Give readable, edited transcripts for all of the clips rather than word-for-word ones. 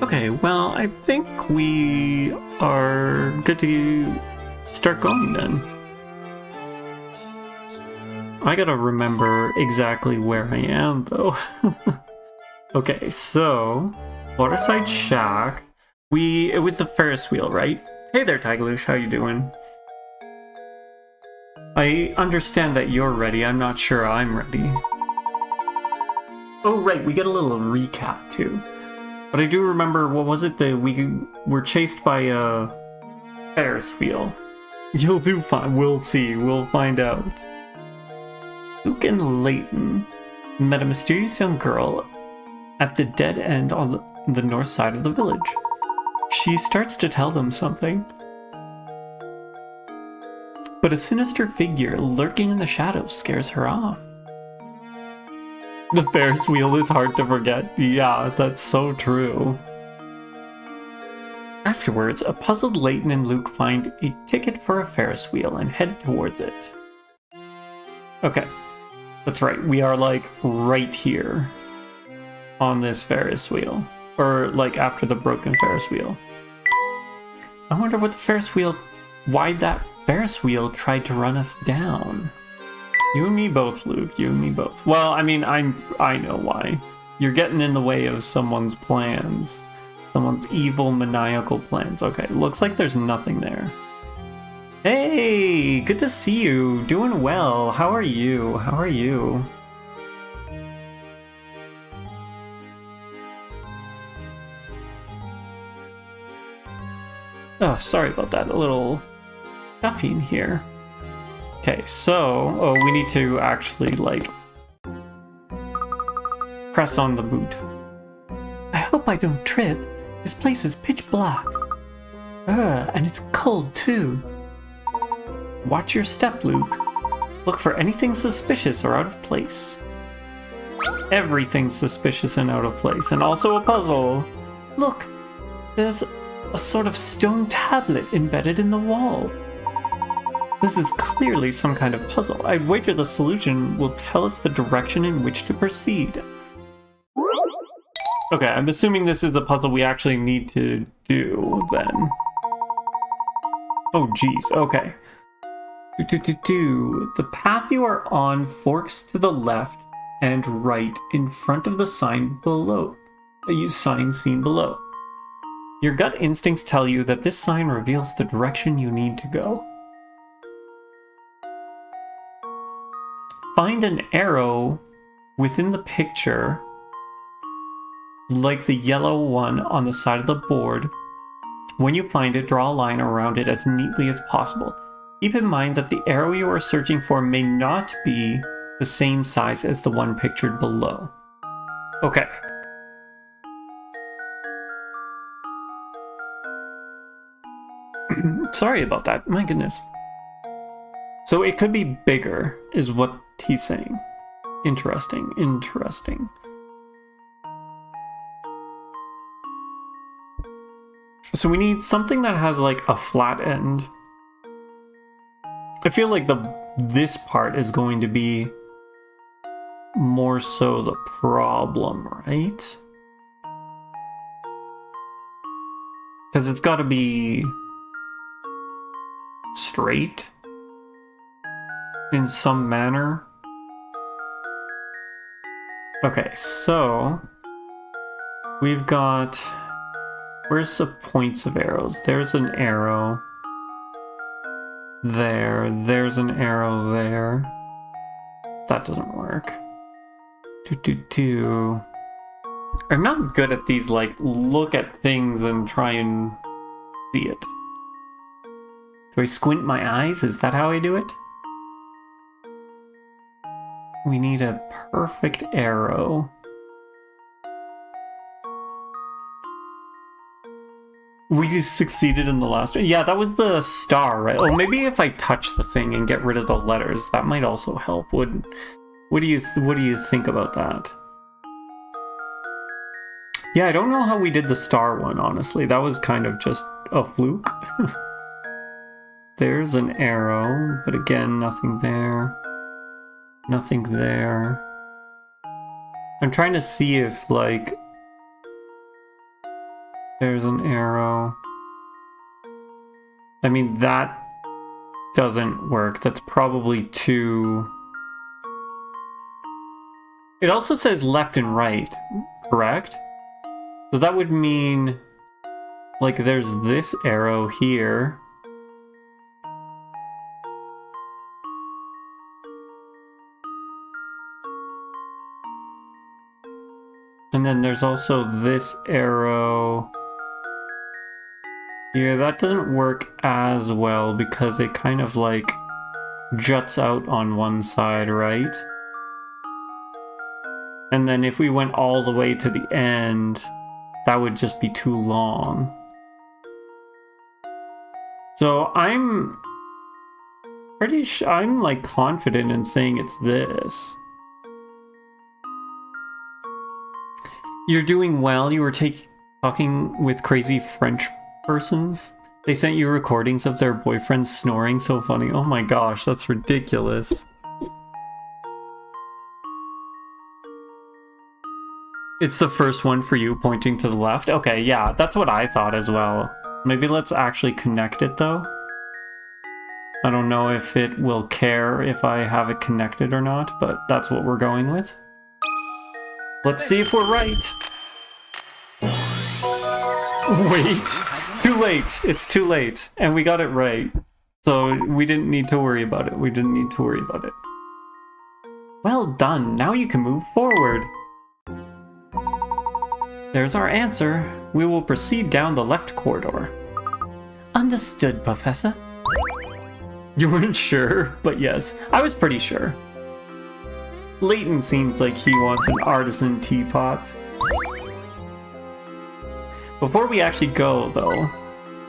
Okay, well, I think we are good to start going then. I gotta remember exactly where I am, though. Okay, so Waterside Shack. It was the Ferris wheel, right? Hey there, Tigaloosh, how you doing? I understand that you're ready. I'm not sure I'm ready. Oh, right, we get a little recap too. But I do remember, what was it that we were chased by a Ferris wheel? You'll do fine. We'll see. We'll find out. Luke and Layton met a mysterious young girl at the dead end on the north side of the village. She starts to tell them something. But a sinister figure lurking in the shadows scares her off. The Ferris wheel is hard to forget. Yeah, that's so true. Afterwards, a puzzled Layton and Luke find a ticket for a Ferris wheel and head towards it. Okay, that's right. We are like right here on this Ferris wheel. Or like after the broken Ferris wheel. I wonder what the Ferris wheel... why that Ferris wheel tried to run us down. You and me both, Luke. You and me both. Well, I mean, I know why. You're getting in the way of someone's plans. Someone's evil, maniacal plans. Okay, looks like there's nothing there. Hey, good to see you. Doing well. How are you? How are you? Oh, sorry about that. A little caffeine here. Okay, so... oh, we need to actually, like... press on the boot. I hope I don't trip. This place is pitch black. And it's cold, too. Watch your step, Luke. Look for anything suspicious or out of place. Everything's suspicious and out of place, and also a puzzle. Look, there's a sort of stone tablet embedded in the wall. This is clearly some kind of puzzle. I'd wager the solution will tell us the direction in which to proceed. Okay, I'm assuming this is a puzzle we actually need to do, then. Oh, geez, okay. The path you are on forks to the left and right in front of the sign below. The sign seen below. Your gut instincts tell you that this sign reveals the direction you need to go. Find an arrow within the picture, like the yellow one on the side of the board. When you find it, draw a line around it as neatly as possible. Keep in mind that the arrow you are searching for may not be the same size as the one pictured below. Okay. Sorry about that, my goodness. So it could be bigger, is what he's saying. Interesting, interesting. So we need something that has like a flat end. I feel like this part is going to be more so the problem, right? Because it's got to be straight in some manner. Okay, so we've got... where's the points of arrows? There's an arrow there. There's an arrow there. That doesn't work. I'm not good at these, like, look at things and try and see it. Do I squint my eyes? Is that how I do it? We need a perfect arrow. We succeeded in the last one. Yeah, that was the star, right? Oh, maybe if I touch the thing and get rid of the letters, that might also help. What do you think about that? Yeah, I don't know how we did the star one, honestly. That was kind of just a fluke. There's an arrow, but again, nothing there. Nothing there. I'm trying to see if, like... There's an arrow. I mean, that doesn't work. That's probably too... It also says left and right, correct? So that would mean, like, there's this arrow here. And then there's also this arrow here. That doesn't work as well because it kind of, like, juts out on one side, right? And then if we went all the way to the end, that would just be too long. So I'm pretty sure, I'm like confident in saying it's this. You're doing well. You were talking with crazy French persons. They sent you recordings of their boyfriends snoring. So funny. Oh my gosh, that's ridiculous. It's the first one for you, pointing to the left. Okay, yeah, that's what I thought as well. Maybe let's actually connect it though. I don't know if it will care if I have it connected or not, but that's what we're going with. Let's see if we're right. Wait, too late. It's too late. And we got it right. So we didn't need to worry about it. We didn't need to worry about it. Well done. Now you can move forward. There's our answer. We will proceed down the left corridor. Understood, Professor. You weren't sure, but yes, I was pretty sure. Layton seems like he wants an artisan teapot. Before we actually go, though,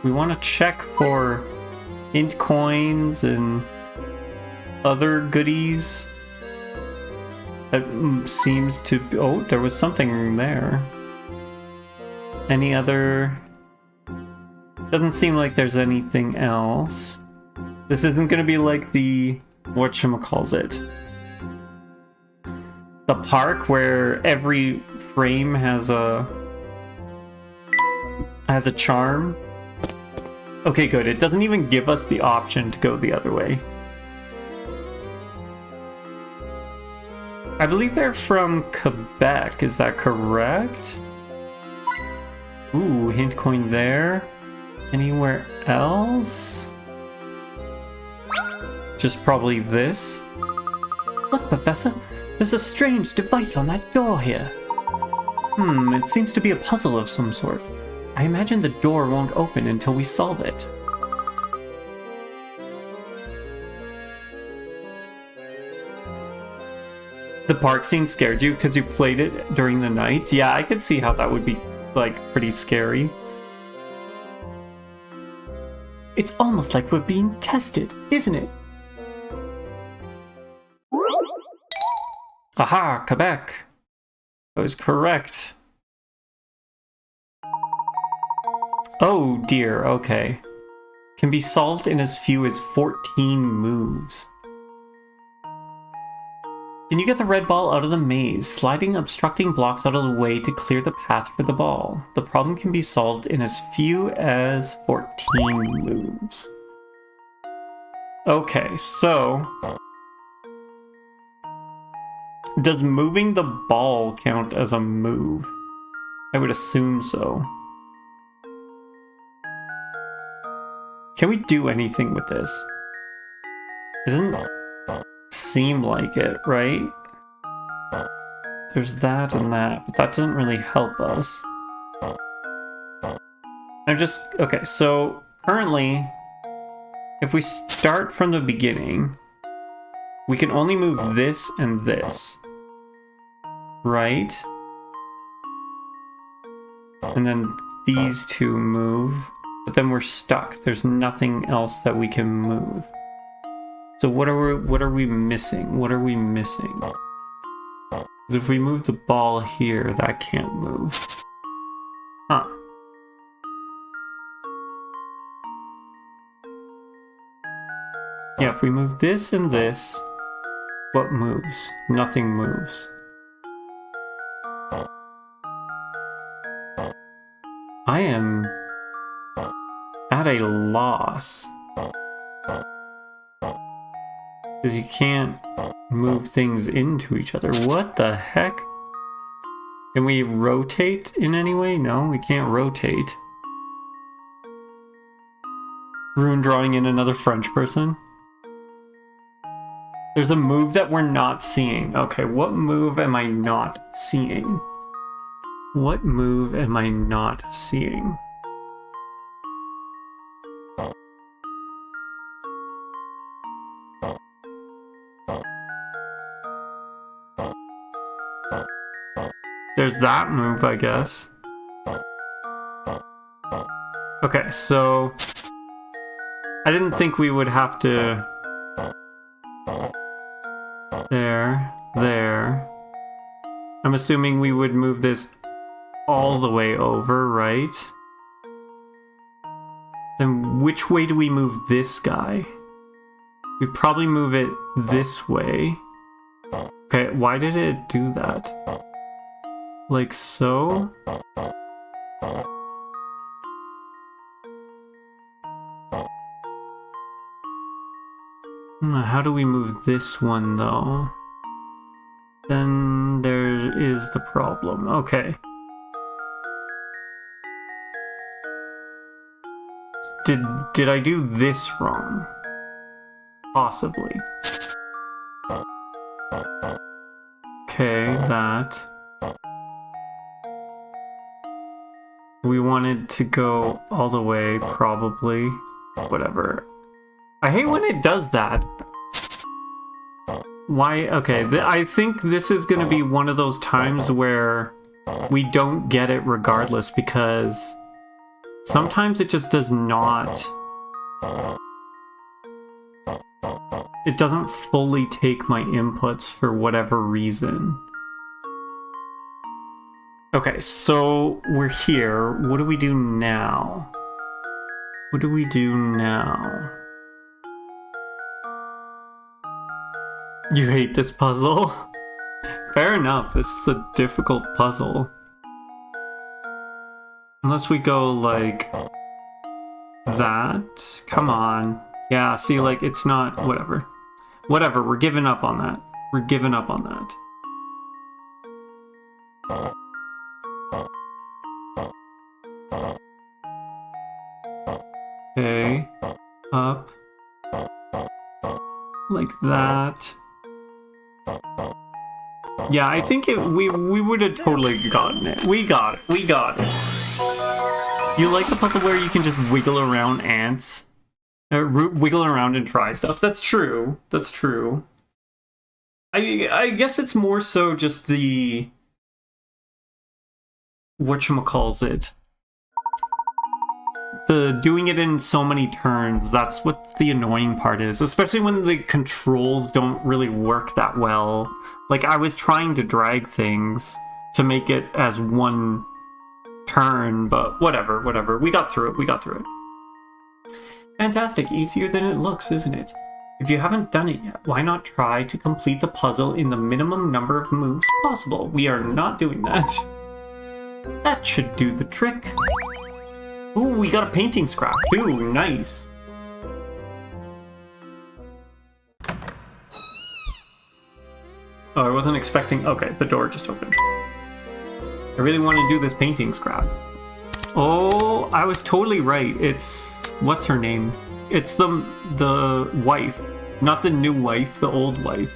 we want to check for hint coins and other goodies. That seems to... Oh, there was something there. Any other... Doesn't seem like there's anything else. This isn't gonna be like the... whatchamacallit. The park where every frame has a charm. Okay, good. It doesn't even give us the option to go the other way. I believe they're from Quebec. Is that correct? Ooh, hint coin there. Anywhere else? Just probably this. Look, Professor. There's a strange device on that door here. It seems to be a puzzle of some sort. I imagine the door won't open until we solve it. The park scene scared you because you played it during the night? Yeah, I could see how that would be, like, pretty scary. It's almost like we're being tested, isn't it? Aha, Quebec. I was correct. Oh dear, okay. Can be solved in as few as 14 moves. Can you get the red ball out of the maze, sliding obstructing blocks out of the way to clear the path for the ball? The problem can be solved in as few as 14 moves. Okay, so... does moving the ball count as a move? I would assume so. Can we do anything with this? Doesn't seem like it, right? There's that and that, but that doesn't really help us. Okay, so currently, if we start from the beginning, we can only move this and this. Right? And then these two move, but then we're stuck. There's nothing else that we can move. So what are we missing? What are we missing? Because if we move the ball here, that can't move. Huh. Yeah, if we move this and this, what moves? Nothing moves. I am loss. Because you can't move things into each other. What the heck? Can we rotate in any way? No, we can't rotate. Rune drawing in another French person. There's a move that we're not seeing. Okay, what move am I not seeing? What move am I not seeing? There's that move, I guess. Okay, so I didn't think we would have to... There. I'm assuming we would move this all the way over, right? Then which way do we move this guy? We probably move it this way. Okay, why did it do that? Like so? How do we move this one, though? Then there is the problem. Okay. Did I do this wrong? Possibly. Okay, that. We wanted to go all the way, probably. Whatever. I hate when it does that. Why? Okay, I think this is going to be one of those times where we don't get it regardless, because sometimes it just does not... It doesn't fully take my inputs for whatever reason. Okay, so we're here. What do we do now? What do we do now? You hate this puzzle? Fair enough, this is a difficult puzzle. Unless we go like... that? Come on. Yeah, see, like, it's not... Whatever. Whatever, we're giving up on that. We're giving up on that. Okay. Up. Like that. Yeah, I think we would have totally gotten it. We got it. We got it. You like the puzzle where you can just wiggle around ants? Wiggle around and try stuff. That's true. That's true. I guess it's more so just the... whatchamacallit. The doing it in so many turns, that's what the annoying part is. Especially when the controls don't really work that well. Like, I was trying to drag things to make it as one turn, but whatever. We got through it. Fantastic, easier than it looks, isn't it? If you haven't done it yet, why not try to complete the puzzle in the minimum number of moves possible? We are not doing that. That should do the trick. Ooh, we got a painting scrap too, nice. Oh, I wasn't expecting... Okay, the door just opened. I really want to do this painting scrap. Oh, I was totally right. It's... what's her name? It's the wife. Not the new wife, the old wife.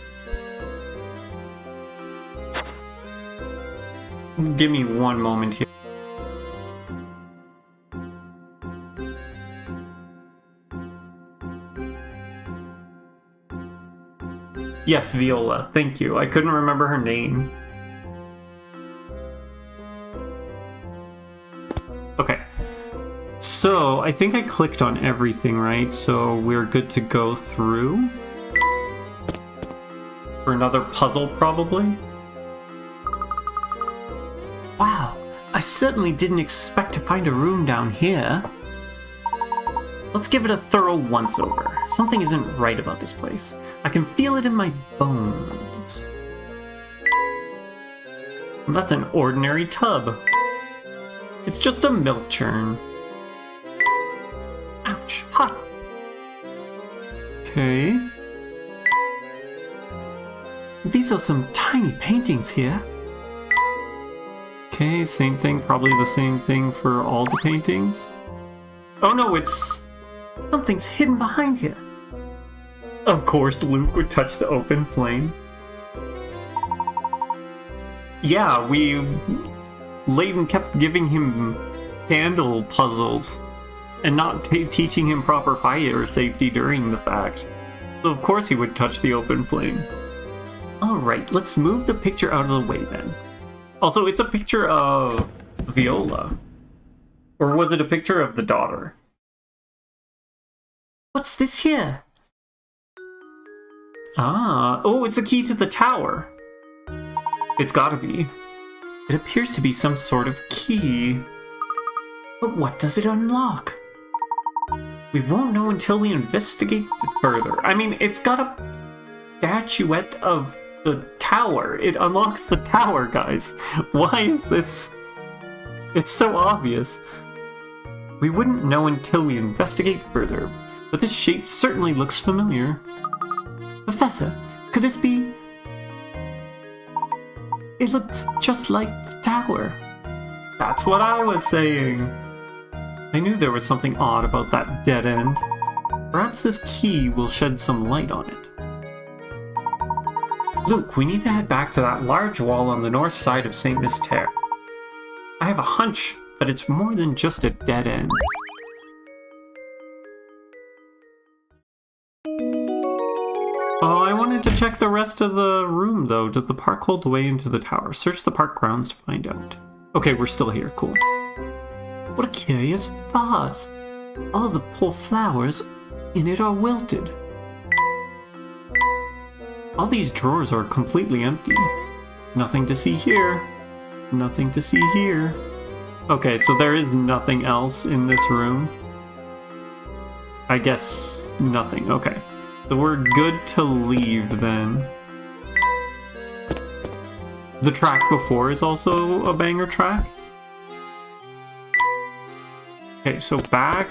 Give me one moment here. Yes, Viola. Thank you. I couldn't remember her name. Okay. So, I think I clicked on everything, right? So, we're good to go through. For another puzzle, probably. Wow. I certainly didn't expect to find a room down here. Let's give it a thorough once-over. Something isn't right about this place. I can feel it in my bones. That's an ordinary tub. It's just a milk churn. Ouch. Okay. These are some tiny paintings here. Okay, same thing, probably the same thing for all the paintings. Oh no, it's... something's hidden behind here. Of course, Luke would touch the open flame. Yeah, Layton kept giving him candle puzzles and not teaching him proper fire safety during the fact. So of course he would touch the open flame. Alright, let's move the picture out of the way then. Also, it's a picture of Viola. Or was it a picture of the daughter? What's this here? Ah, oh, it's a key to the tower. It's gotta be. It appears to be some sort of key. But what does it unlock? We won't know until we investigate it further. I mean, it's got a statuette of the tower. It unlocks the tower, guys. Why is this? It's so obvious. We wouldn't know until we investigate further, but this shape certainly looks familiar. Professor, could this be? It looks just like the tower. That's what I was saying. I knew there was something odd about that dead end. Perhaps this key will shed some light on it. Luke, we need to head back to that large wall on the north side of St. Mystère. I have a hunch that it's more than just a dead end. Oh, I wanted to check the rest of the room, though. Does the park hold the way into the tower? Search the park grounds to find out. Okay, we're still here. Cool. What a curious vase. All the poor flowers in it are wilted. All these drawers are completely empty. Nothing to see here. Nothing to see here. Okay, so there is nothing else in this room. I guess nothing. Okay. So we're good to leave then. The track before is also a banger track. Okay, so back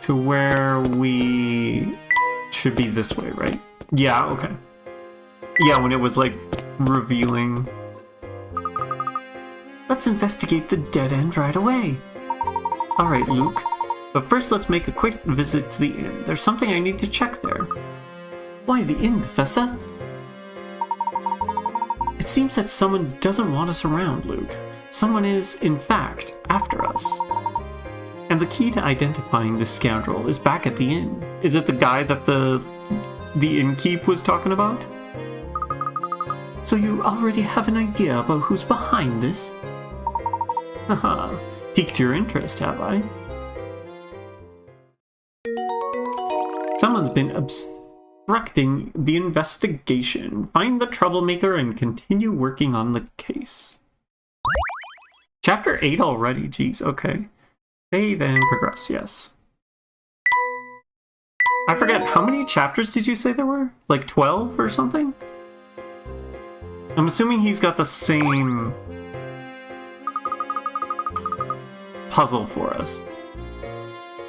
to where we should be this way, right? Yeah, okay. Yeah, when it was like revealing. Let's investigate the dead end right away. Alright, Luke. But first let's make a quick visit to the inn. There's something I need to check there. Why the inn, Professor? It seems that someone doesn't want us around, Luke. Someone is, in fact, after us. And the key to identifying this scoundrel is back at the inn. Is it the guy that the innkeep was talking about? So you already have an idea about who's behind this? Haha, piqued your interest, have I? Someone's been obstructing the investigation. Find the troublemaker and continue working on the case. Chapter 8 already, jeez, okay. Save and progress, yes. I forget, how many chapters did you say there were? Like 12 or something? I'm assuming he's got the same puzzle for us.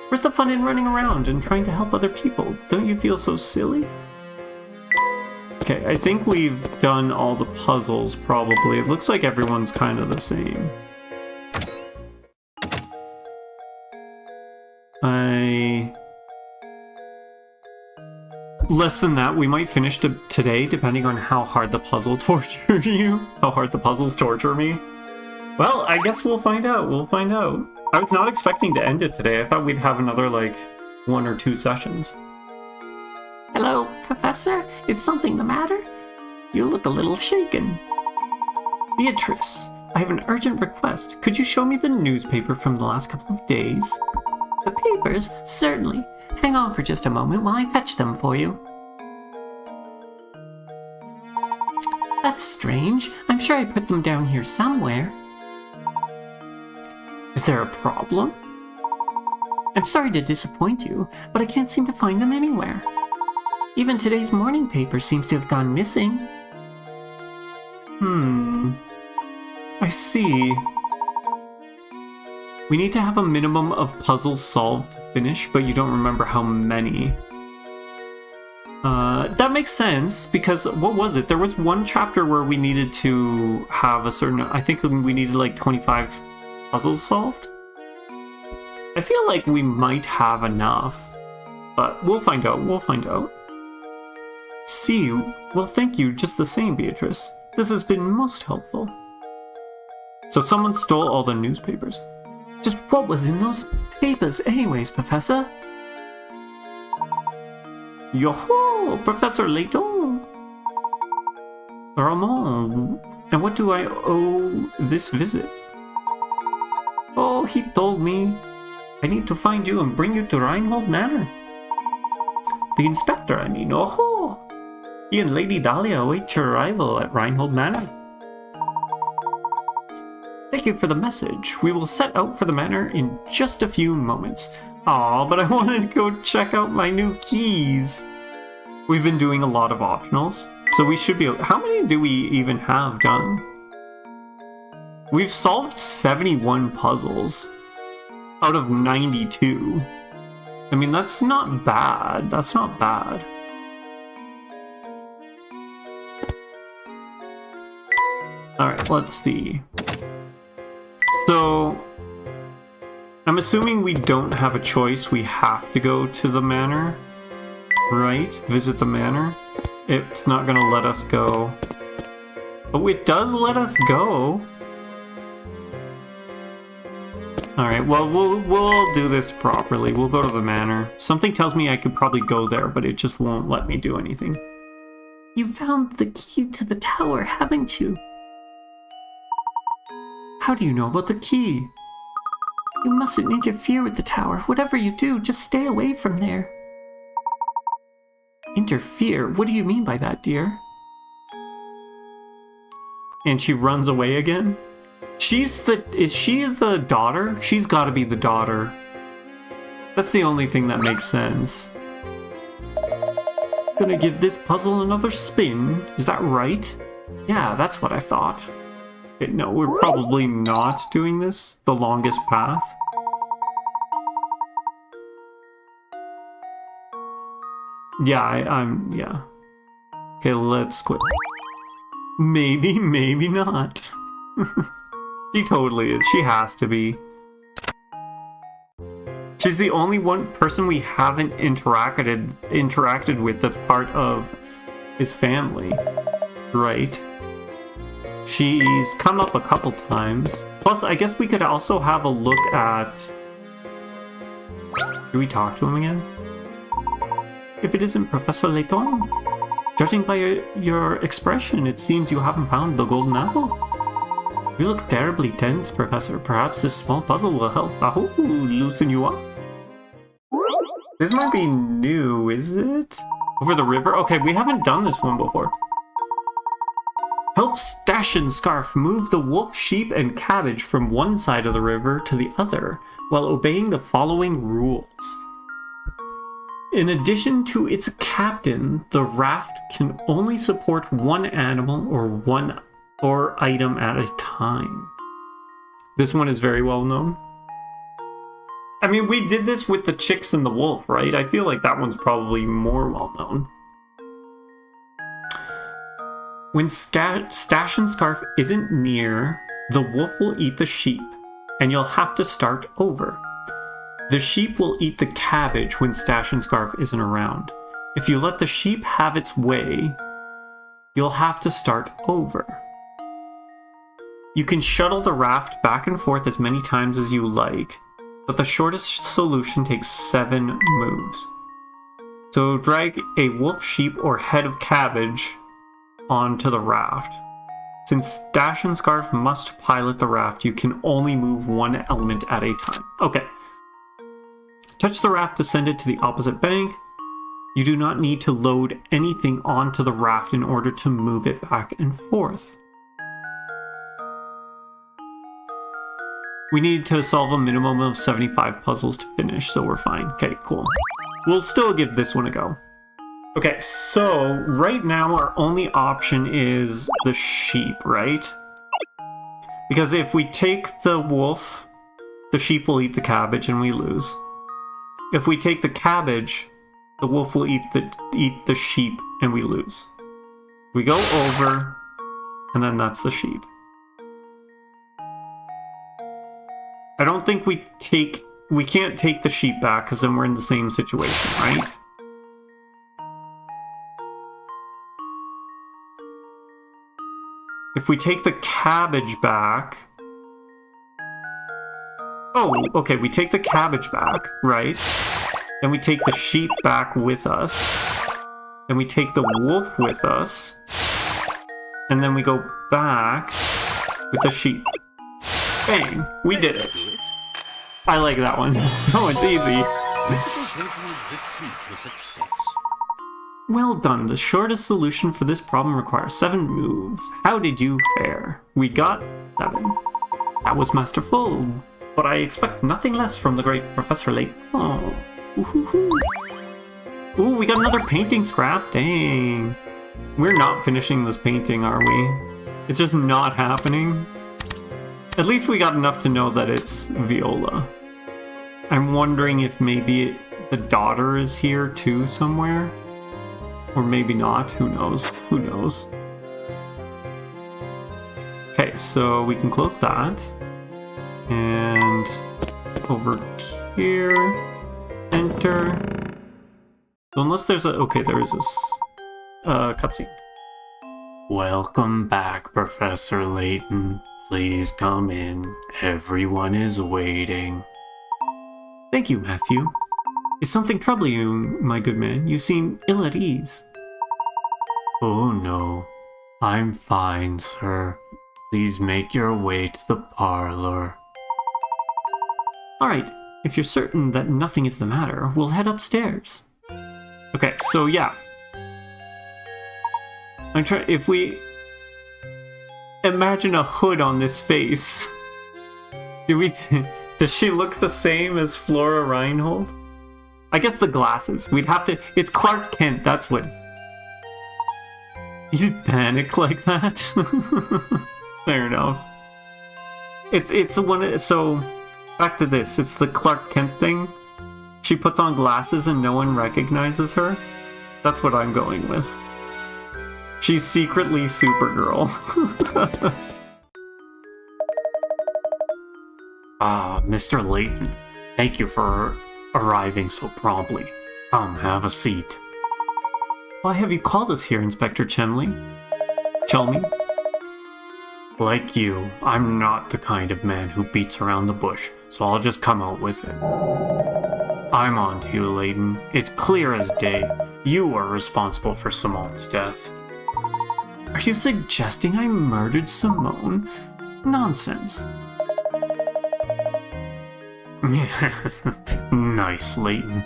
Where's the fun in running around and trying to help other people? Don't you feel so silly? Okay, I think we've done all the puzzles, probably. It looks like everyone's kind of the same. Less than that, we might finish today, depending on how hard the puzzle tortures you. How hard the puzzles torture me. Well, I guess we'll find out. We'll find out. I was not expecting to end it today. I thought we'd have another, like, 1 or 2 sessions. Hello, Professor? Is something the matter? You look a little shaken. Beatrice, I have an urgent request. Could you show me the newspaper from the last couple of days? The papers? Certainly. Hang on for just a moment while I fetch them for you. That's strange. I'm sure I put them down here somewhere. Is there a problem? I'm sorry to disappoint you, but I can't seem to find them anywhere. Even today's morning paper seems to have gone missing. I see. We need to have a minimum of puzzles solved to finish, but you don't remember how many. That makes sense, because what was it? There was one chapter where we needed to have a certain... I think we needed like 25 puzzles solved. I feel like we might have enough, but we'll find out, See you. Well, thank you just the same, Beatrice. This has been most helpful. So someone stole all the newspapers. Just what was in those papers anyways, Professor? Yo-ho! Professor Layton! Ramon! And what do I owe this visit? Oh, he told me I need to find you and bring you to Reinhold Manor. The inspector, I mean. Oh! He and Lady Dahlia await your arrival at Reinhold Manor. Thank you for the message. We will set out for the manor in just a few moments. Aw, but I wanted to go check out my new keys. We've been doing a lot of optionals, so we should be... How many do we even have done? We've solved 71 puzzles out of 92. I mean, that's not bad. That's not bad. Alright, let's see. So, I'm assuming we don't have a choice. We have to go to the manor, right? Visit the manor. It's not going to let us go. Oh, it does let us go. Alright, well, we'll do this properly. We'll go to the manor. Something tells me I could probably go there, but it just won't let me do anything. You found the key to the tower, haven't you? How do you know about the key? You mustn't interfere with the tower. Whatever you do, just stay away from there. Interfere? What do you mean by that, dear? And she runs away again? Is she the daughter? She's gotta be the daughter. That's the only thing that makes sense. Gonna give this puzzle another spin. Is that right? Yeah, that's what I thought. Okay, no, we're probably not doing this. The longest path. Yeah, I'm yeah. Okay, let's quit. Maybe, maybe not. She totally is. She has to be. She's the only one person we haven't interacted with that's part of his family, right? She's come up a couple times. Plus, I guess we could also have a look at... Do we talk to him again? If it isn't Professor Layton, judging by your expression, it seems you haven't found the golden apple. You look terribly tense, Professor. Perhaps this small puzzle will help loosen you up. This might be new, is it? Over the river? Okay, we haven't done this one before. Help Stash and Scarf move the wolf, sheep, and cabbage from one side of the river to the other, while obeying the following rules. In addition to its captain, the raft can only support one animal or item at a time. This one is very well known. I mean, we did this with the chicks and the wolf, right? I feel like that one's probably more well known. When Stash and Scarf isn't near, the wolf will eat the sheep, and you'll have to start over. The sheep will eat the cabbage when Stash and Scarf isn't around. If you let the sheep have its way, you'll have to start over. You can shuttle the raft back and forth as many times as you like, but the shortest solution takes 7 moves. So drag a wolf, sheep, or head of cabbage onto the raft. Since Stash and Scarf must pilot the raft, you can only move one element at a time. Okay. Touch the raft to send it to the opposite bank. You do not need to load anything onto the raft in order to move it back and forth. We need to solve a minimum of 75 puzzles to finish, so we're fine. Okay, cool. We'll still give this one a go. Okay, so right now our only option is the sheep, right? Because if we take the wolf, the sheep will eat the cabbage and we lose. If we take the cabbage, the wolf will eat the sheep and we lose. We go over, and then that's the sheep. I don't think we can't take the sheep back because then we're in the same situation, right? If we take the cabbage back... Oh, okay, we take the cabbage back, right? Then we take the sheep back with us. Then we take the wolf with us. And then we go back with the sheep. Bang! We did it. I like that one. Oh, it's easy. Well done. The shortest solution for this problem requires 7 moves. How did you fare? We got 7. That was masterful. But I expect nothing less from the great Professor Layton. Oh. Ooh, we got another painting scrap. Dang. We're not finishing this painting, are we? It's just not happening. At least we got enough to know that it's Viola. I'm wondering if maybe the daughter is here too somewhere. Or maybe not. Who knows? Who knows? Okay, so we can close that. And over here, enter. So unless there's a... Okay, there is a cutscene. Welcome back, Professor Layton. Please come in. Everyone is waiting. Thank you, Matthew. Is something troubling you, my good man? You seem ill at ease. Oh no. I'm fine, sir. Please make your way to the parlor. Alright, if you're certain that nothing is the matter, we'll head upstairs. Okay, so yeah. If we imagine a hood on this face, does she look the same as Flora Reinhold? I guess the glasses. We'd have to... It's Clark Kent, that's what... You just panic like that? Fair enough. It's one... So, back to this. It's the Clark Kent thing. She puts on glasses and no one recognizes her. That's what I'm going with. She's secretly Supergirl. Mr. Layton, thank you for arriving so promptly. Come, have a seat. Why have you called us here, Inspector Chelmey? Like you, I'm not the kind of man who beats around the bush, so I'll just come out with it. I'm on to you, Layton. It's clear as day. You are responsible for Simone's death. Are you suggesting I murdered Simone? Nonsense. Nice, Layton.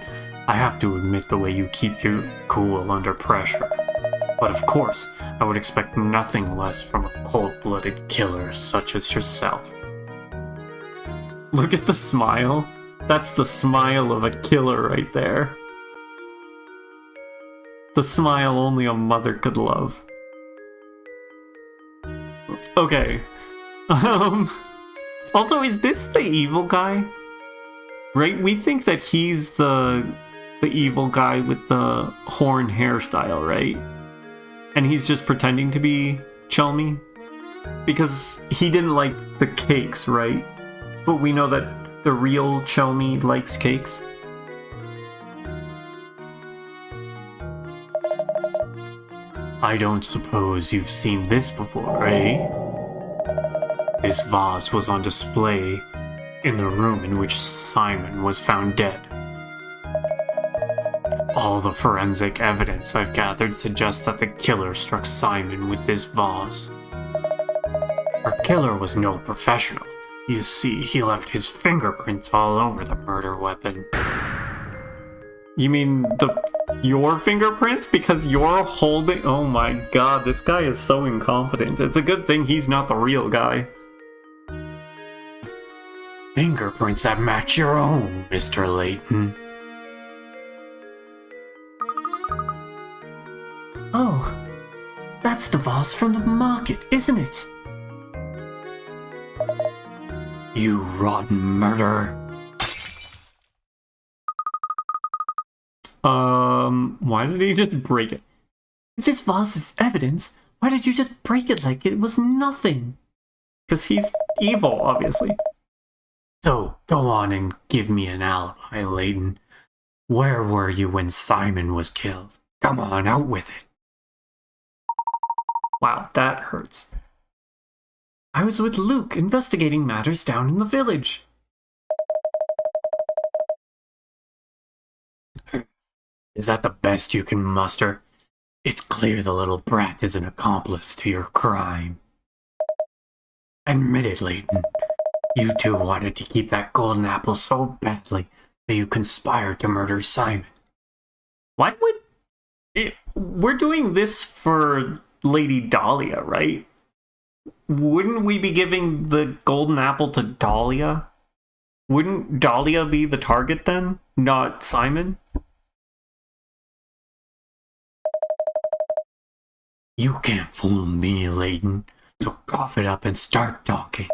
I have to admit the way you keep your cool under pressure. But of course, I would expect nothing less from a cold-blooded killer such as yourself. Look at the smile. That's the smile of a killer right there. The smile only a mother could love. Okay. Also, is this the evil guy? Right? We think that he's the evil guy with the horn hairstyle, right? And he's just pretending to be Chelmey? Because he didn't like the cakes, right? But we know that the real Chelmey likes cakes. I don't suppose you've seen this before, eh? This vase was on display in the room in which Simon was found dead. All the forensic evidence I've gathered suggests that the killer struck Simon with this vase. Our killer was no professional. You see, he left his fingerprints all over the murder weapon. You mean your fingerprints? Because you're holding... Oh my god, this guy is so incompetent. It's a good thing he's not the real guy. Fingerprints that match your own, Mr. Layton. Oh, that's the vase from the market, isn't it? You rotten murderer. Why did he just break it? If this vase is evidence, why did you just break it like it was nothing? Because he's evil, obviously. So, go on and give me an alibi, Layton. Where were you when Simon was killed? Come on, out with it. Wow, that hurts. I was with Luke investigating matters down in the village. Is that the best you can muster? It's clear the little brat is an accomplice to your crime. Admit it, Layton. You two wanted to keep that golden apple so badly that you conspired to murder Simon. Why would it? We're doing this for Lady Dahlia, right? Wouldn't we be giving the golden apple to Dahlia? Wouldn't Dahlia be the target then, not Simon? You can't fool me, Layton, so cough it up and start talking.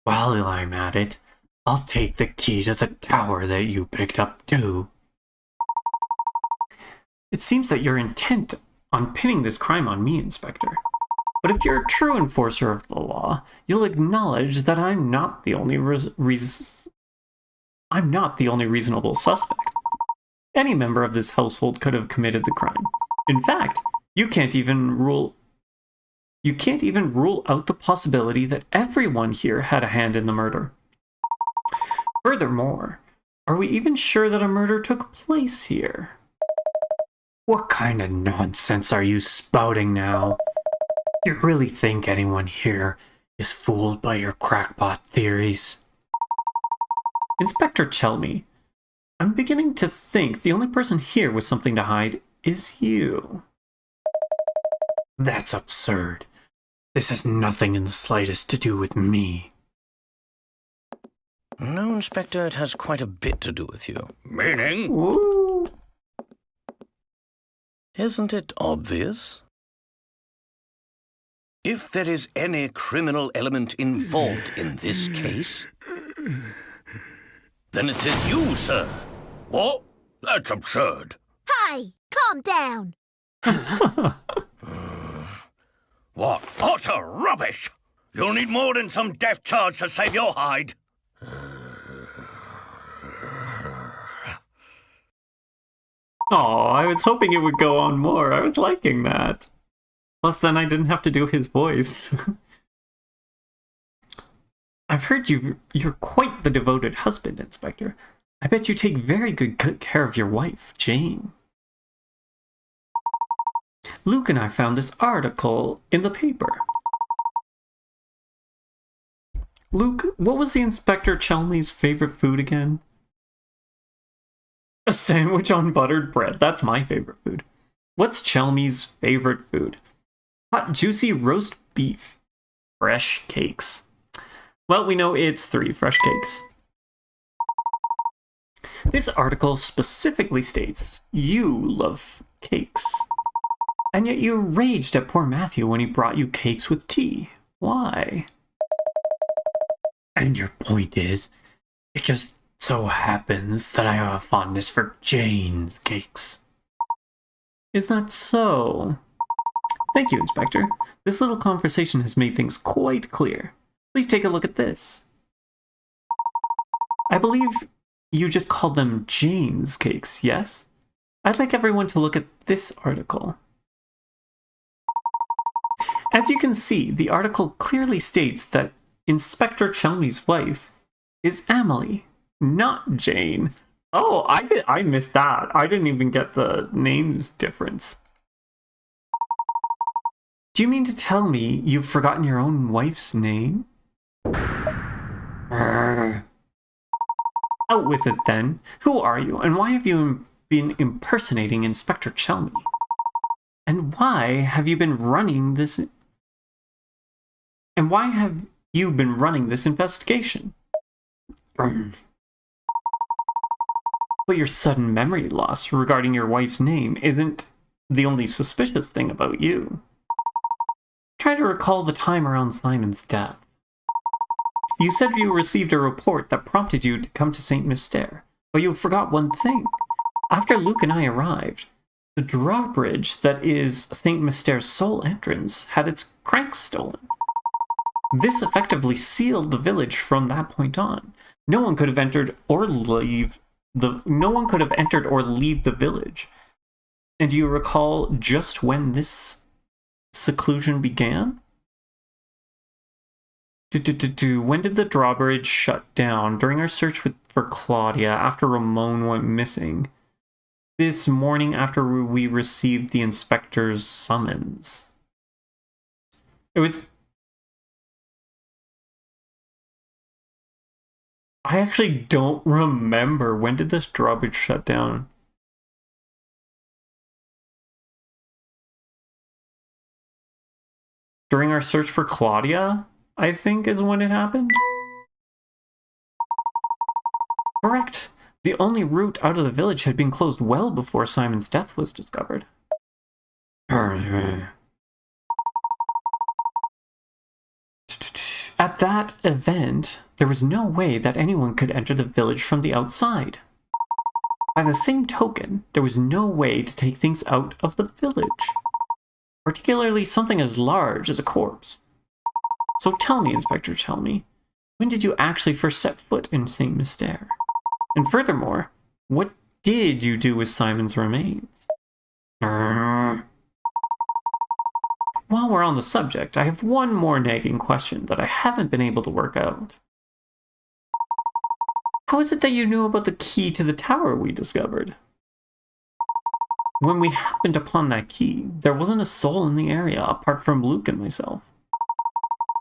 While I'm at it, I'll take the key to the tower that you picked up too. It seems that you're intent on pinning this crime on me, Inspector. But if you're a true enforcer of the law, you'll acknowledge that I'm not the only reasonable suspect. Any member of this household could have committed the crime. In fact, you can't even rule out the possibility that everyone here had a hand in the murder. Furthermore, are we even sure that a murder took place here? What kind of nonsense are you spouting now? Do you really think anyone here is fooled by your crackpot theories? Inspector Chelmy, I'm beginning to think the only person here with something to hide is you. That's absurd. This has nothing in the slightest to do with me. No, Inspector, it has quite a bit to do with you. Meaning? Ooh. Isn't it obvious? If there is any criminal element involved in this case, then it is you, sir. What? That's absurd. Hey, calm down. What utter rubbish! You'll need more than some death charge to save your hide. Oh, I was hoping it would go on more. I was liking that. Plus, then I didn't have to do his voice. I've heard you're quite the devoted husband, Inspector. I bet you take very good care of your wife, Jane. Luke and I found this article in the paper. Luke, what was the Inspector Chelmey's favorite food again? A sandwich on buttered bread. That's my favorite food. What's Chelmey's favorite food? Hot, juicy roast beef. Fresh cakes. Well, we know it's 3 fresh cakes. This article specifically states you love cakes. And yet you raged at poor Matthew when he brought you cakes with tea. Why? And your point is, it just so happens that I have a fondness for Jane's cakes. Is that so? Thank you, Inspector. This little conversation has made things quite clear. Please take a look at this. I believe you just called them Jane's cakes, yes? I'd like everyone to look at this article. As you can see, the article clearly states that Inspector Chelmey's wife is Amelie, not Jane. Oh, I missed that. I didn't even get the names difference. Do you mean to tell me you've forgotten your own wife's name? Out with it then. Who are you, and why have you been impersonating Inspector Chelmey? And why have you been running this... And why have you been running this investigation? But your sudden memory loss regarding your wife's name isn't the only suspicious thing about you. Try to recall the time around Simon's death. You said you received a report that prompted you to come to St. Mystere, but you forgot one thing. After Luke and I arrived, the drawbridge that is St. Mystere's sole entrance had its cranks stolen. This effectively sealed the village from that point on. No one could have entered or leave the village. And do you recall just when this seclusion began? When did the drawbridge shut down? During our search for Claudia, after Ramon went missing. This morning after we received the inspector's summons. It was... I actually don't remember. When did this drawbridge shut down? During our search for Claudia, I think is when it happened. Correct. The only route out of the village had been closed well before Simon's death was discovered. At that event, there was no way that anyone could enter the village from the outside. By the same token, there was no way to take things out of the village, particularly something as large as a corpse. So tell me, Inspector, tell me, when did you actually first set foot in St. Mystere? And furthermore, what did you do with Simon's remains? While we're on the subject, I have one more nagging question that I haven't been able to work out. How is it that you knew about the key to the tower we discovered? When we happened upon that key, there wasn't a soul in the area apart from Luke and myself.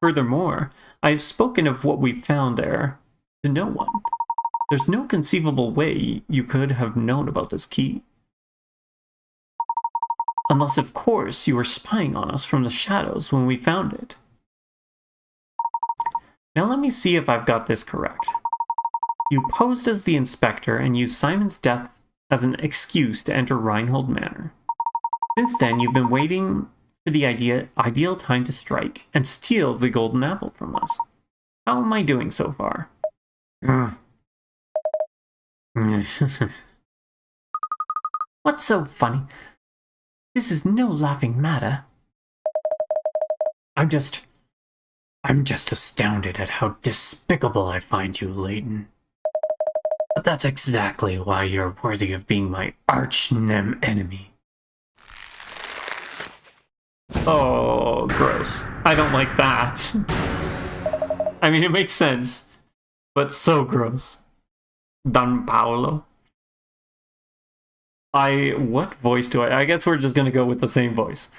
Furthermore, I have spoken of what we found there to no one. There's no conceivable way you could have known about this key. Unless, of course, you were spying on us from the shadows when we found it. Now let me see if I've got this correct. You posed as the inspector and used Simon's death as an excuse to enter Reinhold Manor. Since then, you've been waiting for the ideal time to strike and steal the golden apple from us. How am I doing so far? What's so funny? This is no laughing matter. I'm just astounded at how despicable I find you, Layton. But that's exactly why you're worthy of being my arch-enemy. Oh, gross. I don't like that. I mean, it makes sense, but so gross. Don Paolo. What voice do I guess we're just gonna go with the same voice.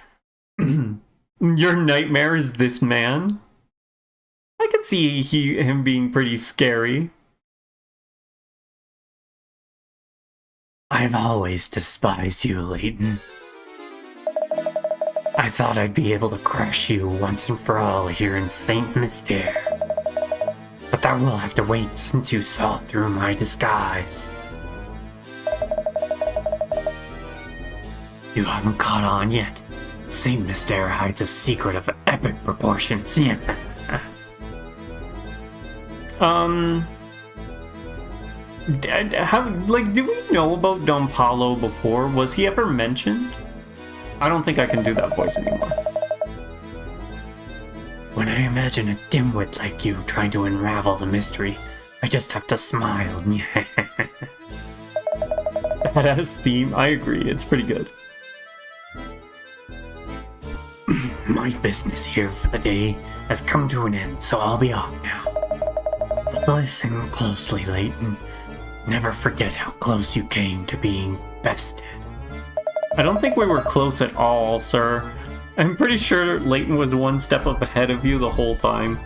Your nightmare is this man? I could see him being pretty scary. I've always despised you, Layton. I thought I'd be able to crush you once and for all here in St. Mystere. But that will have to wait since you saw through my disguise. You haven't caught on yet. St. Mystere hides a secret of epic proportions. Did we know about Don Paolo before? Was he ever mentioned? I don't think I can do that voice anymore. When I imagine a dimwit like you trying to unravel the mystery, I just have to smile. Badass theme, I agree, it's pretty good. My business here for the day has come to an end, so I'll be off now. But listen closely, Layton. Never forget how close you came to being bested. I don't think we were close at all, sir. I'm pretty sure Layton was one step up ahead of you the whole time.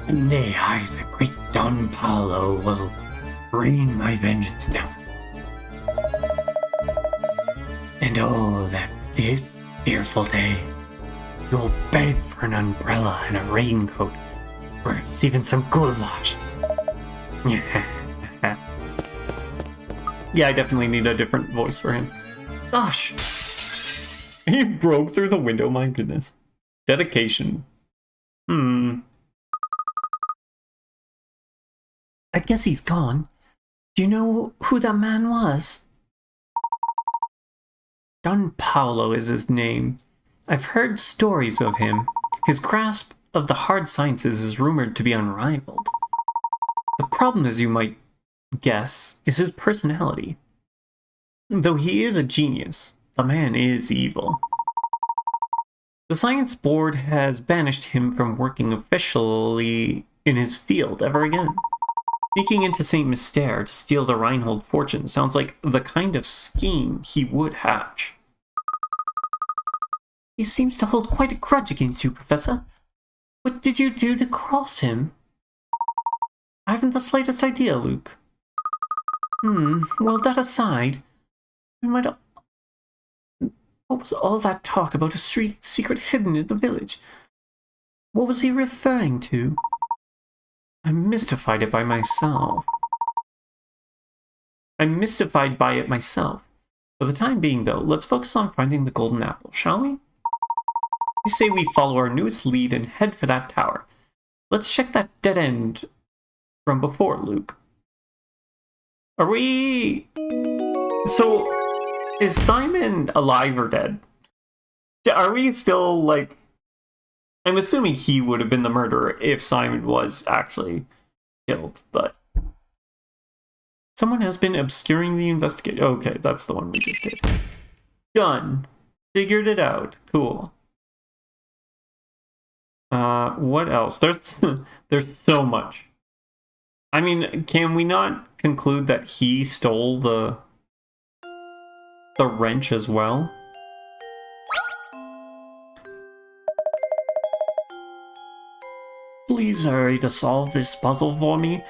One day I, the great Don Paolo, will rain my vengeance down. And oh, that fearful day. You will beg for an umbrella and a raincoat, or it's even some goulash. Yeah, I definitely need a different voice for him. Gosh. He broke through the window, my goodness. Dedication. I guess he's gone. Do you know who that man was? Don Paolo is his name. I've heard stories of him. His grasp of the hard sciences is rumored to be unrivaled. The problem, as you might guess, is his personality. Though he is a genius, the man is evil. The Science Board has banished him from working officially in his field ever again. Sneaking into St. Mystere to steal the Reinhold fortune sounds like the kind of scheme he would hatch. He seems to hold quite a grudge against you, Professor. What did you do to cross him? I haven't the slightest idea, Luke. Well, that aside, we might... What was all that talk about a secret hidden in the village? What was he referring to? I'm mystified by it myself. For the time being, though, let's focus on finding the golden apple, shall we? I say we follow our newest lead and head for that tower. Let's check that dead end from before, Luke. Are we... So, is Simon alive or dead? Are we still, like... I'm assuming he would have been the murderer if Simon was actually killed, but... Someone has been obscuring the investigation. Okay, that's the one we just did. Done. Figured it out. Cool. What else? There's so much. I mean, can we not conclude that he stole the wrench as well? Please hurry to solve this puzzle for me.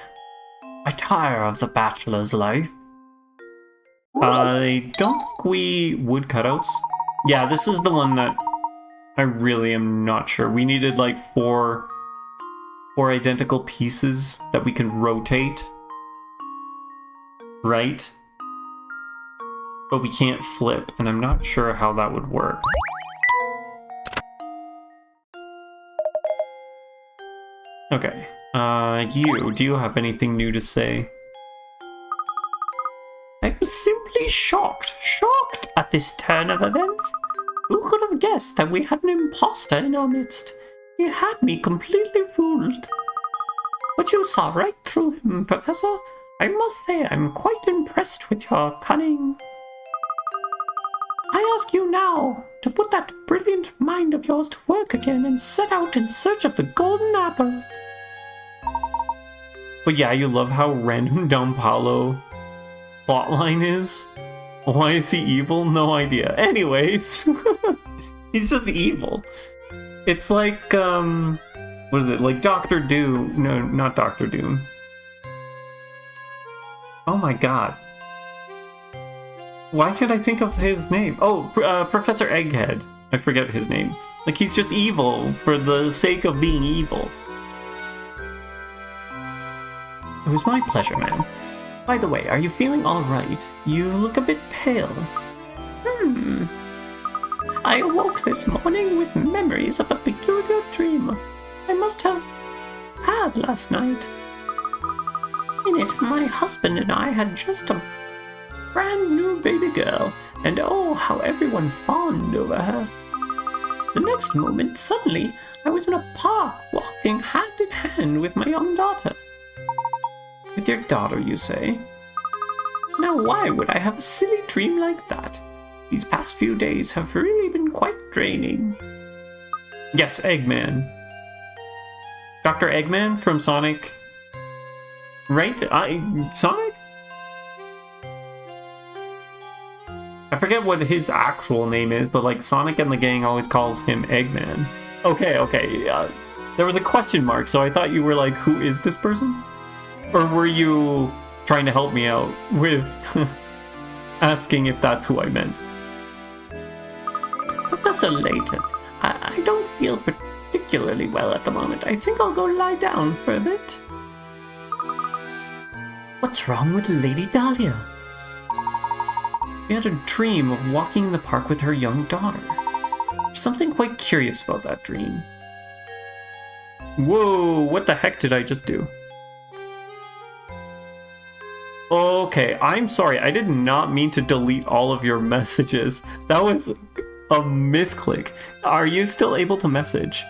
I tire of the bachelor's life. I don't think we wood cutouts. Yeah, this is the one that I really am not sure. We needed like four identical pieces that we could rotate. Right? But we can't flip, and I'm not sure how that would work. Okay. Do you have anything new to say? I was simply shocked at this turn of events. Who could have guessed that we had an imposter in our midst? He had me completely fooled. But you saw right through him, Professor. I must say I'm quite impressed with your cunning. I ask you now to put that brilliant mind of yours to work again and set out in search of the golden apple. But yeah, you love how random Don Paolo plotline is. Why is he evil? No idea. Anyways, he's just evil. It's like, what is it? Like Dr. Doom. No, not Dr. Doom. Oh my god. Why can't I think of his name? Oh, Professor Egghead. I forget his name. Like, he's just evil for the sake of being evil. It was my pleasure, ma'am. By the way, are you feeling all right? You look a bit pale. I awoke this morning with memories of a peculiar dream I must have had last night. In it, my husband and I had just a brand new baby girl, and oh, how everyone fawned over her. The next moment, suddenly, I was in a park walking hand in hand with my young daughter. With your daughter, you say? Now, why would I have a silly dream like that? These past few days have really been quite draining. Yes, Eggman. Dr. Eggman from Sonic. Right? Sonic? I forget what his actual name is, but like Sonic and the gang always calls him Eggman. Okay. There was a question mark, so I thought you were like, who is this person? Or were you trying to help me out with asking if that's who I meant? Professor Layton, I don't feel particularly well at the moment. I think I'll go lie down for a bit. What's wrong with Lady Dahlia? She had a dream of walking in the park with her young daughter. There's something quite curious about that dream. Whoa, what the heck did I just do? Okay, I'm sorry. I did not mean to delete all of your messages. That was a misclick. Are you still able to message?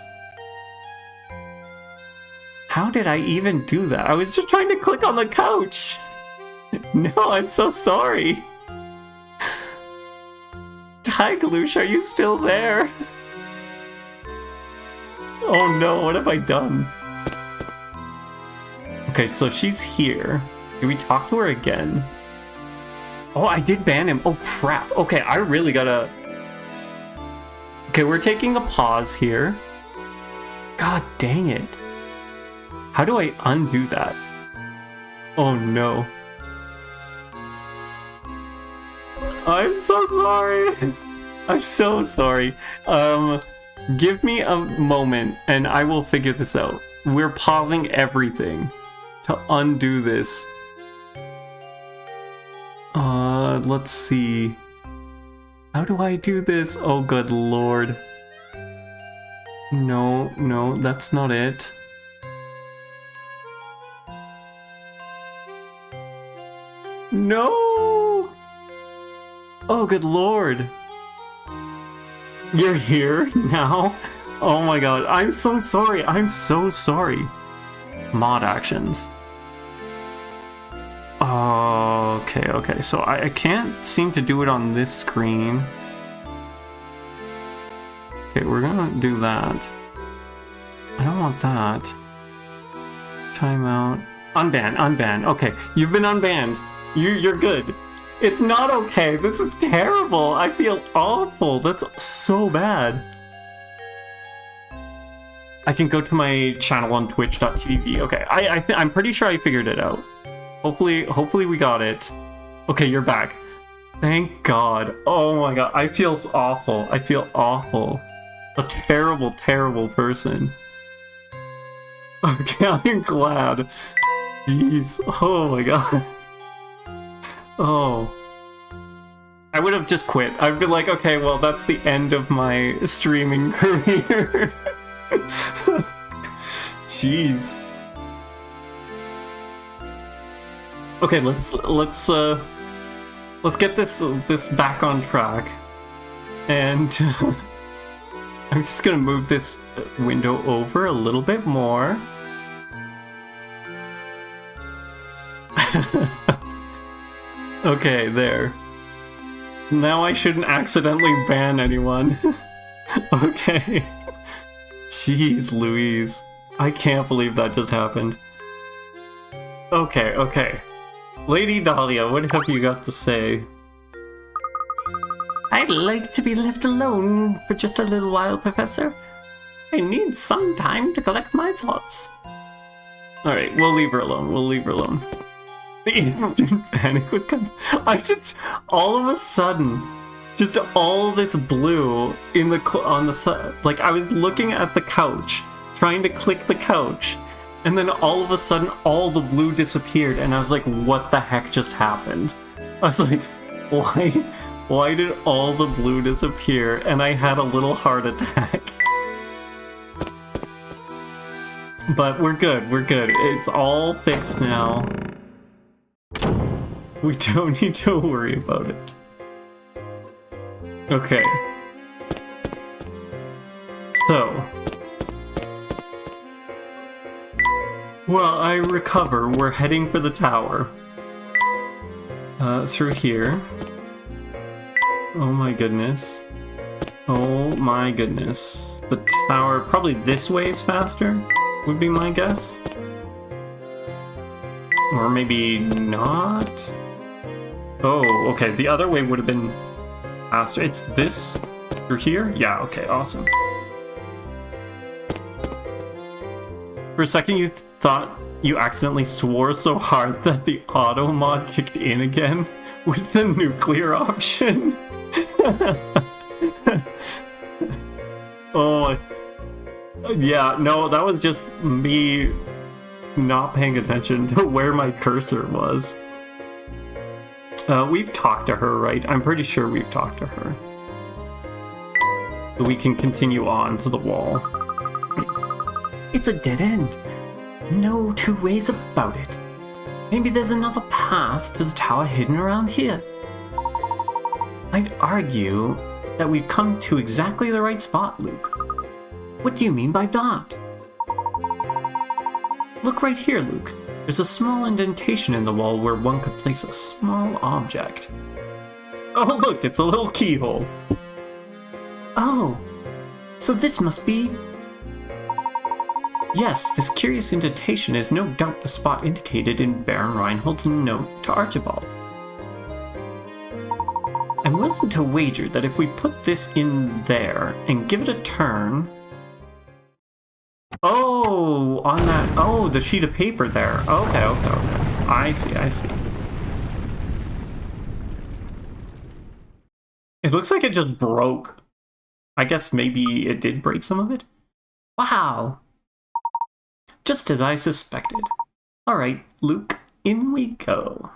How did I even do that? I was just trying to click on the couch. No, I'm so sorry. Tiglush, are you still there? Oh no, what have I done? Okay, so she's here. Did we talk to her again? Oh, I did ban him. Oh crap. Okay, I really gotta... Okay, we're taking a pause here. God dang it. How do I undo that? Oh no. I'm so sorry. I'm so sorry. Give me a moment and I will figure this out. We're pausing everything to undo this. Let's see. How do I do this? Oh, good lord. No, no, that's not it. No! Oh, good lord. You're here now? Oh my god, I'm so sorry. I'm so sorry. Mod actions. Okay, so I can't seem to do it on this screen. Okay, we're gonna do that. I don't want that. Timeout. Unban. Okay, you've been unbanned. You're good. It's not okay. This is terrible. I feel awful. That's so bad. I can go to my channel on twitch.tv. Okay, I'm pretty sure I figured it out. Hopefully we got it. Okay, you're back. Thank God. Oh my god, I feel awful. I feel awful. A terrible, terrible person. Okay, I'm glad. Jeez. Oh my god. Oh. I would have just quit. I'd be like, okay, well, that's the end of my streaming career. Jeez. Okay, let's get this back on track. And I'm just gonna move this window over a little bit more. Okay, there. Now I shouldn't accidentally ban anyone. Okay. Jeez Louise. I can't believe that just happened. Okay. Lady Dahlia, what have you got to say? I'd like to be left alone for just a little while, Professor. I need some time to collect my thoughts. Alright, we'll leave her alone. The instant panic was coming. All of a sudden, just all this blue on the side. Like, I was looking at the couch, trying to click the couch, and then all of a sudden, all the blue disappeared, and I was like, what the heck just happened? I was like, why did all the blue disappear? And I had a little heart attack. But we're good. It's all fixed now. We don't need to worry about it. Okay. So. While I recover, we're heading for the tower. Through here. Oh my goodness. The tower, probably this way is faster, would be my guess. Or maybe not? Oh, okay, the other way would have been faster. It's this through here? Yeah, okay, awesome. For a second you thought you accidentally swore so hard that the auto mod kicked in again with the nuclear option. Oh, yeah, no, that was just me not paying attention to where my cursor was. We've talked to her, right? I'm pretty sure we've talked to her. So we can continue on to the wall. It's a dead end. No two ways about it. Maybe there's another path to the tower hidden around here. I'd argue that we've come to exactly the right spot, Luke. What do you mean by that? Look right here, Luke. There's a small indentation in the wall where one could place a small object. Oh, look, it's a little keyhole. Oh, so this must be... Yes, this curious indentation is no doubt the spot indicated in Baron Reinhold's note to Archibald. I'm willing to wager that if we put this in there and give it a turn... Oh, on that... Oh, the sheet of paper there. Okay. I see. It looks like it just broke. I guess maybe it did break some of it? Wow! Just as I suspected. Alright, Luke, in we go.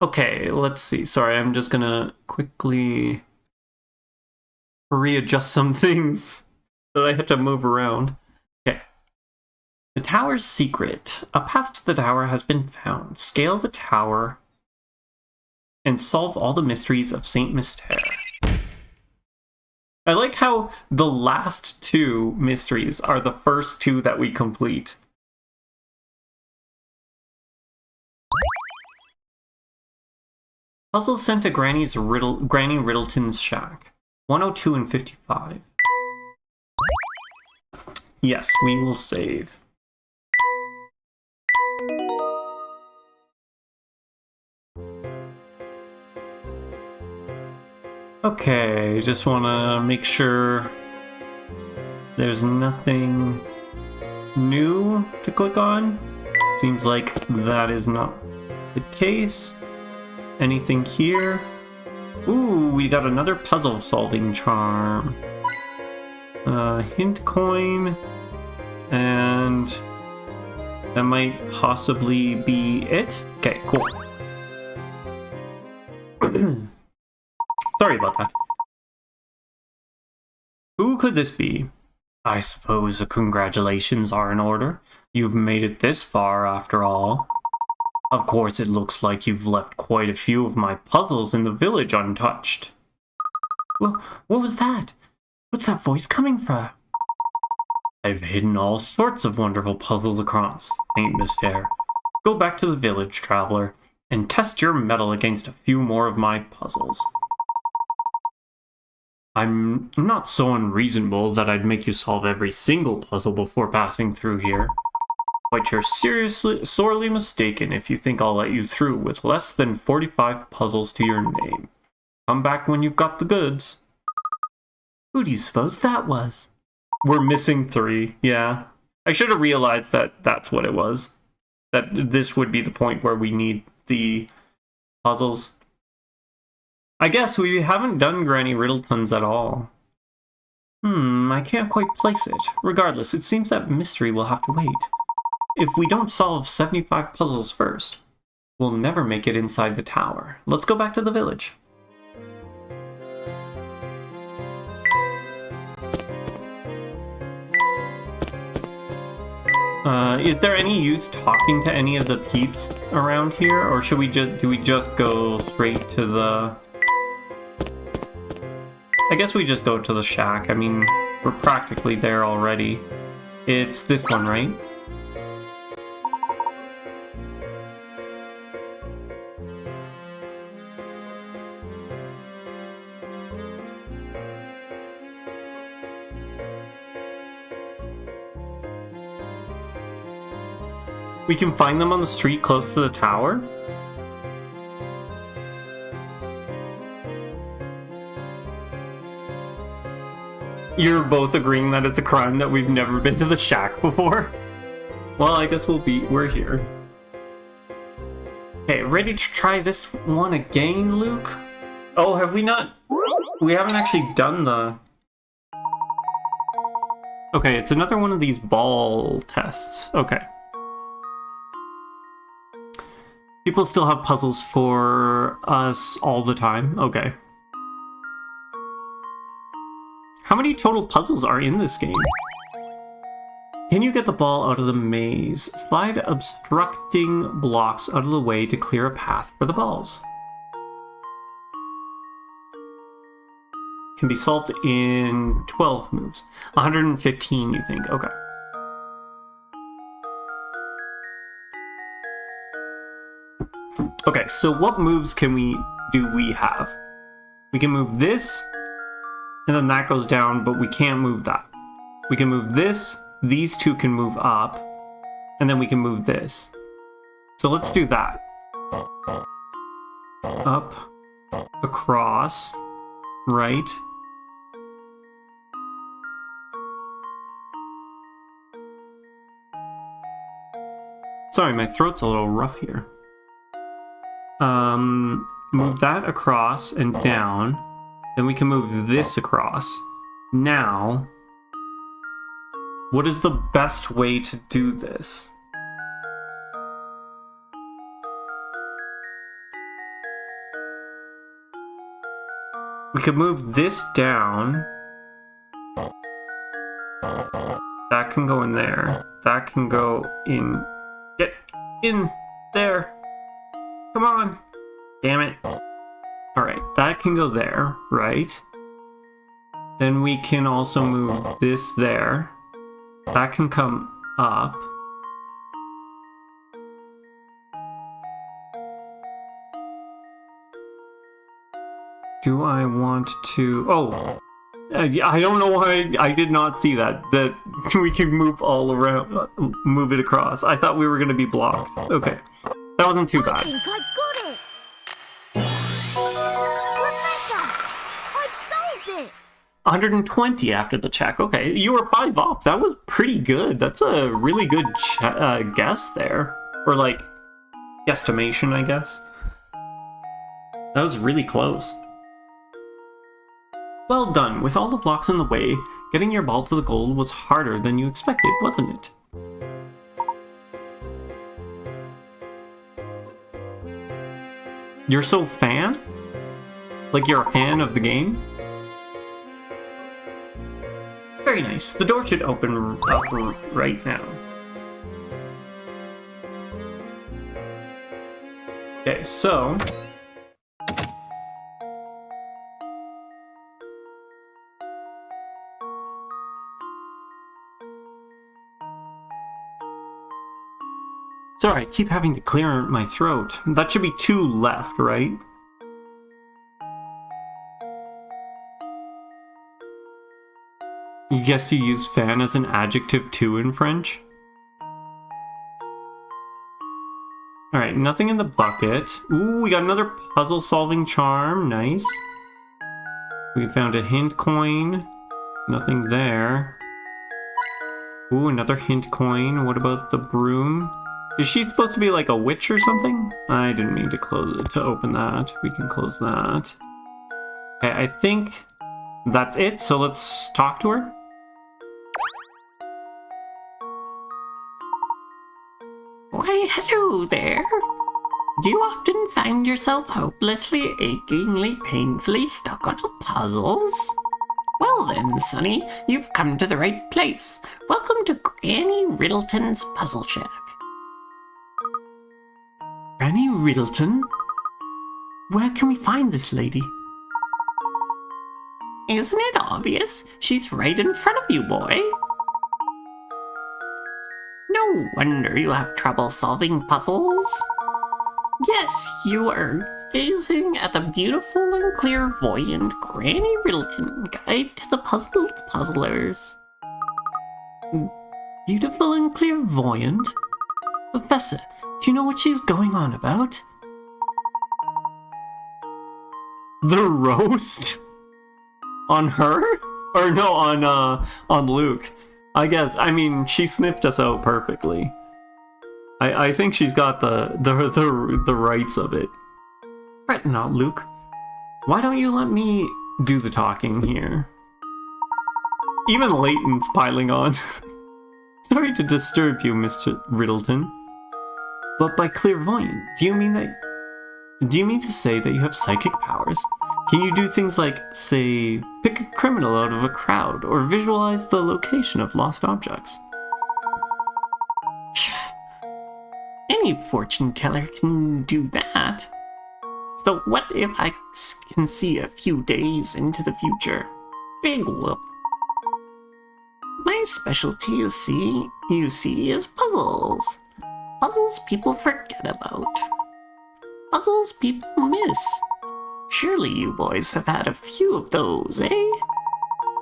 Okay, let's see. Sorry, I'm just gonna quickly readjust some things that I had to move around. Okay. The tower's secret. A path to the tower has been found. Scale the tower and solve all the mysteries of Saint Mystère. I like how the last two mysteries are the first two that we complete. Puzzles sent to Granny Riddleton's shack. 102 and 55. Yes, we will save. Okay, just want to make sure there's nothing new to click on. Seems like that is not the case. Anything here? Ooh, we got another puzzle solving charm. Hint coin. And that might possibly be it. Okay, cool. Sorry about that. Who could this be? I suppose the congratulations are in order. You've made it this far after all. Of course, it looks like you've left quite a few of my puzzles in the village untouched. Well, what was that? What's that voice coming from? I've hidden all sorts of wonderful puzzles across Saint Mystère. Go back to the village, traveler, and test your mettle against a few more of my puzzles. I'm not so unreasonable that I'd make you solve every single puzzle before passing through here. But you're sorely mistaken if you think I'll let you through with less than 45 puzzles to your name. Come back when you've got the goods. Who do you suppose that was? We're missing 3, yeah. I should have realized that that's what it was. That this would be the point where we need the puzzles. I guess we haven't done Granny Riddleton's at all. I can't quite place it. Regardless, it seems that mystery will have to wait. If we don't solve 75 puzzles first, we'll never make it inside the tower. Let's go back to the village. Is there any use talking to any of the peeps around here, or should we do we just go straight to the... I guess we just go to the shack. I mean, we're practically there already. It's this one, right? We can find them on the street close to the tower? You're both agreeing that it's a crime that we've never been to the shack before? Well, I guess we're here. Okay, ready to try this one again, Luke? Oh, have we not? We haven't actually done the... Okay, it's another one of these ball tests. Okay. People still have puzzles for us all the time. Okay. many total puzzles are in this game? Can you get the ball out of the maze? Slide obstructing blocks out of the way to clear a path for the balls. Can be solved in 12 moves. 115, you think? Okay. Okay, so what moves do we have? We can move this, and then that goes down, but we can't move that. We can move this, these two can move up, and then we can move this. So let's do that. Up, across, right. Sorry, my throat's a little rough here. Move that across and down. Then we can move this across. Now, what is the best way to do this? We could move this down. That can go in there. That can go in. Get in there. Come on. Damn it. Alright, that can go there, right? Then we can also move this there. That can come up. Do I want to... Oh! I don't know why I did not see that. That we could move all around, move it across. I thought we were going to be blocked. Okay. That wasn't too bad. I think I've got it! Professor! I've solved it! 120 after the check. Okay, you were 5 off. That was pretty good. That's a really good guess there. Or like, guesstimation, I guess. That was really close. Well done. With all the blocks in the way, getting your ball to the goal was harder than you expected, wasn't it? You're so fan? Like you're a fan of the game? Very nice. The door should open up right now. Okay, so... Sorry, I keep having to clear my throat. That should be 2 left, right? You guess you use fan as an adjective too in French? Alright, nothing in the bucket. Ooh, we got another puzzle solving charm. Nice. We found a hint coin. Nothing there. Ooh, another hint coin. What about the broom? Is she supposed to be like a witch or something? I didn't mean to close it, to open that. We can close that. Okay, I think that's it, so let's talk to her. Why, hello there. Do you often find yourself hopelessly, achingly, painfully stuck on puzzles? Well then, Sonny, you've come to the right place. Welcome to Granny Riddleton's Puzzle Shack. Granny Riddleton? Where can we find this lady? Isn't it obvious? She's right in front of you, boy. No wonder you have trouble solving puzzles. Yes, you are gazing at the beautiful and clairvoyant Granny Riddleton, guide to the puzzled puzzlers. Beautiful and clairvoyant? Professor, do you know what she's going on about? The roast? On her? Or no, on Luke. I guess, I mean, she sniffed us out perfectly. I think she's got the rights of it. Fret not, Luke. Why don't you let me do the talking here? Even Layton's piling on. Sorry to disturb you, Mr. Riddleton. But by clairvoyant, do you mean to say that you have psychic powers? Can you do things like, say, pick a criminal out of a crowd, or visualize the location of lost objects? Any fortune teller can do that. So what if I can see a few days into the future? Big whoop. My specialty you see, is puzzles. Puzzles people forget about. Puzzles people miss. Surely you boys have had a few of those, eh?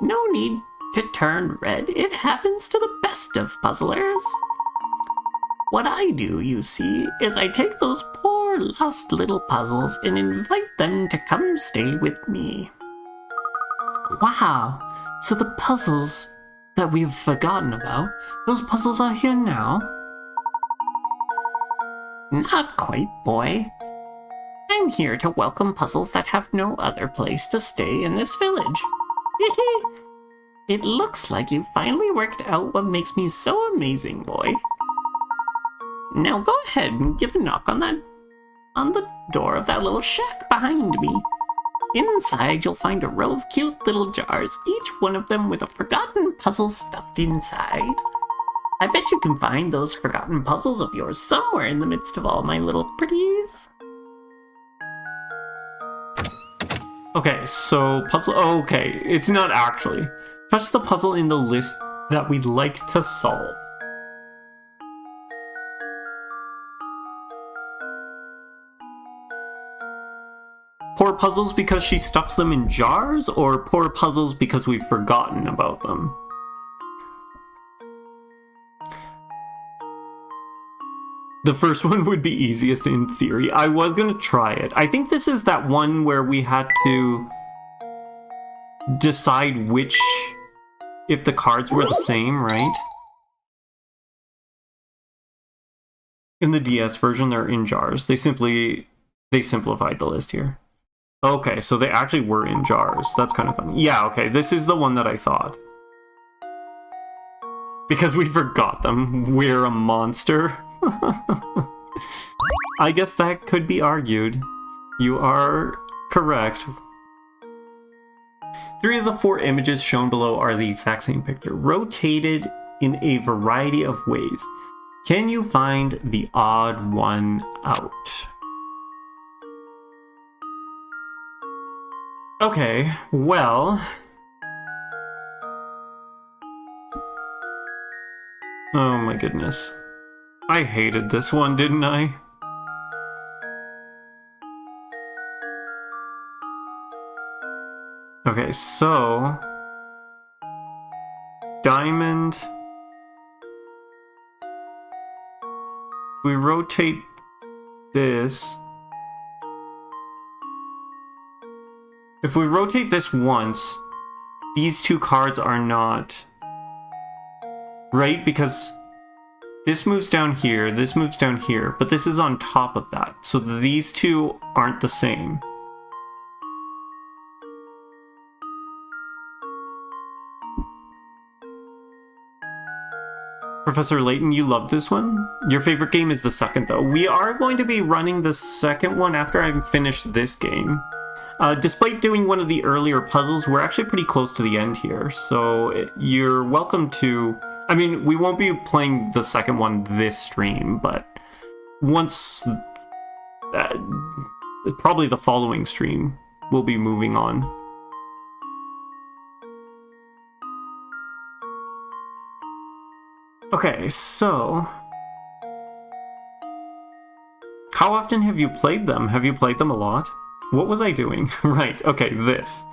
No need to turn red. It happens to the best of puzzlers. What I do, you see, is I take those poor lost little puzzles and invite them to come stay with me. Wow, so the puzzles that we've forgotten about, those puzzles are here now? Not quite, boy. I'm here to welcome puzzles that have no other place to stay in this village. It looks like you finally worked out what makes me so amazing, boy. Now go ahead and give a knock on the door of that little shack behind me. Inside you'll find a row of cute little jars, each one of them with a forgotten puzzle stuffed inside. I bet you can find those forgotten puzzles of yours somewhere in the midst of all my little pretties. Okay, so puzzle... Oh, okay, it's not actually. Touch the puzzle in the list that we'd like to solve. Poor puzzles because she stuffs them in jars, or poor puzzles because we've forgotten about them? The first one would be easiest in theory. I was gonna try it. I think this is that one where we had to decide which, if the cards were the same, right? In the DS version, they're in jars. They simplified the list here. Okay, so they actually were in jars. That's kind of funny. Yeah, okay, this is the one that I thought. Because we forgot them. We're a monster. I guess that could be argued. You are correct. 3 of the 4 images shown below are the exact same picture, rotated in a variety of ways. Can you find the odd one out? Okay, well... Oh my goodness. I hated this one, didn't I? Okay, so... Diamond... We rotate this... If we rotate this once, these 2 cards are not... Right? Because this moves down here, this moves down here, but this is on top of that. So these 2 aren't the same. Professor Layton, you loved this one? Your favorite game is the second, though. We are going to be running the second one after I finish this game. Despite doing one of the earlier puzzles, we're actually pretty close to the end here, so you're welcome to... I mean, we won't be playing the second one this stream, but once... probably the following stream, we'll be moving on. Okay, so... How often have you played them? Have you played them a lot? What was I doing? Right, okay, this.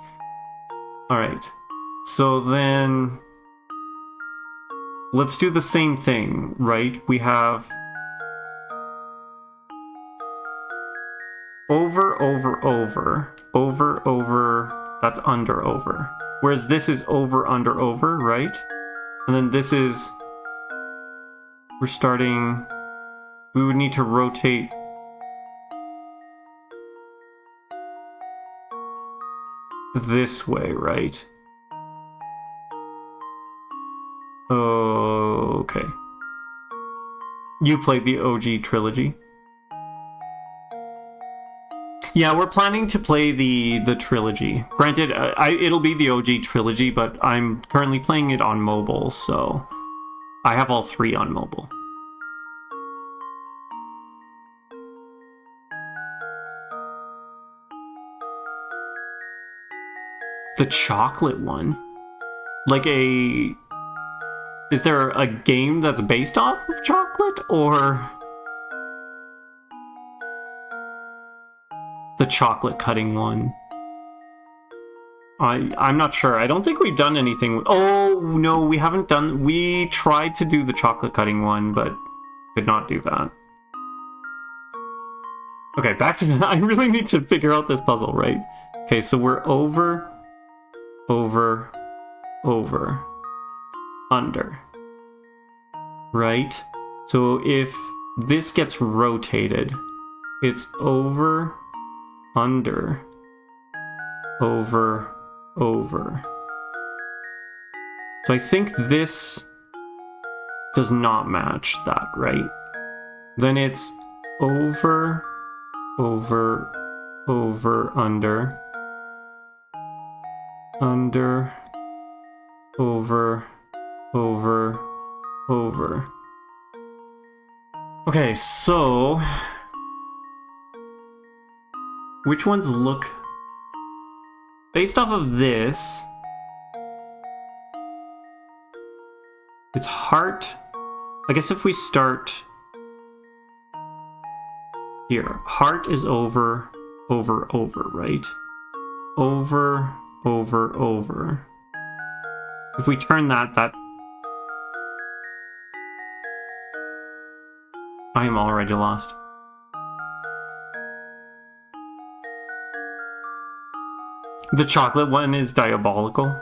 Alright, so then... Let's do the same thing, right? We have... Over, over, over. Over, over. That's under, over. Whereas this is over, under, over, right? And then this is... We're starting... We would need to rotate... this way, right? Okay. You played the OG trilogy? Yeah, we're planning to play the trilogy. Granted, it'll be the OG trilogy, but I'm currently playing it on mobile, so I have all 3 on mobile. The chocolate one? Like is there a game that's based off of chocolate, or the chocolate cutting one? I'm not sure. I don't think we've done anything. Oh, no, we haven't done... We tried to do the chocolate cutting one, but could not do that. Okay, back to that. I really need to figure out this puzzle, right? Okay, so we're over, under. Right? So if this gets rotated, it's over, under, over. So I think this does not match that, right? Then it's over, under, over. Okay, so which ones look... Based off of this, it's heart. I guess if we start here, heart is over, right? Over. If we turn that I am already lost. The chocolate one is diabolical.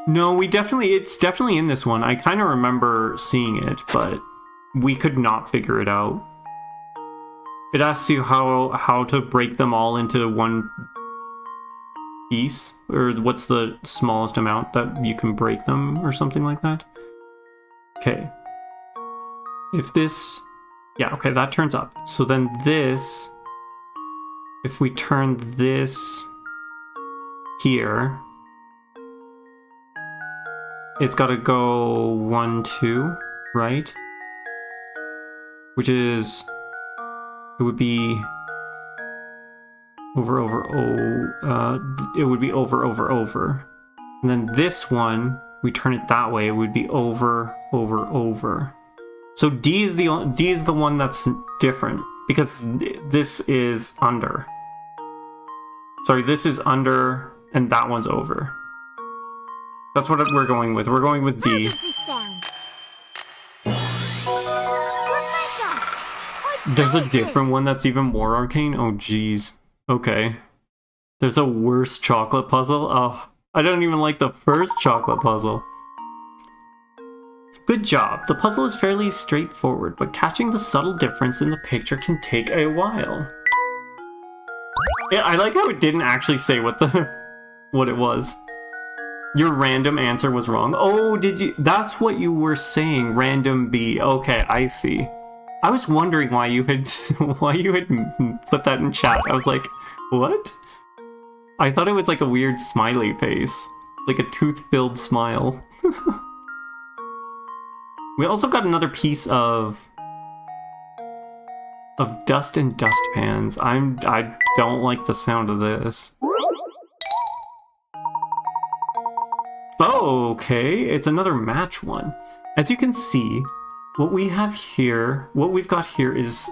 No, it's definitely in this one. I kind of remember seeing it, but we could not figure it out. It asks you how to break them all into one piece, or what's the smallest amount that you can break them, or something like that. Okay. If this... Yeah, okay, that turns up. So then this... If we turn this here, it's got to go 1, 2, right? Which is... It would be... it would be over. And then this one, we turn it that way, it would be over. So D is the one that's different, because this is under. Sorry, this is under, and that one's over. That's what we're going with. We're going with D. How does this sound? Professor, I've There's a solved different one that's even more arcane? Oh, jeez. Okay. There's a worse chocolate puzzle? Oh, I don't even like the first chocolate puzzle. Good job. The puzzle is fairly straightforward, but catching the subtle difference in the picture can take a while. Yeah, I like how it didn't actually say what it was. Your random answer was wrong. Oh, did you? That's what you were saying, random B. Okay, I see. I was wondering why you had put that in chat. I was like, what? I thought it was like a weird smiley face, like a tooth-filled smile. We also got another piece of dust and dustpans. I don't like the sound of this. Oh, okay, it's another match one. As you can see, what we've got here is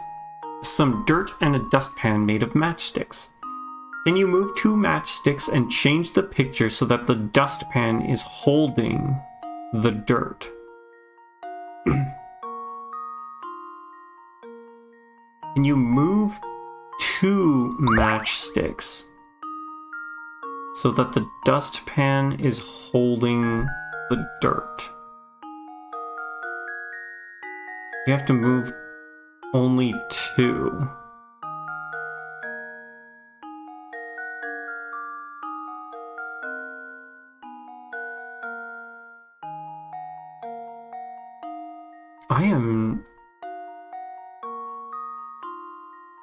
some dirt and a dustpan made of matchsticks. Then you move 2 matchsticks and change the picture so that the dustpan is holding the dirt. And you move 2 matchsticks so that the dustpan is holding the dirt. You have to move only 2.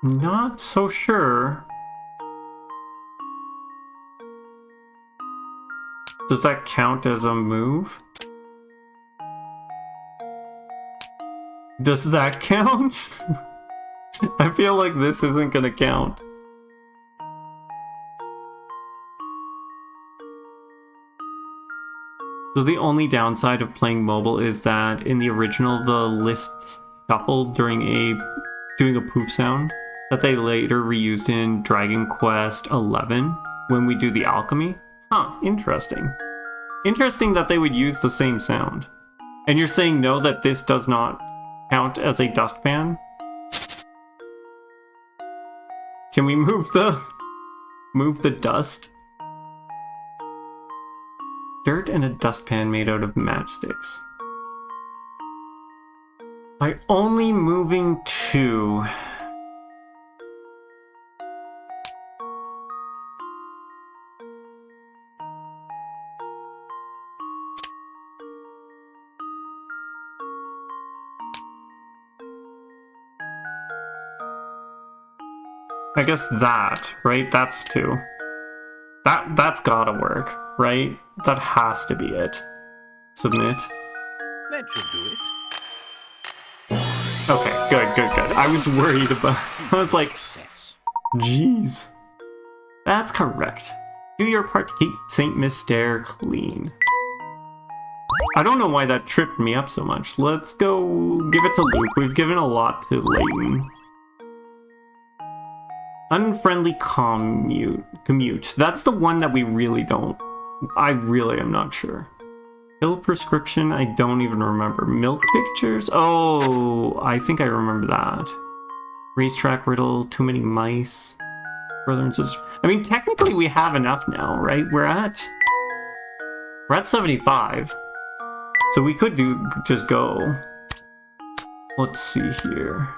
Not so sure. Does that count as a move? Does that count? I feel like this isn't gonna count. So the only downside of playing mobile is that in the original, the lists shuffled during doing a poof sound that they later reused in Dragon Quest XI when we do the alchemy. Huh, interesting. Interesting that they would use the same sound. And you're saying no, that this does not count as a dustpan? Can we move the dust? Dirt and a dustpan made out of matchsticks. By only moving 2. I guess that, right? That's 2. That's gotta work, right? That has to be it. Submit. That should do it. Okay, good. I was worried about... I was like, Success. jeez. That's correct. Do your part to keep Saint Mystere clean. I don't know why that tripped me up so much. Let's go give it to Luke. We've given a lot to Layton. Unfriendly commute. That's the one that we really don't. I really am not sure. Pill prescription, I don't even remember. Milk pictures? Oh, I think I remember that. Racetrack riddle, too many mice. Brother and sister. I mean, technically we have enough now, right? We're at 75. So we could just go. Let's see here.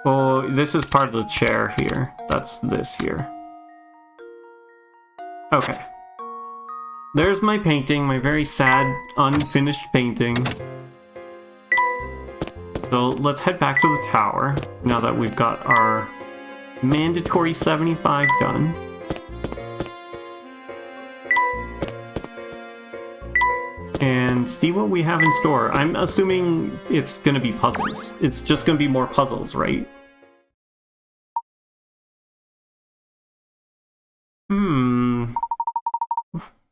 Oh, this is part of the chair here. That's this here. Okay. There's my painting, my very sad, unfinished painting. So let's head back to the tower, now that we've got our mandatory 75 done. And see what we have in store. I'm assuming it's gonna be puzzles. It's just gonna be more puzzles, right?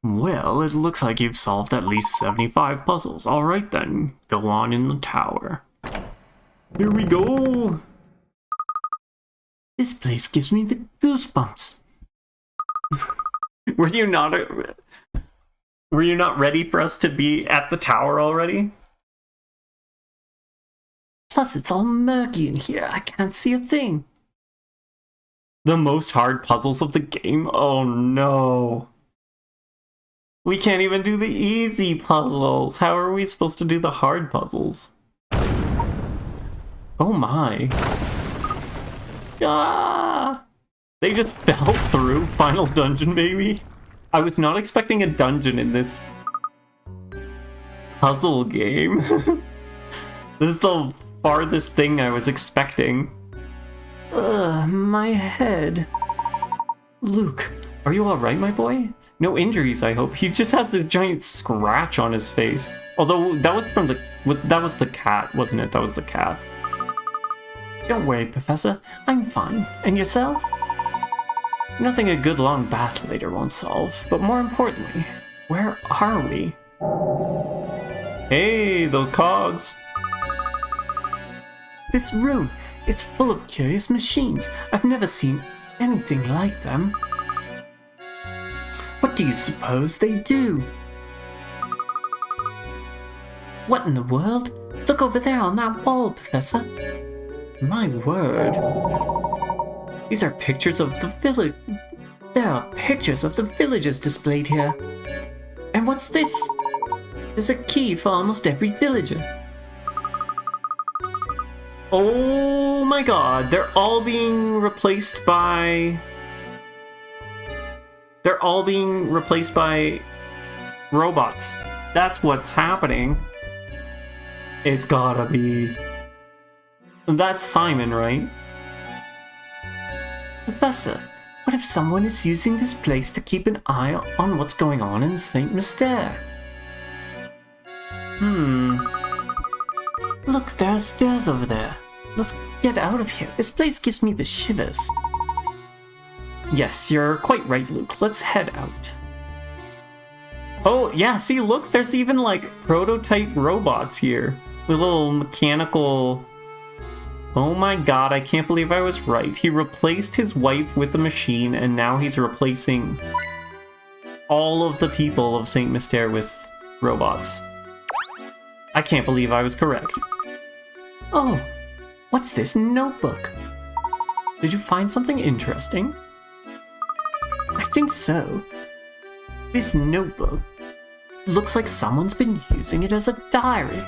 Well, it looks like you've solved at least 75 puzzles. Alright then, go on in the tower. Here we go! This place gives me the goosebumps. Were you not ready for us to be at the tower already? Plus, it's all murky in here. I can't see a thing. The most hard puzzles of the game? Oh no. We can't even do the easy puzzles. How are we supposed to do the hard puzzles? Oh my. Ah! They just fell through final dungeon, baby. I was not expecting a dungeon in this puzzle game. This is the farthest thing I was expecting. Ugh, my head. Luke, are you alright, my boy? No injuries, I hope. He just has this giant scratch on his face. Although, that was from that was the cat, wasn't it? That was the cat. Don't worry, Professor. I'm fine. And yourself? Nothing a good long bath later won't solve. But more importantly, where are we? Hey, those cogs. This room, it's full of curious machines. I've never seen anything like them. What do you suppose they do? What in the world? Look over there on that wall, Professor. My word. These are pictures of the village. There are pictures of the villagers displayed here. And what's this? There's a key for almost every villager. Oh my god, they're all being replaced by... They're all being replaced by robots. That's what's happening. It's gotta be... That's Simon, right? Professor, what if someone is using this place to keep an eye on what's going on in Saint Mystere? Look, there are stairs over there. Let's get out of here. This place gives me the shivers. Yes, you're quite right, Luke. Let's head out. Oh, yeah, see, look, there's even, like, prototype robots here. With little mechanical... Oh my god, I can't believe I was right. He replaced his wife with the machine, and now he's replacing all of the people of Saint Mystere with robots. I can't believe I was correct. Oh, what's this notebook? Did you find something interesting? I think so. This notebook looks like someone's been using it as a diary.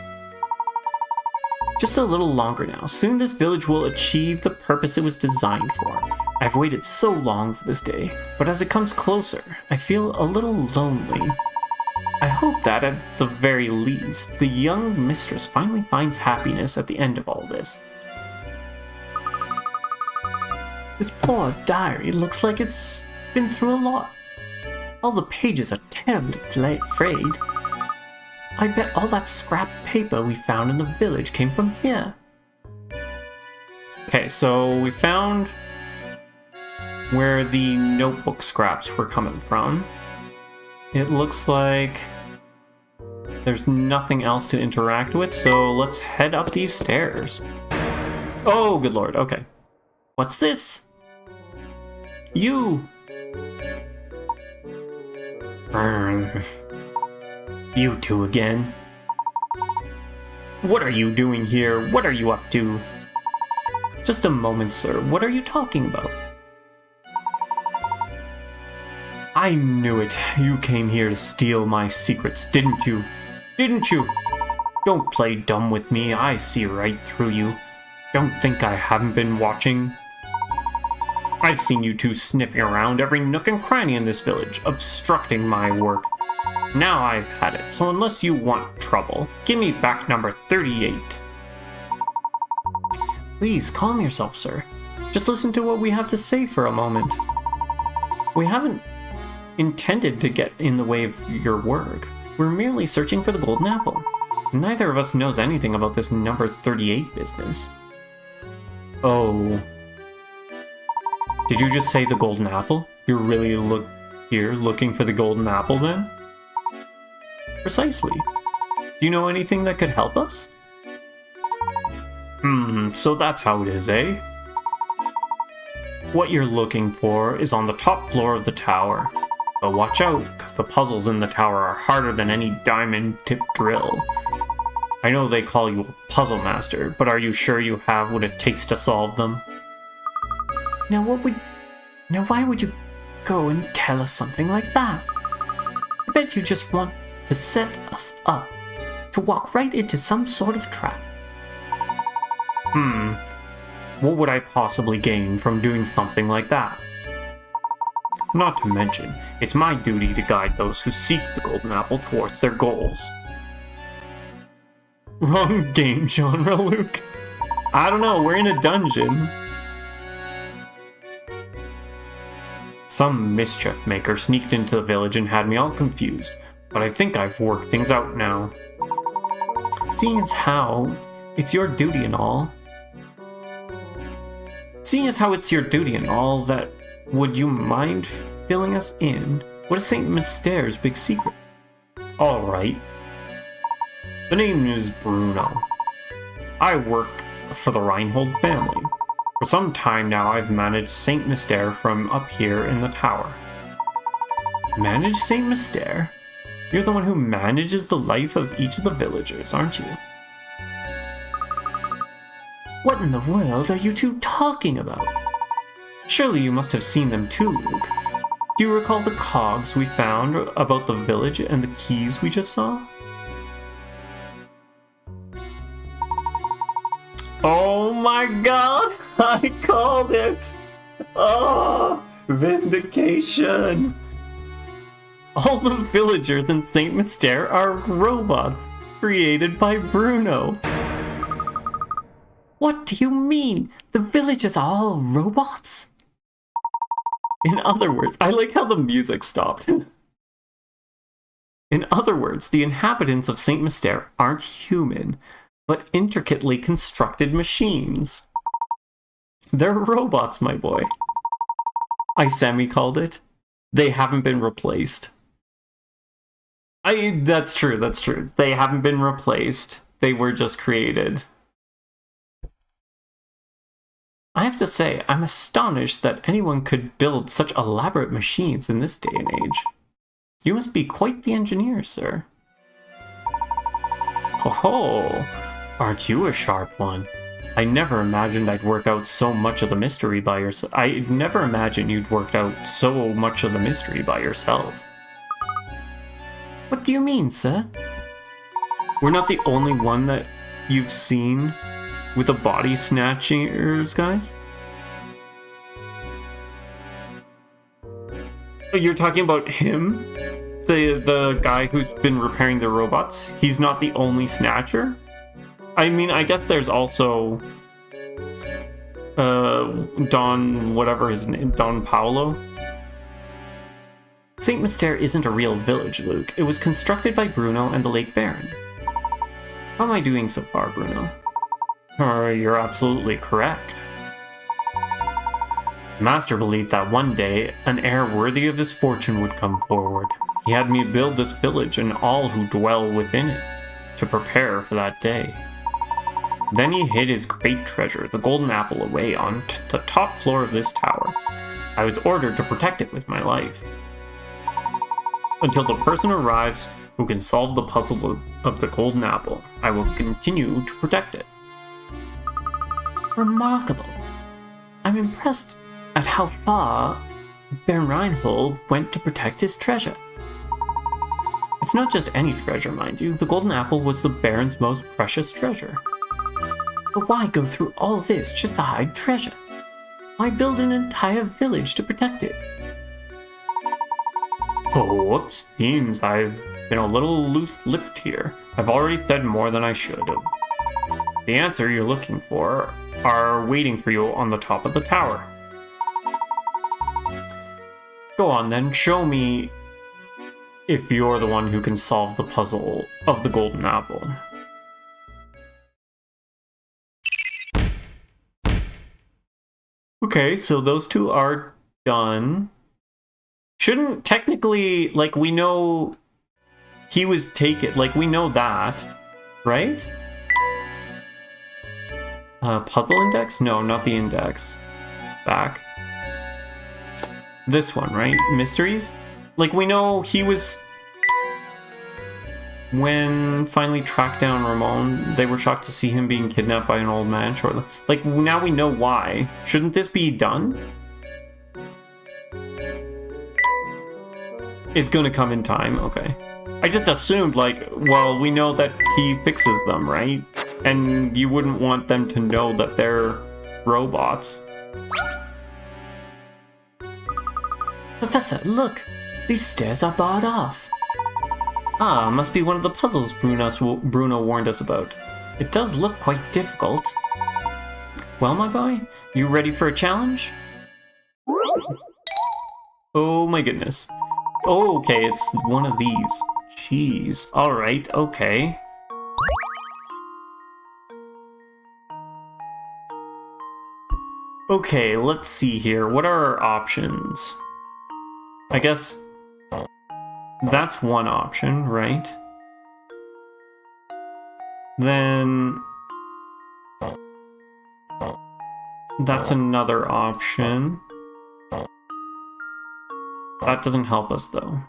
Just a little longer now. Soon this village will achieve the purpose it was designed for. I've waited so long for this day, but as it comes closer, I feel a little lonely. I hope that, at the very least, the young mistress finally finds happiness at the end of all this. This poor diary looks like it's been through a lot. All the pages are terribly frayed. I bet all that scrap paper we found in the village came from here. Okay, so we found where the notebook scraps were coming from. It looks like there's nothing else to interact with, so let's head up these stairs. Oh, good lord, okay. What's this? You! You two again. What are you doing here? What are you up to? Just a moment, sir. What are you talking about? I knew it. You came here to steal my secrets, didn't you? Didn't you? Don't play dumb with me. I see right through you. Don't think I haven't been watching. I've seen you two sniffing around every nook and cranny in this village, obstructing my work. Now I've had it, so unless you want trouble, give me back number 38. Please, calm yourself, sir. Just listen to what we have to say for a moment. We haven't intended to get in the way of your work. We're merely searching for the golden apple. Neither of us knows anything about this number 38 business. Oh. Did you just say the golden apple? You're really here looking for the golden apple then? Precisely. Do you know anything that could help us? So that's how it is, eh? What you're looking for is on the top floor of the tower. But watch out, because the puzzles in the tower are harder than any diamond-tipped drill. I know they call you a puzzle master, but are you sure you have what it takes to solve them? Now why would you go and tell us something like that? I bet you just want to set us up to walk right into some sort of trap. What would I possibly gain from doing something like that? Not to mention, it's my duty to guide those who seek the golden apple towards their goals. Wrong game genre, Luke. I don't know, we're in a dungeon. Some mischief maker sneaked into the village and had me all confused, but I think I've worked things out now. Seeing as how it's your duty and all, that, would you mind filling us in? What is Saint Mystere's big secret? Alright. The name is Bruno. I work for the Reinhold family. For some time now, I've managed Saint Mystere from up here in the tower. Manage Saint Mystere? You're the one who manages the life of each of the villagers, aren't you? What in the world are you two talking about? Surely you must have seen them too, Luke. Do you recall the cogs we found about the village and the keys we just saw? Oh my god! I called it! Oh, vindication! All the villagers in Saint Mystere are robots created by Bruno. What do you mean? The village is all robots? In other words, I like how the music stopped. In other words, the inhabitants of Saint Mystere aren't human, but intricately constructed machines. They're robots, my boy. I semi-called it. They haven't been replaced. That's true, that's true. They haven't been replaced. They were just created. I have to say, I'm astonished that anyone could build such elaborate machines in this day and age. You must be quite the engineer, sir. Oh, aren't you a sharp one? I never imagined I'd work out so much of the mystery by yourself. I never imagined you'd worked out so much of the mystery by yourself. What do you mean, sir? We're not the only one that you've seen with the body snatchers, guys? You're talking about him? The guy who's been repairing the robots? He's not the only snatcher? I mean, I guess there's also Don, whatever his name, Don Paolo. Saint Mystere isn't a real village, Luke. It was constructed by Bruno and the Lake Baron. How am I doing so far, Bruno? You're absolutely correct. The Master believed that one day, an heir worthy of his fortune would come forward. He had me build this village and all who dwell within it, to prepare for that day. Then he hid his great treasure, the golden apple, away on the top floor of this tower. I was ordered to protect it with my life. Until the person arrives who can solve the puzzle of the golden apple, I will continue to protect it. Remarkable. I'm impressed at how far Baron Reinhold went to protect his treasure. It's not just any treasure, mind you. The golden apple was the Baron's most precious treasure. But why go through all this just to hide treasure? Why build an entire village to protect it? Oh, whoops. Seems I've been a little loose-lipped here. I've already said more than I should have. The answer you're looking for are waiting for you on the top of the tower. Go on then, show me if you're the one who can solve the puzzle of the golden apple. Okay, so those two are done. Shouldn't technically, like, we know he was taken, like, we know that, right? Puzzle index? No, not the index. Back. This one, right? Mysteries? Like, we know he was... When finally tracked down Ramon, they were shocked to see him being kidnapped by an old man shortly. Like, now we know why. Shouldn't this be done? It's gonna come in time, okay. I just assumed, like, well, we know that he fixes them, right? And you wouldn't want them to know that they're robots. Professor, look! These stairs are barred off. Ah, must be one of the puzzles Bruno warned us about. It does look quite difficult. Well, my boy, you ready for a challenge? Oh my goodness. Oh, okay, it's one of these. Jeez. Alright, okay. Okay, let's see here. What are our options? I guess that's one option, right? Then that's another option. That doesn't help us though.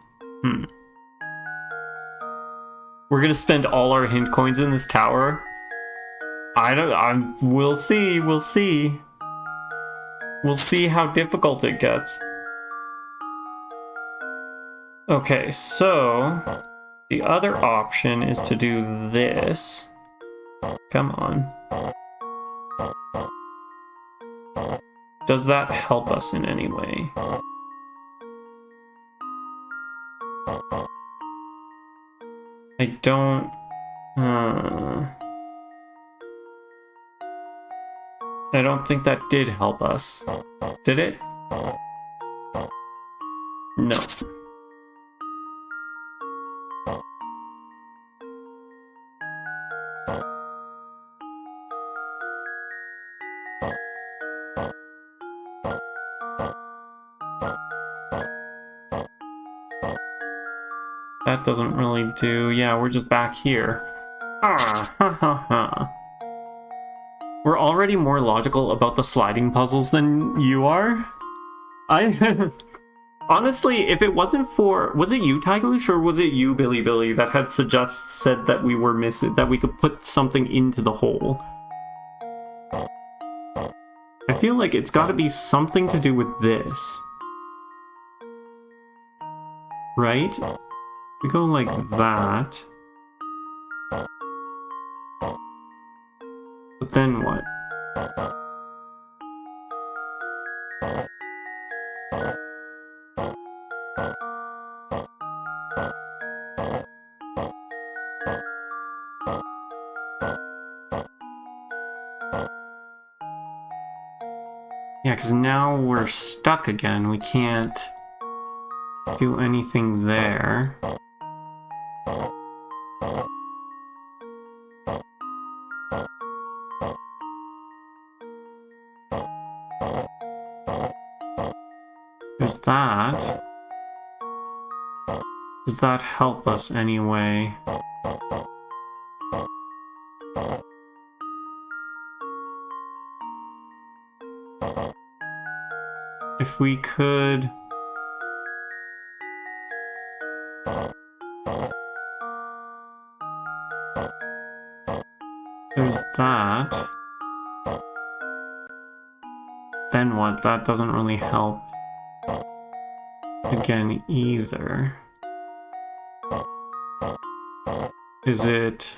We're gonna spend all our hint coins in this tower. We'll see, we'll see. We'll see how difficult it gets. Okay, so the other option is to do this. Come on. Does that help us in any way? I don't... I don't think that did help us. Did it? No. That doesn't really do... Yeah, we're just back here. Ah, ha ha ha. We're already more logical about the sliding puzzles than you are. I... Honestly, if it wasn't for... Was it you, Tigerlush, or was it you, Billy Billy, that had said that we were missing... That we could put something into the hole? I feel like it's gotta be something to do with this. Right? We go like that. But then what? Yeah, because now we're stuck again. We can't do anything there. There's that. Does that help us anyway? If we could... There's that. Then what? That doesn't really help again either. Is it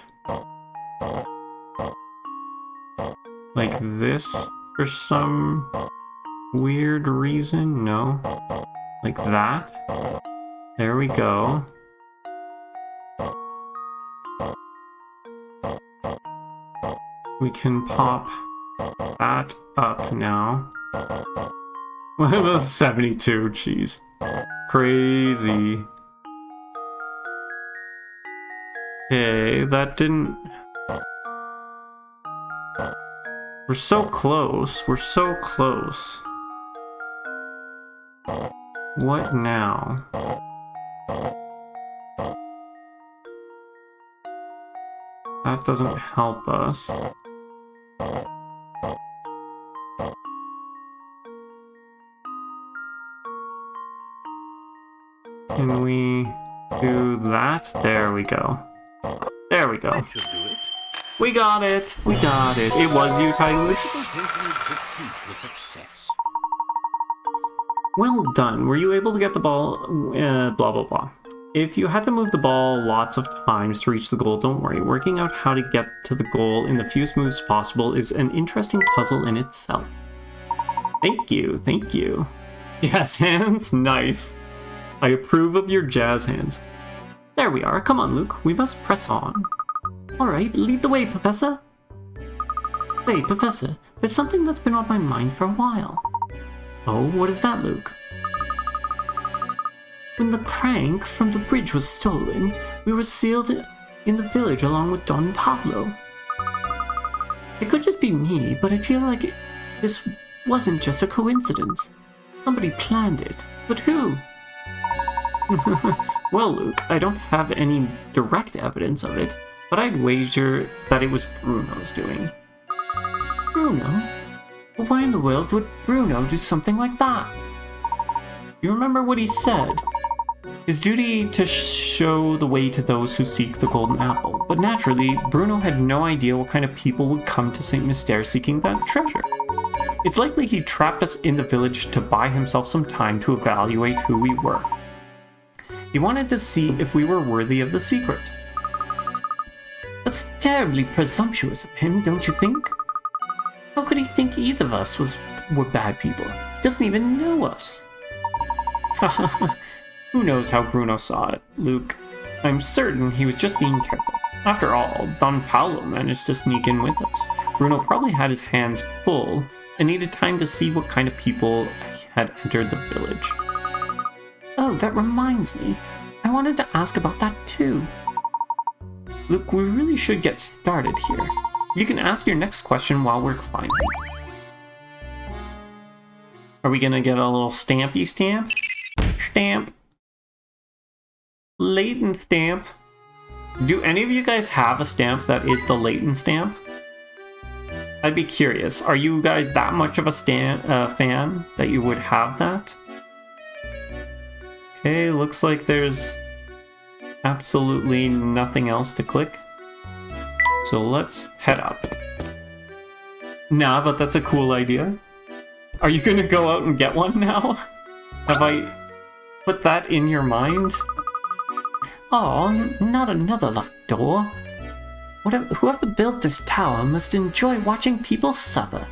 like this for some weird reason? No. Like that? There we go. We can pop that up now. What about 72? Jeez. Crazy. Okay, that didn't... We're so close. We're so close. What now? That doesn't help us. Can we do that? There we go. There we go. That should do it. We got it. We got it. It was you, Tigerlush. Thinking is the key to success. Well done. Were you able to get the ball? Blah, blah, blah. If you had to move the ball lots of times to reach the goal, don't worry. Working out how to get to the goal in the fewest moves possible is an interesting puzzle in itself. Thank you. Thank you. Jazz hands? Nice. I approve of your jazz hands. There we are. Come on, Luke. We must press on. Alright, lead the way, Professor. Wait, Professor, there's something that's been on my mind for a while. Oh, what is that, Luke? When the crank from the bridge was stolen, we were sealed in the village along with Don Pablo. It could just be me, but I feel like this wasn't just a coincidence. Somebody planned it. But who? Well, Luke, I don't have any direct evidence of it, but I'd wager that it was Bruno's doing. Bruno? Well, why in the world would Bruno do something like that? You remember what he said? His duty to show the way to those who seek the golden apple, but naturally, Bruno had no idea what kind of people would come to St. Mystere seeking that treasure. It's likely he trapped us in the village to buy himself some time to evaluate who we were. He wanted to see if we were worthy of the secret. That's terribly presumptuous of him, don't you think? How could he think either of us were bad people? He doesn't even know us. Who knows how Bruno saw it, Luke? I'm certain he was just being careful. After all, Don Paolo managed to sneak in with us. Bruno probably had his hands full and needed time to see what kind of people had entered the village. Oh, that reminds me. I wanted to ask about that too. Luke, we really should get started here. You can ask your next question while we're climbing. Are we gonna get a little stampy stamp? Stamp. Layton stamp. Do any of you guys have a stamp that is the Layton stamp? I'd be curious. Are you guys that much of a fan that you would have that? Okay, looks like there's absolutely nothing else to click. So let's head up. Nah, but that's a cool idea. Are you gonna go out and get one now? Have I put that in your mind? Oh, not another locked door. Whoever built this tower must enjoy watching people suffer.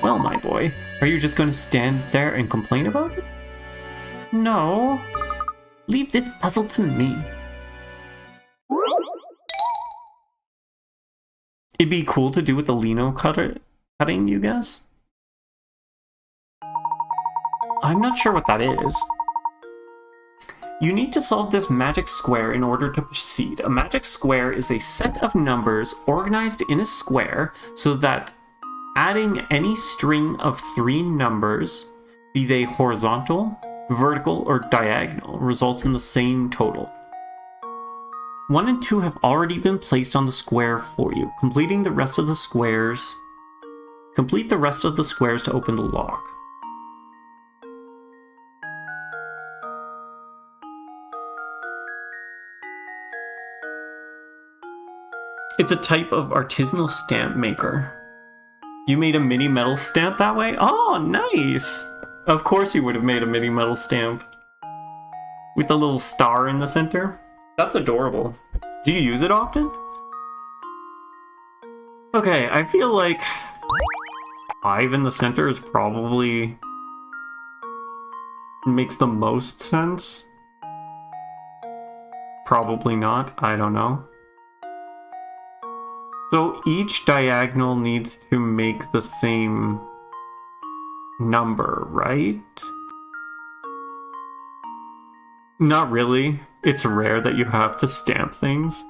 Well, my boy, are you just gonna stand there and complain about it? No. Leave this puzzle to me. It'd be cool to do with the lino cutting, you guys? I'm not sure what that is. You need to solve this magic square in order to proceed. A magic square is a set of numbers organized in a square so that adding any string of 3 numbers, be they horizontal, vertical, or diagonal, results in the same total. 1 and 2 have already been placed on the square for you. Complete the rest of the squares to open the lock. It's a type of artisanal stamp maker. You made a mini metal stamp that way? Oh, nice! Of course you would have made a mini metal stamp. With the little star in the center. That's adorable. Do you use it often? Okay, I feel like 5 in the center is probably makes the most sense. Probably not, I don't know. So each diagonal needs to make the same number, right? Not really. It's rare that you have to stamp things.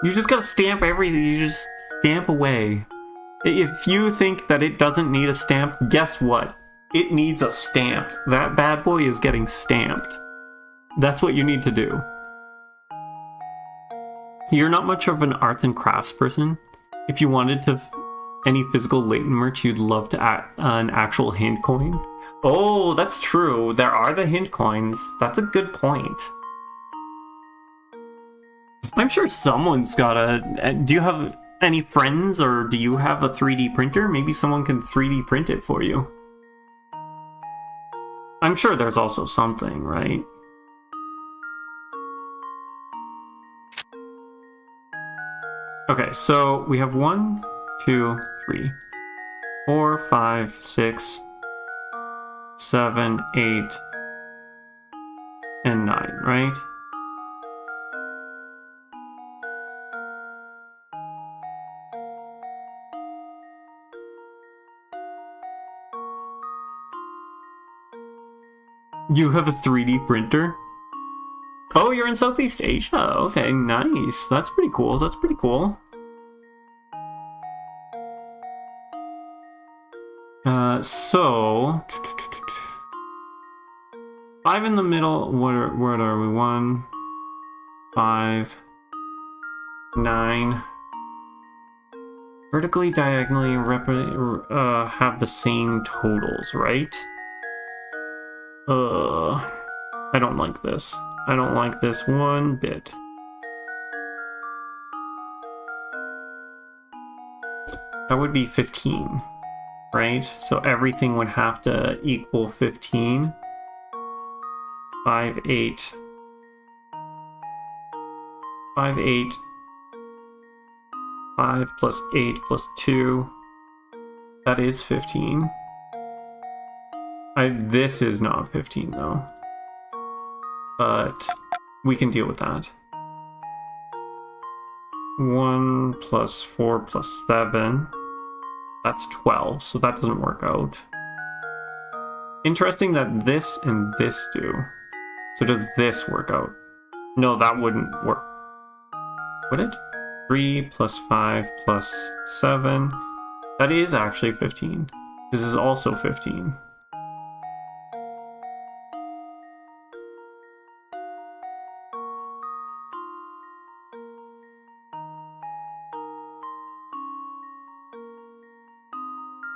You just gotta stamp everything. You just stamp away. If you think that it doesn't need a stamp, guess what? It needs a stamp. That bad boy is getting stamped. That's what you need to do. You're not much of an arts and crafts person. If you wanted to any physical Layton merch, you'd love to add an actual hint coin. Oh, that's true. There are the hint coins. That's a good point. I'm sure someone's got a... Do you have any friends, or do you have a 3D printer? Maybe someone can 3D print it for you. I'm sure there's also something, right? Okay, so we have 1, 2, 3, 4, 5, 6, 7, 8, and 9, right? You have a 3D printer? Oh, you're in Southeast Asia. Okay, nice. That's pretty cool. That's pretty cool. So 5 in the middle. What are we? 1, 5, 9. Vertically, diagonally, have the same totals, right? I don't like this. I don't like this one bit. That would be 15, right? So everything would have to equal 15. 5, 8. 5, 8. 5 plus 8 plus 2. That is 15. This is not 15 though. But we can deal with that. 1 plus 4 plus 7. That's 12, so that doesn't work out. Interesting that this and this do. So does this work out? No, that wouldn't work. Would it? 3 plus 5 plus 7. That is actually 15. This is also 15.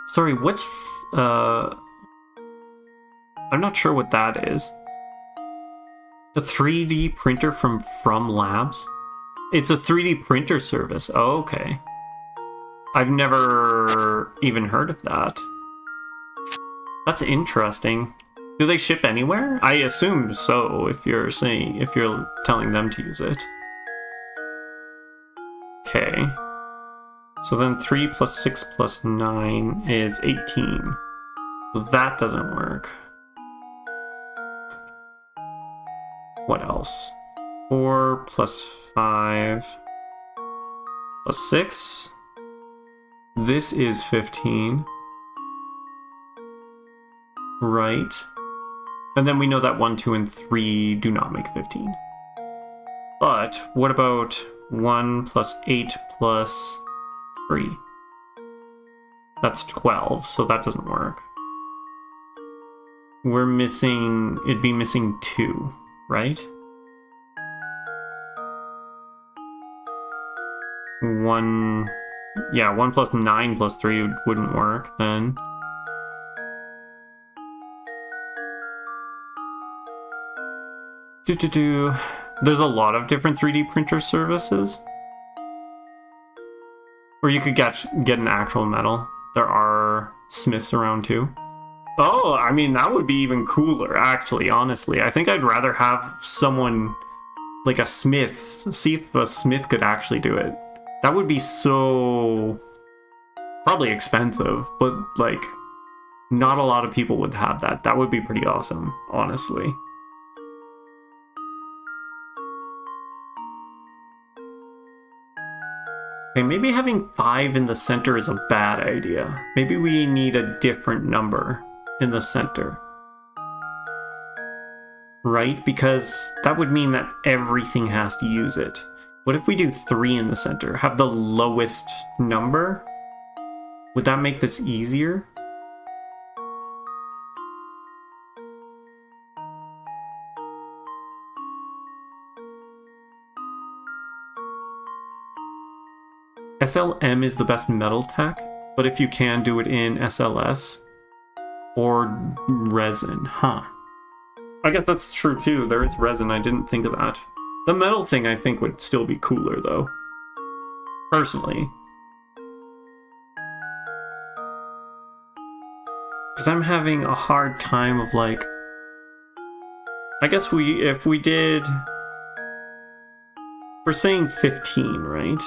Sorry, what's... I'm not sure what that is. A 3D printer from Labs? It's a 3D printer service. Oh, okay. I've never even heard of that. That's interesting. Do they ship anywhere? I assume so, if you're telling them to use it. Okay. So then 3 plus 6 plus 9 is 18. So that doesn't work. What else? 4 plus 5 plus 6. This is 15. Right. And then we know that 1, 2, and 3 do not make 15. But what about 1 plus 8 plus 3? That's 12, so that doesn't work. We're missing... It'd be missing 2, right? 1... Yeah, 1 plus 9 plus 3 wouldn't work then. There's a lot of different 3D printer services. Or you could get an actual metal. There are smiths around too. Oh, I mean, that would be even cooler, actually, honestly. I think I'd rather have someone, like a smith, see if a smith could actually do it. That would be so... probably expensive, but, like, not a lot of people would have that. That would be pretty awesome, honestly. Okay, maybe having 5 in the center is a bad idea. Maybe we need a different number in the center. Right? Because that would mean that everything has to use it. What if we do 3 in the center? Have the lowest number? Would that make this easier? SLM is the best metal tech, but if you can do it in SLS or resin, huh? I guess that's true too. There is resin. I didn't think of that. The metal thing I think would still be cooler though. Personally. Because I'm having a hard time of like... I guess if we did... We're saying 15, right?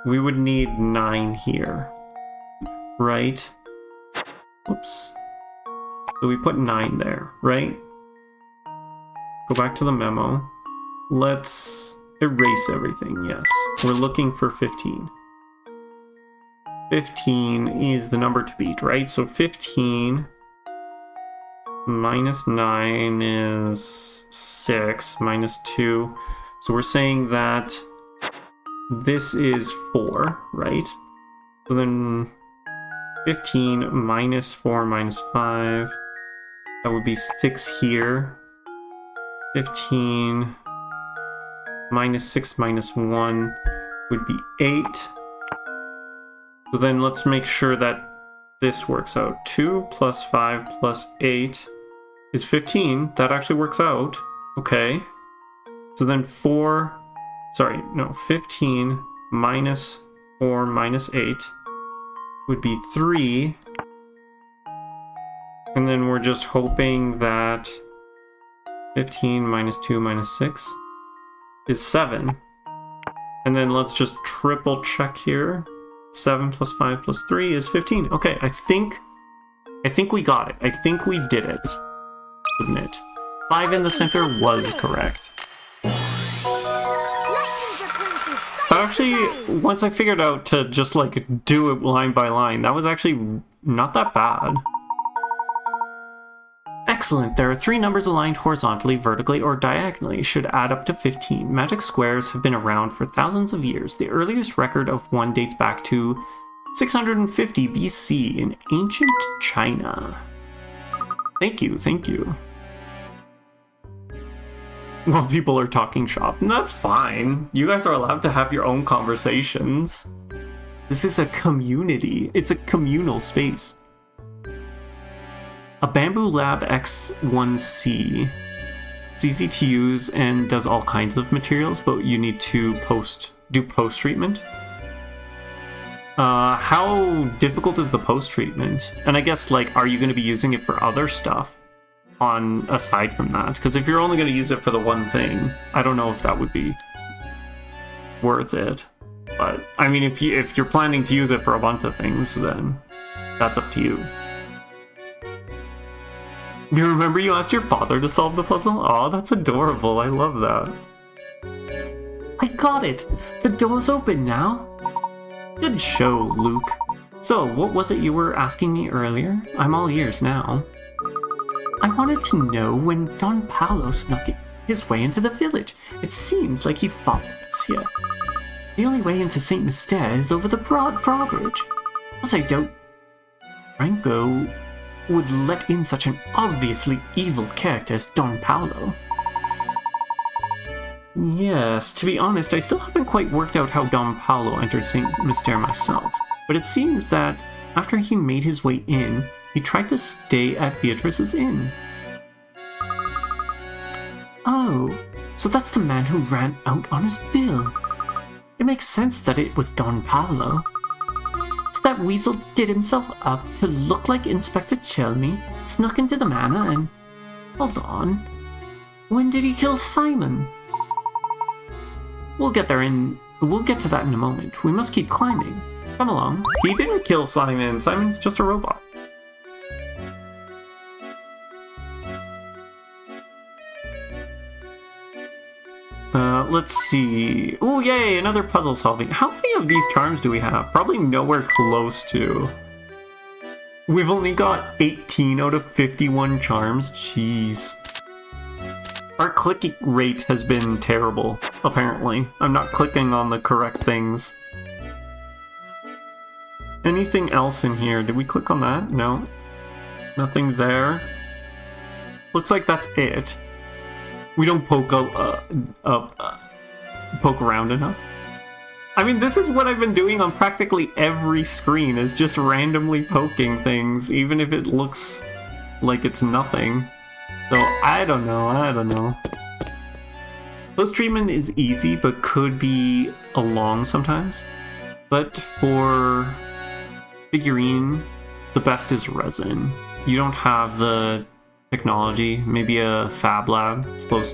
We would need 9 here, right? Oops. So we put 9 there, right? Go back to the memo. Let's erase everything, yes. We're looking for 15. 15 is the number to beat, right? So 15 minus 9 is 6, minus 2. So we're saying that this is 4, right? So then 15 minus 4 minus 5. That would be 6 here. 15 minus 6 minus 1 would be 8. So then let's make sure that this works out. 2 plus 5 plus 8 is 15. That actually works out. Okay. So then 15 minus 4 minus 8 would be 3. And then we're just hoping that 15 minus 2 minus 6 is 7. And then let's just triple check here. 7 plus 5 plus 3 is 15. Okay, I think we got it. I think we did it. Admit. 5 in the center was correct. Actually, once I figured out to just like do it line by line, that was actually not that bad. Excellent. There are 3 numbers aligned horizontally, vertically, or diagonally. Should add up to 15. Magic squares have been around for thousands of years. The earliest record of one dates back to 650 BC in ancient China. Thank you, thank you. Well, people are talking shop, and that's fine. You guys are allowed to have your own conversations. This is a community. It's a communal space. A Bamboo Lab X1C. It's easy to use and does all kinds of materials, but you need to do post treatment. How difficult is the post treatment? And I guess, like, are you going to be using it for other stuff on aside from that? Because if you're only going to use it for the one thing, I don't know if that would be worth it. But I mean, if you're planning to use it for a bunch of things, then that's up to you. You remember you asked your father to solve the puzzle? Aw, that's adorable. I love that. I got it. The door's open now. Good show, Luke. So, what was it you were asking me earlier? I'm all ears now. I wanted to know when Don Paolo snuck his way into the village. It seems like he followed us here. The only way into St. Mystere is over the broad drawbridge. Plus, I doubt Franco would let in such an obviously evil character as Don Paolo. Yes, to be honest, I still haven't quite worked out how Don Paolo entered St. Mystere myself, but it seems that after he made his way in, he tried to stay at Beatrice's inn. Oh, so that's the man who ran out on his bill. It makes sense that it was Don Paolo. So that weasel did himself up to look like Inspector Chelmy, snuck into the manor and... Hold on. When did he kill Simon? We'll get to that in a moment. We must keep climbing. Come along. He didn't kill Simon. Simon's just a robot. Let's see. Oh, yay, another puzzle solving. How many of these charms do we have? Probably nowhere close to. We've only got 18 out of 51 charms. Jeez. Our clicking rate has been terrible, apparently. I'm not clicking on the correct things. Anything else in here? Did we click on that? No. Nothing there. Looks like that's it. We don't poke around enough. I mean, this is what I've been doing on practically every screen, is just randomly poking things, even if it looks like it's nothing. So, I don't know. Post treatment is easy, but could be long sometimes. But for figurine, the best is resin. You don't have the technology. Maybe a Fab Lab close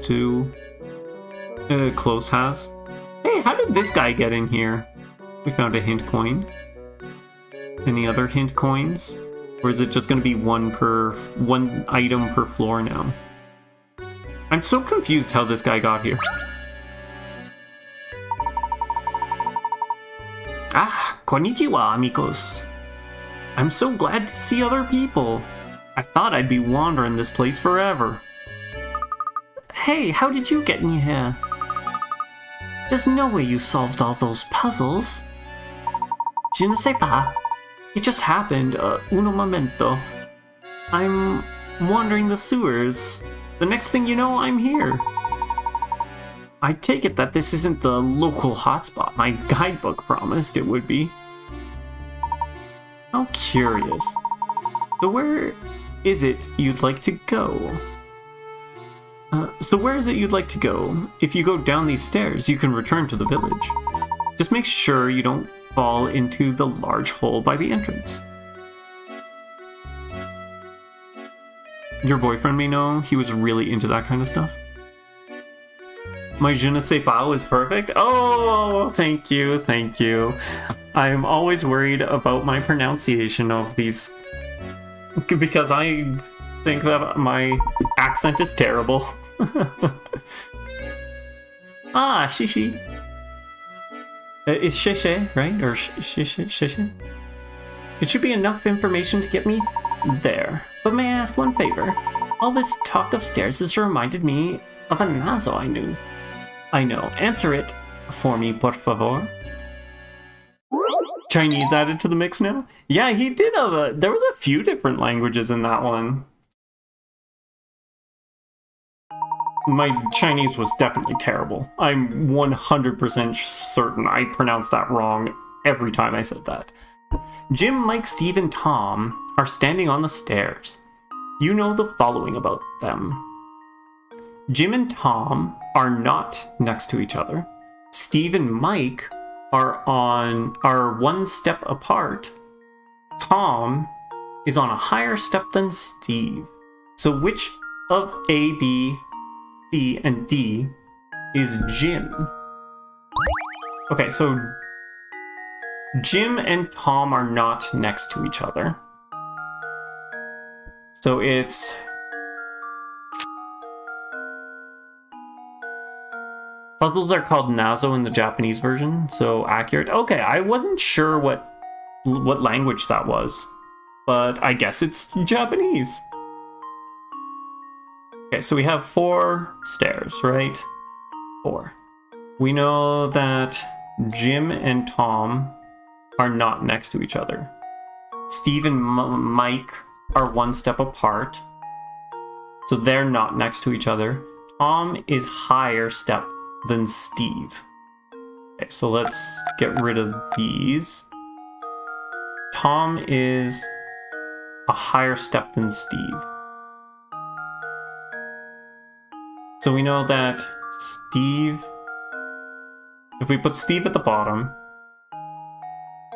has. Hey, how did this guy get in here? We found a hint coin. Any other hint coins? Or is it just going to be one item per floor now? I'm so confused how this guy got here. Ah, konnichiwa, amigos. I'm so glad to see other people. I thought I'd be wandering this place forever. Hey, how did you get in here? There's no way you solved all those puzzles. Je ne sais pas. It just happened, uno momento. I'm wandering the sewers. The next thing you know, I'm here. I take it that this isn't the local hotspot my guidebook promised it would be. How curious. So where is it you'd like to go? If you go down these stairs, you can return to the village. Just make sure you don't fall into the large hole by the entrance. Your boyfriend may know he was really into that kind of stuff. My je ne sais pas was perfect. Oh, thank you. I'm always worried about my pronunciation of these because I think that my accent is terrible. Ah, shishi. Is Shishe, right? Or Shishe? It should be enough information to get me there. But may I ask one favor? All this talk of stairs has reminded me of a nazo I knew. I know. Answer it for me, por favor. Chinese added to the mix now? Yeah, he did have a... There was a few different languages in that one. My Chinese was definitely terrible. I'm 100% certain I pronounced that wrong every time I said that. Jim, Mike, Steve, and Tom are standing on the stairs. You know the following about them. Jim and Tom are not next to each other. Steve and Mike are one step apart. Tom is on a higher step than Steve. So which of A, B, C, and D is Jim? Okay, so Jim and Tom are not next to each other. So it's... Puzzles are called nazo in the Japanese version, so accurate. Okay, I wasn't sure what language that was, but I guess it's Japanese. Okay, so we have 4 stairs, right? 4. We know that Jim and Tom are not next to each other. Steve and Mike are one step apart, so they're not next to each other. Tom is higher step than Steve. Okay, so let's get rid of these. Tom is a higher step than Steve. So we know that Steve, if we put Steve at the bottom,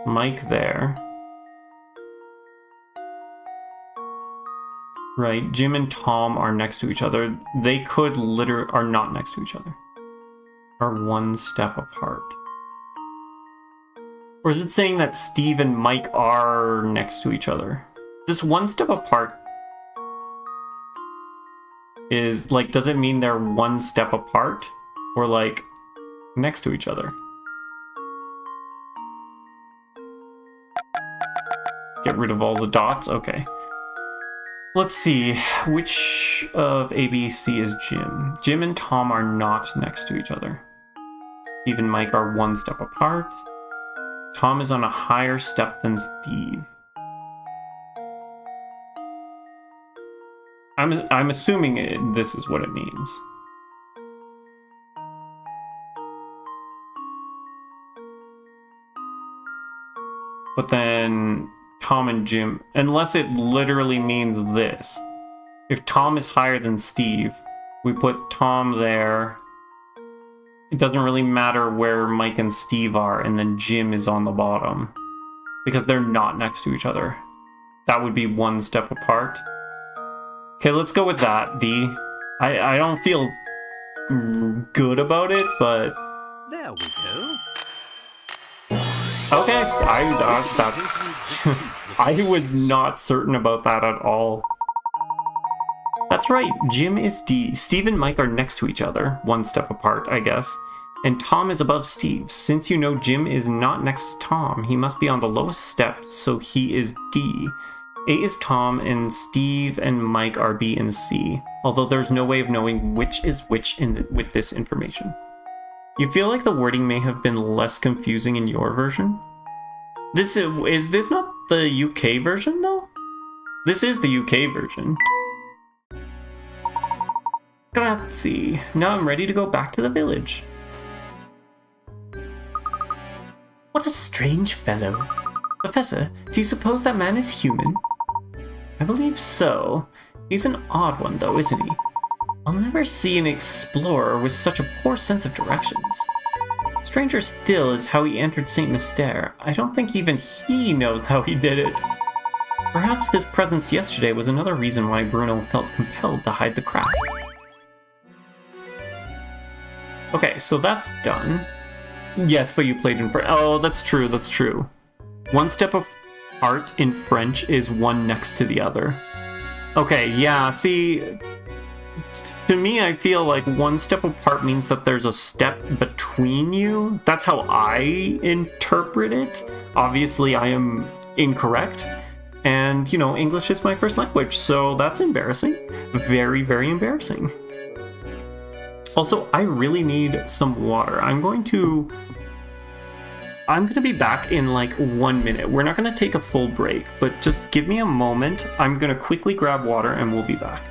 Mike there, right, Jim and Tom are next to each other. They could are not next to each other. Are one step apart. Or is it saying that Steve and Mike are next to each other? This one step apart is, like, does it mean they're one step apart? Or, like, next to each other? Get rid of all the dots? Okay. Let's see. Which of A, B, C is Jim? Jim and Tom are not next to each other. Steve and Mike are one step apart. Tom is on a higher step than Steve. I'm assuming this is what it means. But then Tom and Jim, unless it literally means this. If Tom is higher than Steve, we put Tom there. It doesn't really matter where Mike and Steve are, and then Jim is on the bottom. Because they're not next to each other. That would be one step apart. Okay, let's go with that, D. I don't feel good about it, but... There we go. Okay, that's... I was not certain about that at all. That's right, Jim is D. Steve and Mike are next to each other, one step apart, I guess. And Tom is above Steve. Since you know Jim is not next to Tom, he must be on the lowest step, so he is D. A is Tom, and Steve and Mike are B and C, although there's no way of knowing which is which with this information. You feel like the wording may have been less confusing in your version? Is this not the UK version, though? This is the UK version. Grazie. Now I'm ready to go back to the village. What a strange fellow. Professor, do you suppose that man is human? I believe so. He's an odd one, though, isn't he? I'll never see an explorer with such a poor sense of directions. Stranger still is how he entered St. Mystere. I don't think even he knows how he did it. Perhaps his presence yesterday was another reason why Bruno felt compelled to hide the crack. Okay, so that's done. Yes, but you played in French. Oh, that's true, that's true. One step of art in French is one next to the other. Okay, yeah, see... To me, I feel like one step apart means that there's a step between you. That's how I interpret it. Obviously, I am incorrect. And, you know, English is my first language, so that's embarrassing. Very, very embarrassing. Also, I really need some water. I'm going to be back in like 1 minute. We're not going to take a full break, but just give me a moment. I'm going to quickly grab water and we'll be back.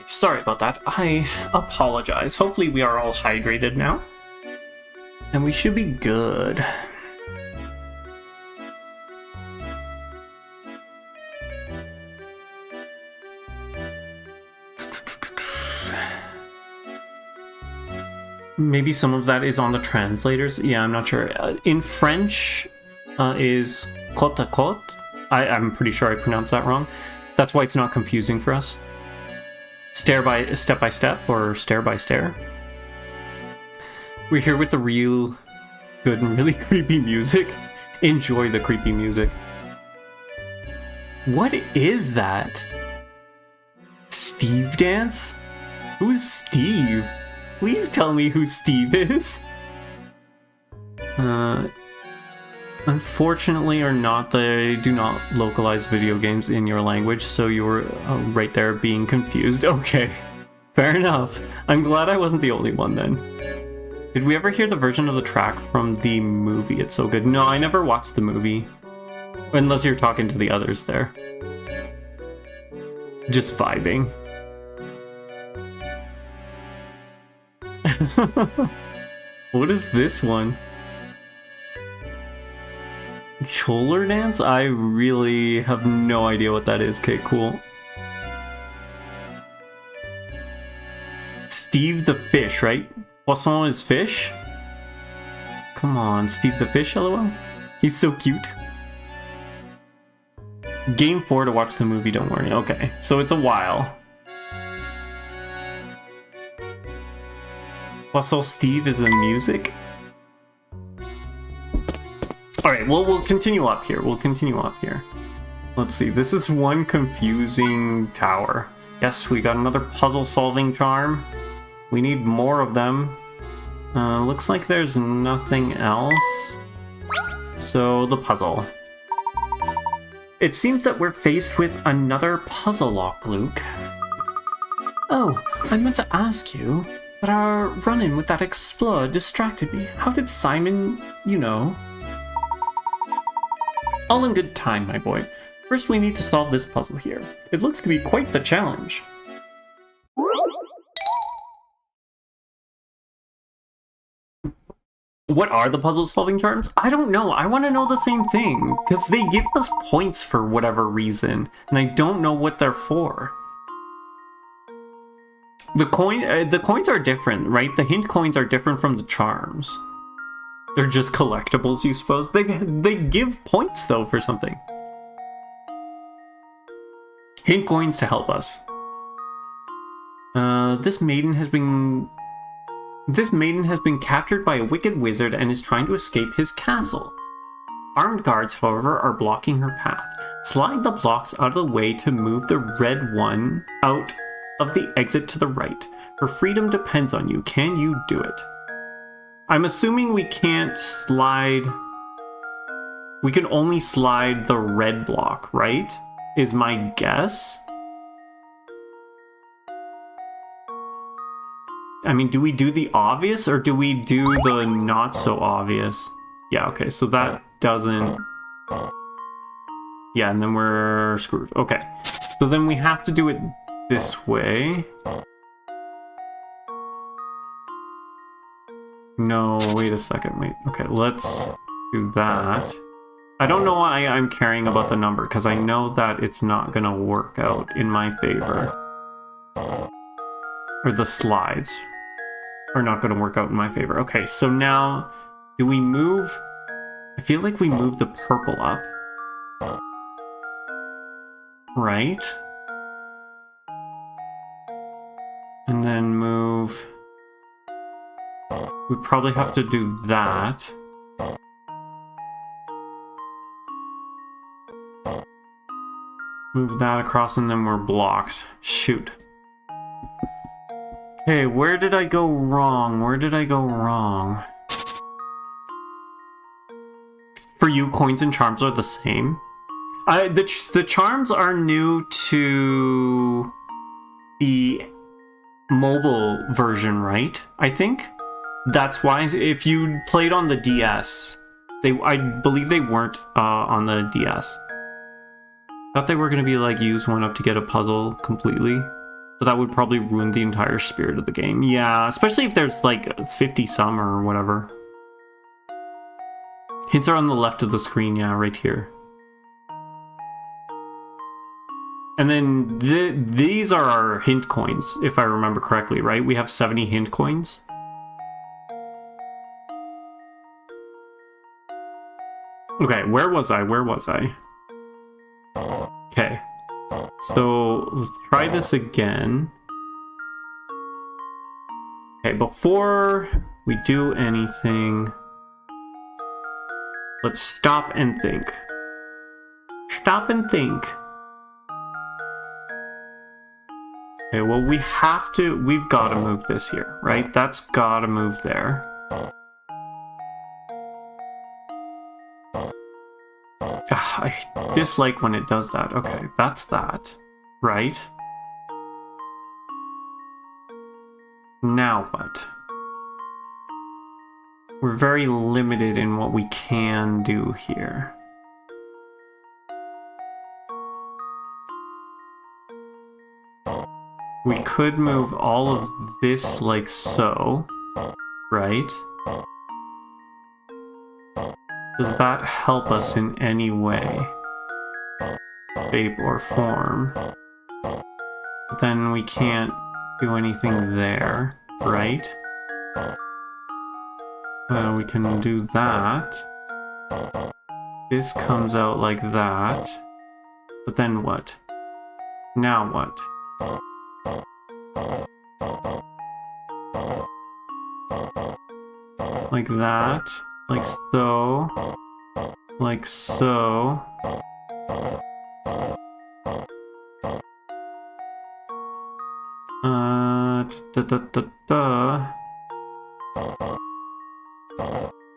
Sorry about that. I apologize. Hopefully we are all hydrated now. And we should be good. Maybe some of that is on the translators. Yeah, I'm not sure. In French is côte à côte. I'm pretty sure I pronounced that wrong. That's why it's not confusing for us. Step by step or stare by stare. We're here with the real good and really creepy music. Enjoy the creepy music. What is that? Steve dance? Who's Steve? Please tell me who Steve is. Unfortunately or not, they do not localize video games in your language, so you were right there being confused. Okay, fair enough. I'm glad I wasn't the only one then. Did we ever hear the version of the track from the movie? It's so good. No, I never watched the movie. Unless you're talking to the others there. Just vibing. What is this one? Choler dance? I really have no idea what that is. Okay, cool. Steve the fish, right? Poisson is fish? Come on, Steve the fish, lol? He's so cute. Game 4 to watch the movie, don't worry. Okay, so it's a while. Poisson Steve is in music? Alright, well, we'll continue up here. Let's see, this is one confusing tower. Yes, we got another puzzle-solving charm. We need more of them. Looks like there's nothing else. So, the puzzle. It seems that we're faced with another puzzle lock, Luke. Oh, I meant to ask you, but our run-in with that explorer distracted me. How did Simon, you know... All in good time, my boy. First, we need to solve this puzzle here. It looks to be quite the challenge. What are the puzzle-solving charms? I don't know. I want to know the same thing. Because they give us points for whatever reason. And I don't know what they're for. The coins are different, right? The hint coins are different from the charms. They're just collectibles, you suppose? They give points, though, for something. Hint coins to help us. This maiden has been captured by a wicked wizard and is trying to escape his castle. Armed guards, however, are blocking her path. Slide the blocks out of the way to move the red one out of the exit to the right. Her freedom depends on you. Can you do it? I'm assuming we can't slide... We can only slide the red block, right? Is my guess. I mean, do we do the obvious or do we do the not so obvious? Yeah, okay, so that doesn't... Yeah, and then we're screwed. Okay, so then we have to do it this way. No, wait a second, wait. Okay, let's do that. I don't know why I'm caring about the number, because I know that it's not gonna work out in my favor. Or the slides are not gonna work out in my favor. Okay, so now, do we move? I feel like we move the purple up. Right? And then move... We probably have to do that. Move that across and then we're blocked. Shoot. Okay, where did I go wrong? Where did I go wrong? For you, coins and charms are the same. The charms are new to the mobile version, right? I think that's why. If you played on the DS, I believe they weren't on the DS. Thought they were gonna be like use one up to get a puzzle completely, but that would probably ruin the entire spirit of the game. Yeah, especially if there's like 50 some or whatever. Hints are on the left of the screen, yeah, right here. And then these are our hint coins, if I remember correctly, right? We have 70 hint coins. Okay, where was I? Where was I? Okay. So, let's try this again. Okay, before we do anything, let's stop and think. Stop and think. Okay, well, we've got to move this here, right? That's got to move there. Ugh, I dislike when it does that. Okay, that's that, right? Now what? We're very limited in what we can do here. We could move all of this like so, right? Does that help us in any way, shape or form? But then we can't do anything there, right? We can do that. This comes out like that. But then what? Now what? Like that. Like so. Like so.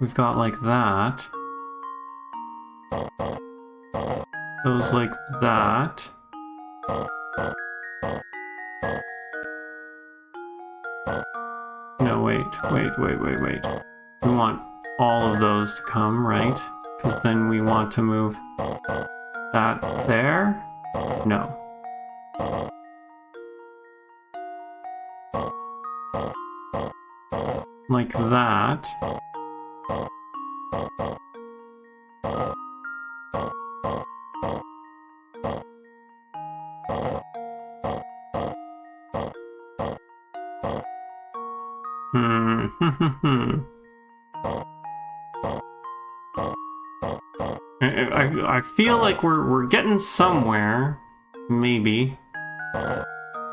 We've got like that. Goes like that. No, wait. We want all of those to come, right? Because then we want to move that there? No. Like that. I feel like we're getting somewhere. Maybe.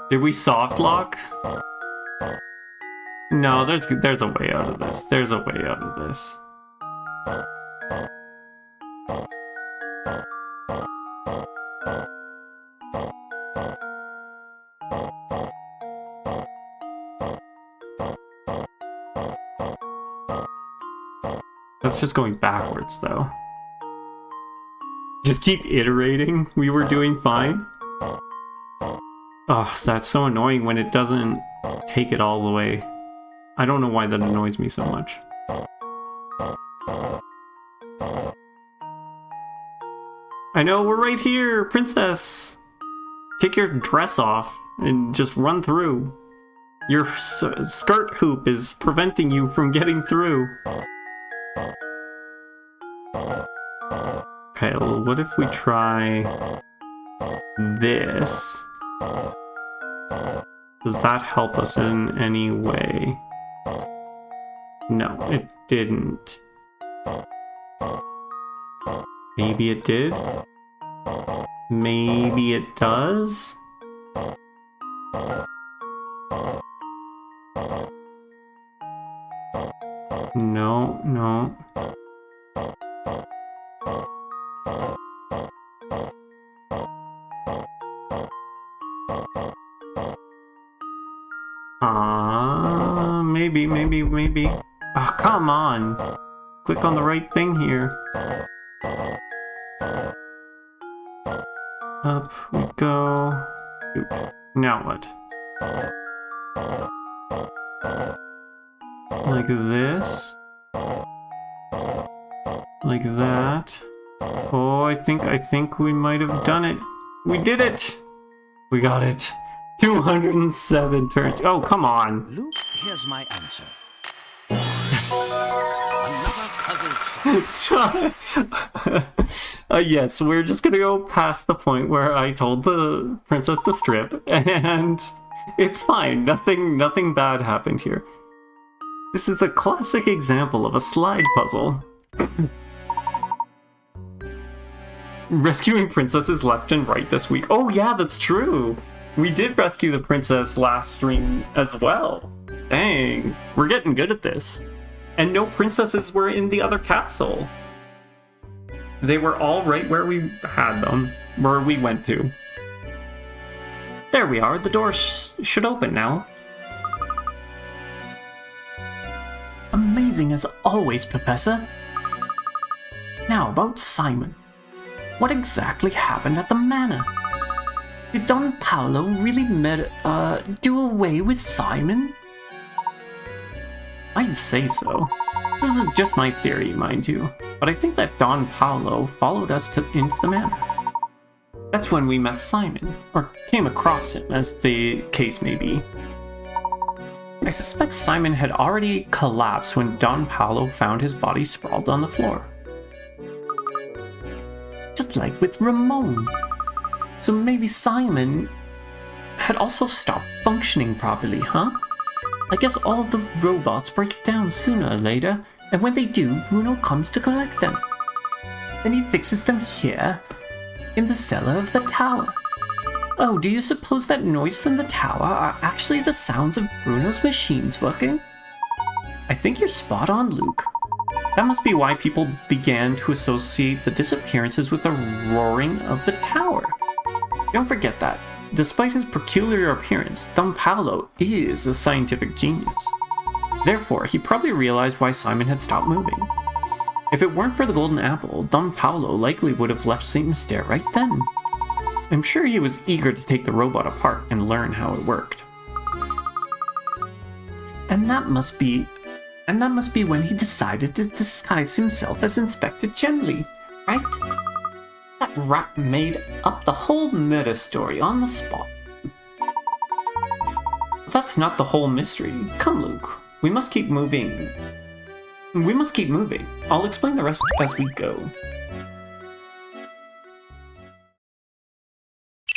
Did we soft lock? No, there's a way out of this. There's a way out of this. That's just going backwards, though. Just keep iterating. We were doing fine. Oh, that's so annoying when it doesn't take it all the way. I don't know why that annoys me so much. I know, we're right here, princess! Take your dress off and just run through. Your skirt hoop is preventing you from getting through. Okay, well, what if we try this? Does that help us in any way? No, it didn't. Maybe it did? Maybe it does? No, no. Maybe. Oh, come on. Click on the right thing here. Up we go. Now what? Like this. Like that. Oh, I think we might have done it. We did it! We got it. 207 turns. Oh, come on. Luke, here's my answer. Another puzzle solved. Yes, we're just gonna go past the point where I told the princess to strip, and it's fine. Nothing bad happened here. This is a classic example of a slide puzzle. Rescuing princesses left and right this week. Oh yeah, that's true. We did rescue the princess last stream as well. Dang, we're getting good at this. And no princesses were in the other castle. They were all right where we had them, where we went to. There we are, the door should open now. Amazing as always, Professor. Now about Simon. What exactly happened at the manor? Did Don Paolo really do away with Simon? I'd say so. This is just my theory, mind you, but I think that Don Paolo followed us into the manor. That's when we met Simon, or came across him, as the case may be. I suspect Simon had already collapsed when Don Paolo found his body sprawled on the floor. Just like with Ramon. So maybe Simon had also stopped functioning properly, huh? I guess all the robots break down sooner or later, and when they do, Bruno comes to collect them. Then he fixes them here, in the cellar of the tower. Oh, do you suppose that noise from the tower are actually the sounds of Bruno's machines working? I think you're spot on, Luke. That must be why people began to associate the disappearances with the roaring of the tower. Don't forget that, despite his peculiar appearance, Don Paolo is a scientific genius. Therefore, he probably realized why Simon had stopped moving. If it weren't for the golden apple, Don Paolo likely would have left St. Mystere right then. I'm sure he was eager to take the robot apart and learn how it worked. And that must be when he decided to disguise himself as Inspector Chemley, right? That rat made up the whole murder story on the spot. But that's not the whole mystery. Come, Luke. We must keep moving. I'll explain the rest as we go.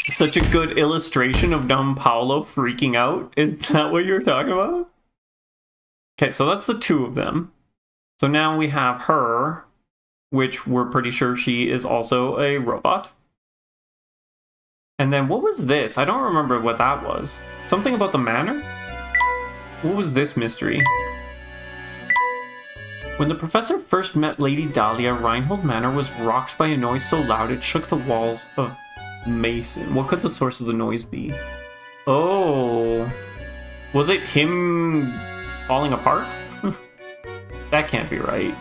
Such a good illustration of Don Paolo freaking out. Is that what you're talking about? Okay, so that's the two of them. So now we have her, which we're pretty sure she is also a robot. And then what was this? I don't remember what that was. Something about the manor? What was this mystery? When the professor first met Lady Dahlia, Reinhold Manor was rocked by a noise so loud it shook the walls of Mason. What could the source of the noise be? Oh. Was it him falling apart? That can't be right.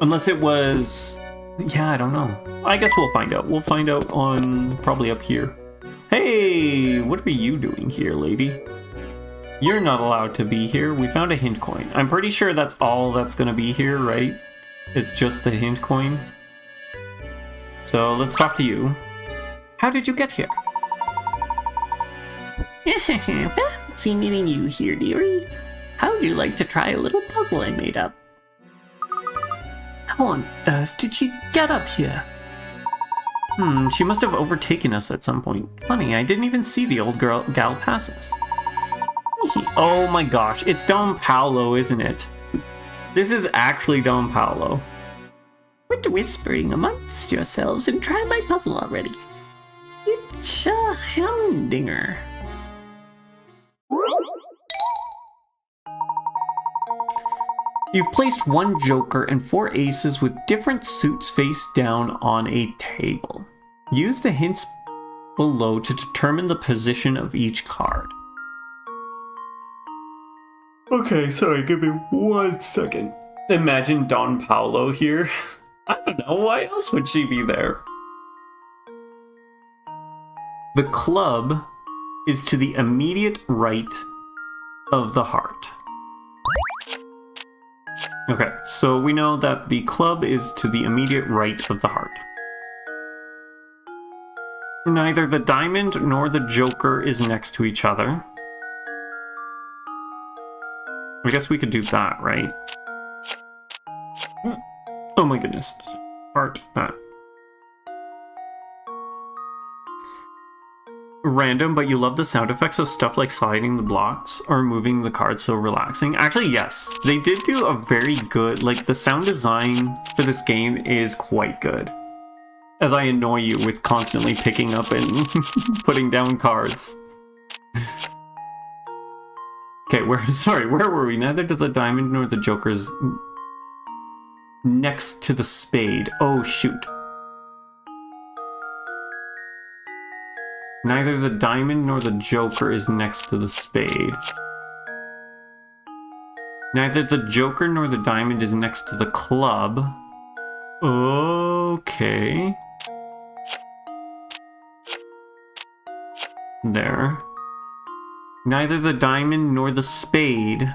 Unless it was... Yeah, I don't know. I guess we'll find out. We'll find out on... probably up here. Hey! What are you doing here, lady? You're not allowed to be here. We found a hint coin. I'm pretty sure that's all that's gonna be here, right? It's just the hint coin. So let's talk to you. How did you get here? Fancy meeting you here, dearie. How would you like to try a little puzzle I made up? How on earth did she get up here? She must have overtaken us at some point. Funny, I didn't even see the old gal pass us. Oh my gosh, it's Don Paolo, isn't it? This is actually Don Paolo. Quit whispering amongst yourselves and try my puzzle already. It's a humdinger. You've placed one joker and 4 aces with different suits face down on a table. Use the hints below to determine the position of each card. Okay, sorry, give me 1 second. Imagine Don Paolo here. I don't know, why else would she be there? The club is to the immediate right of the heart. Okay, so we know that the club is to the immediate right of the heart. Neither the diamond nor the joker is next to each other. I guess we could do that, right? Oh my goodness. Heart, that. Random, but you love the sound effects of stuff like sliding the blocks or moving the cards, so relaxing. Actually, yes, they did do a very good, like, the sound design for this game is quite good. As I annoy you with constantly picking up and putting down cards. Okay, where were we? Neither does the diamond nor the joker's next to the spade. Oh, shoot. Neither the diamond nor the joker is next to the spade. Neither the joker nor the diamond is next to the club. Okay. There. Neither the diamond nor the spade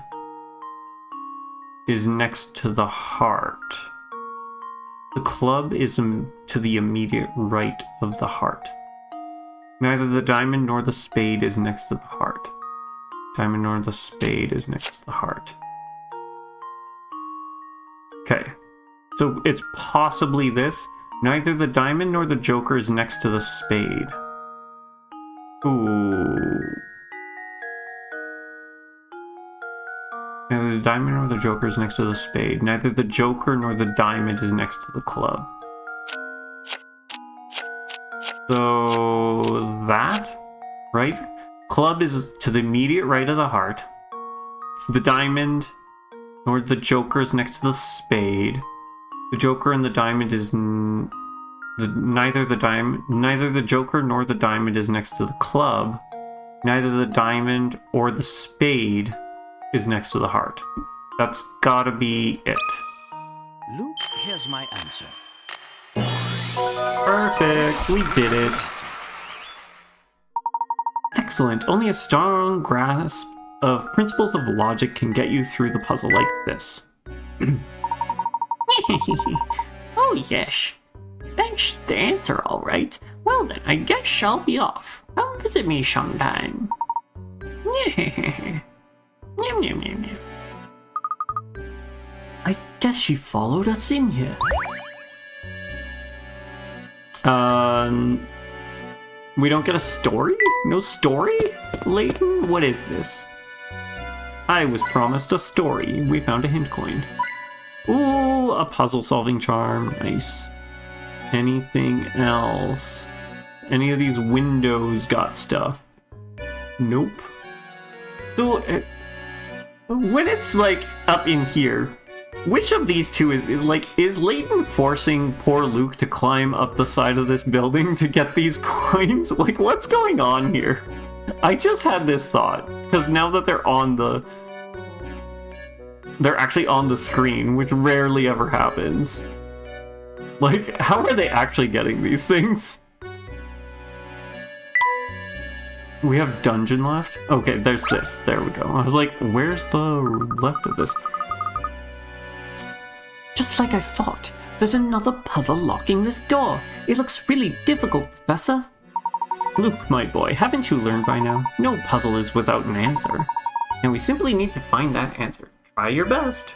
is next to the heart. The club is to the immediate right of the heart. Neither the diamond nor the spade is next to the heart. Diamond nor the spade is next to the heart. Okay. So it's possibly this. Neither the diamond nor the joker is next to the spade. Ooh. Neither the diamond nor the joker is next to the spade. Neither the joker nor the diamond is next to the club. So that, right? Club is to the immediate right of the heart. The diamond nor the joker is next to the spade. The joker and the diamond is neither the joker nor the diamond is next to the club. Neither the diamond or the spade is next to the heart. That's gotta be it. Luke, here's my answer. Perfect, we did it. Excellent, only a strong grasp of principles of logic can get you through the puzzle like this. Oh, yes. That's the answer, all right. Well, then, I guess I'll be off. Come visit me sometime. Yum, yum, yum, yum. I guess she followed us in here. We don't get a story? No story? Layton, what is this? I was promised a story. We found a hint coin. Ooh, a puzzle-solving charm. Nice. Anything else? Any of these windows got stuff? Nope. So, when it's, like, up in here, which of these two is Layton forcing poor Luke to climb up the side of this building to get these coins? Like, what's going on here? I just had this thought, because now that they're actually on the screen, which rarely ever happens. Like, how are they actually getting these things? We have dungeon left? Okay, there's this. There we go. I was like, where's the left of this? Just like I thought, there's another puzzle locking this door. It looks really difficult, Professor. Luke, my boy, haven't you learned by now? No puzzle is without an answer. And we simply need to find that answer. Try your best.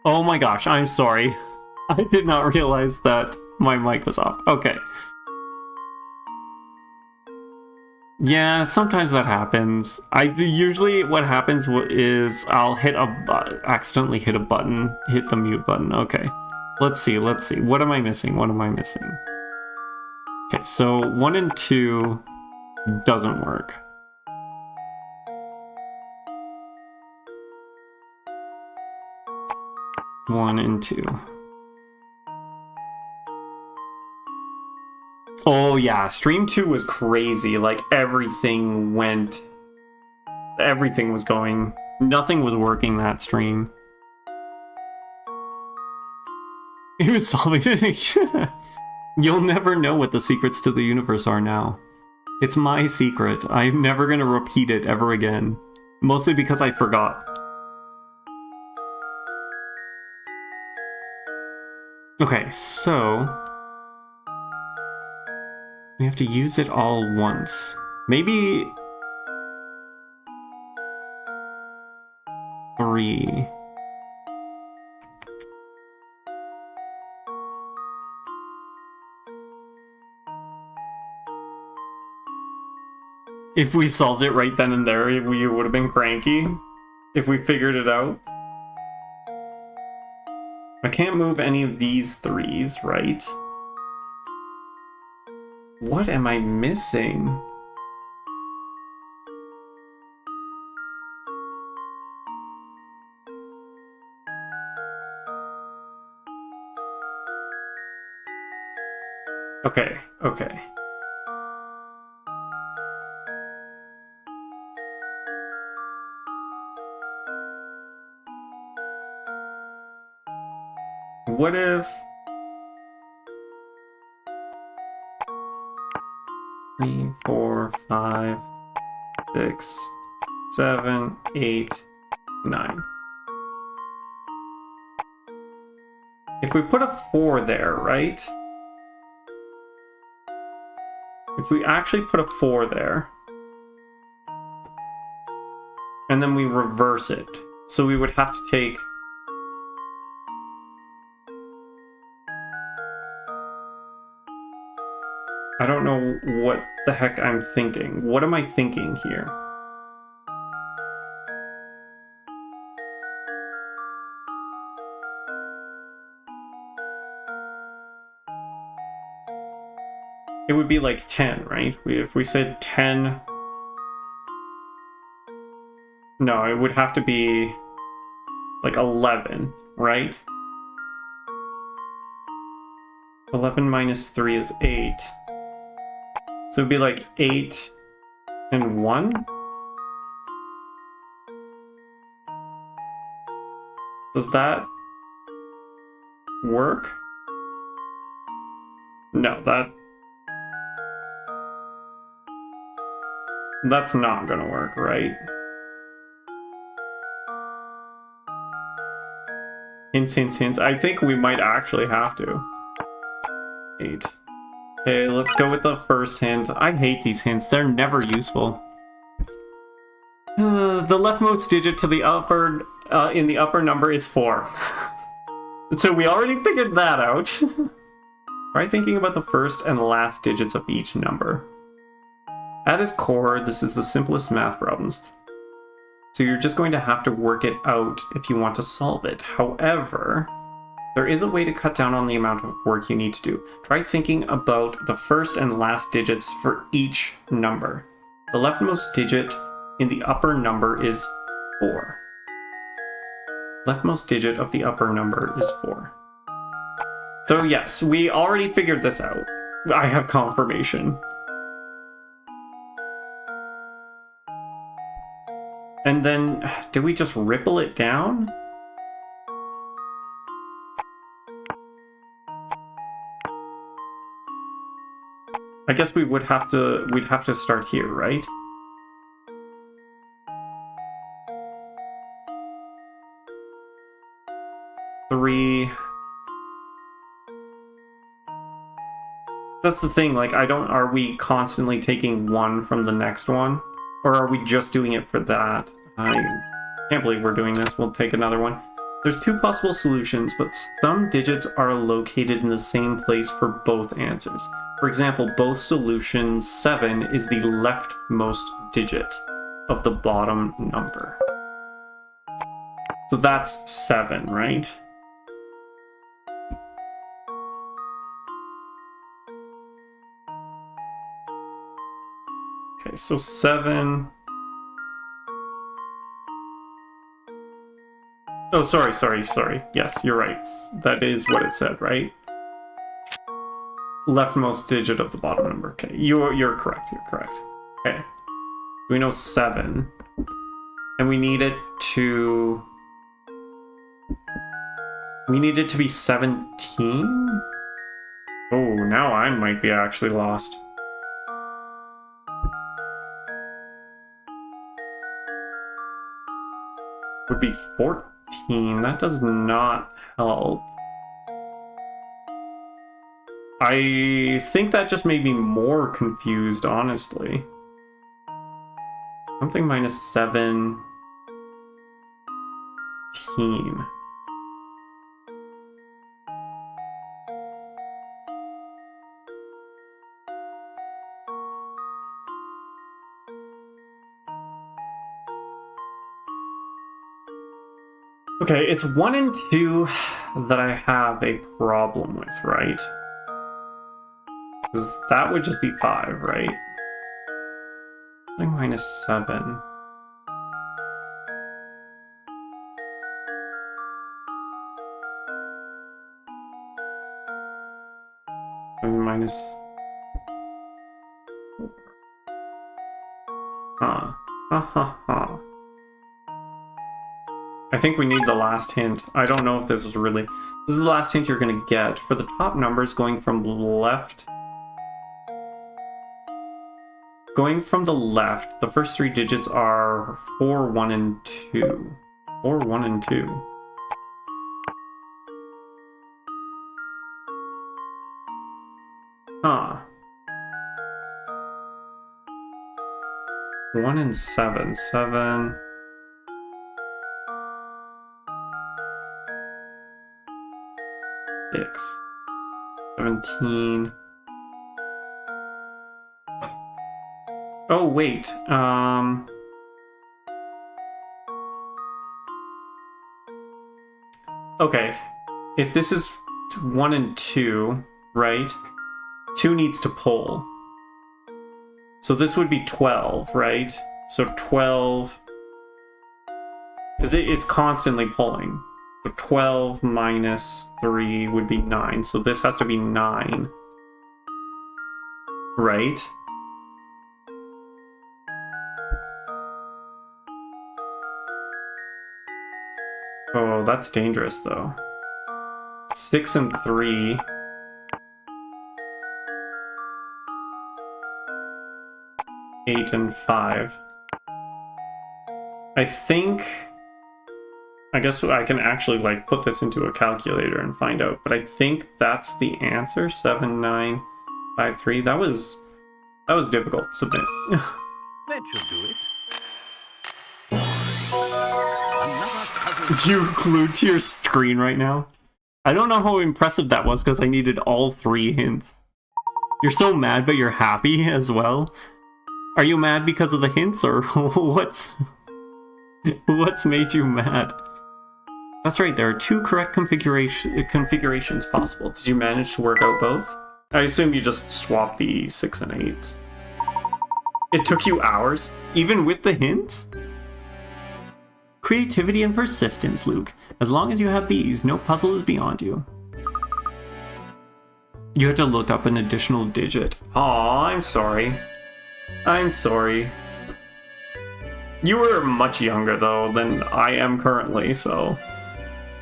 Oh my gosh, I'm sorry. I did not realize that my mic was off. Okay. Yeah, sometimes that happens. Usually what happens is I'll accidentally hit a button, hit the mute button. Okay. Let's see. What am I missing? Okay, so 1 and 2 doesn't work. One and 2. Oh yeah, stream 2 was crazy. Like everything was going. Nothing was working that stream. He was solving it. You'll never know what the secrets to the universe are now. It's my secret. I'm never gonna repeat it ever again. Mostly because I forgot. Okay, so we have to use it all once. Maybe 3. If we solved it right then and there, we would have been cranky. If we figured it out. I can't move any of these 3s, right? What am I missing? Okay. What if... 3, 4, 5, 6, 7, 8, 9. If we put a 4 there, right? If we actually put a 4 there, and then we reverse it, so we would have to take... I don't know what the heck I'm thinking. What am I thinking here? It would be like 10, right? If we said 10... No, it would have to be like 11, right? 11 minus 3 is 8. So it'd be like 8 and 1? Does that work? No, that's not gonna work, right? Hints. I think we might actually have to. 8. Okay, let's go with the first hint. I hate these hints. They're never useful. The leftmost digit to the upper in the upper number is 4. So we already figured that out. Try thinking about the first and last digits of each number. At its core, this is the simplest math problems. So you're just going to have to work it out if you want to solve it. However, there is a way to cut down on the amount of work you need to do. Try thinking about the first and last digits for each number. The leftmost digit in the upper number is 4. Leftmost digit of the upper number is 4. So yes, we already figured this out. I have confirmation. And then, do we just ripple it down? I guess we'd have to start here, right? Three. That's the thing, like, are we constantly taking 1 from the next one? Or are we just doing it for that? I can't believe we're doing this. We'll take another one. There's 2 possible solutions, but some digits are located in the same place for both answers. For example, both solutions 7 is the leftmost digit of the bottom number. So that's 7, right? Okay, so 7... Oh, sorry. Yes, you're right. That is what it said, right? Leftmost digit of the bottom number. Okay, you're correct. Okay. We know 7. And we need it to be 17? Oh, now I might be actually lost. Would be 14. That does not help. I think that just made me more confused, honestly. Something minus 17. Okay, it's 1 and 2 that I have a problem with, right? Because that would just be 5, right? Something minus 7. Minus... Ha. I think we need the last hint. I don't know if this is really... This is the last hint you're going to get. For the top numbers going from left... Going from the left, the first 3 digits are 4, 1, and 2. 4, 1, and 2. Huh. 1 and 7. 7... 6. 17... Oh, wait. Okay. If this is 1 and 2, right? 2 needs to pull. So this would be 12, right? So 12... Because it's constantly pulling. So 12 minus 3 would be 9. So this has to be 9. Right? Oh, that's dangerous, though. 6 and 3. Eight and 5. I think... I guess I can actually, like, put this into a calculator and find out, but I think that's the answer. 7, 9, 5, 3. That was difficult. Submit. That should do it. Another puzzle. You glued to your screen right now? I don't know how impressive that was because I needed all 3 hints. You're so mad, but you're happy as well. Are you mad because of the hints, or what's made you mad? That's right, there are 2 correct configurations possible. Did you manage to work out both? I assume you just swapped the 6 and 8. It took you hours, even with the hints? Creativity and persistence, Luke. As long as you have these, no puzzle is beyond you. You had to look up an additional digit. Aw, I'm sorry. I'm sorry. You were much younger, though, than I am currently, so...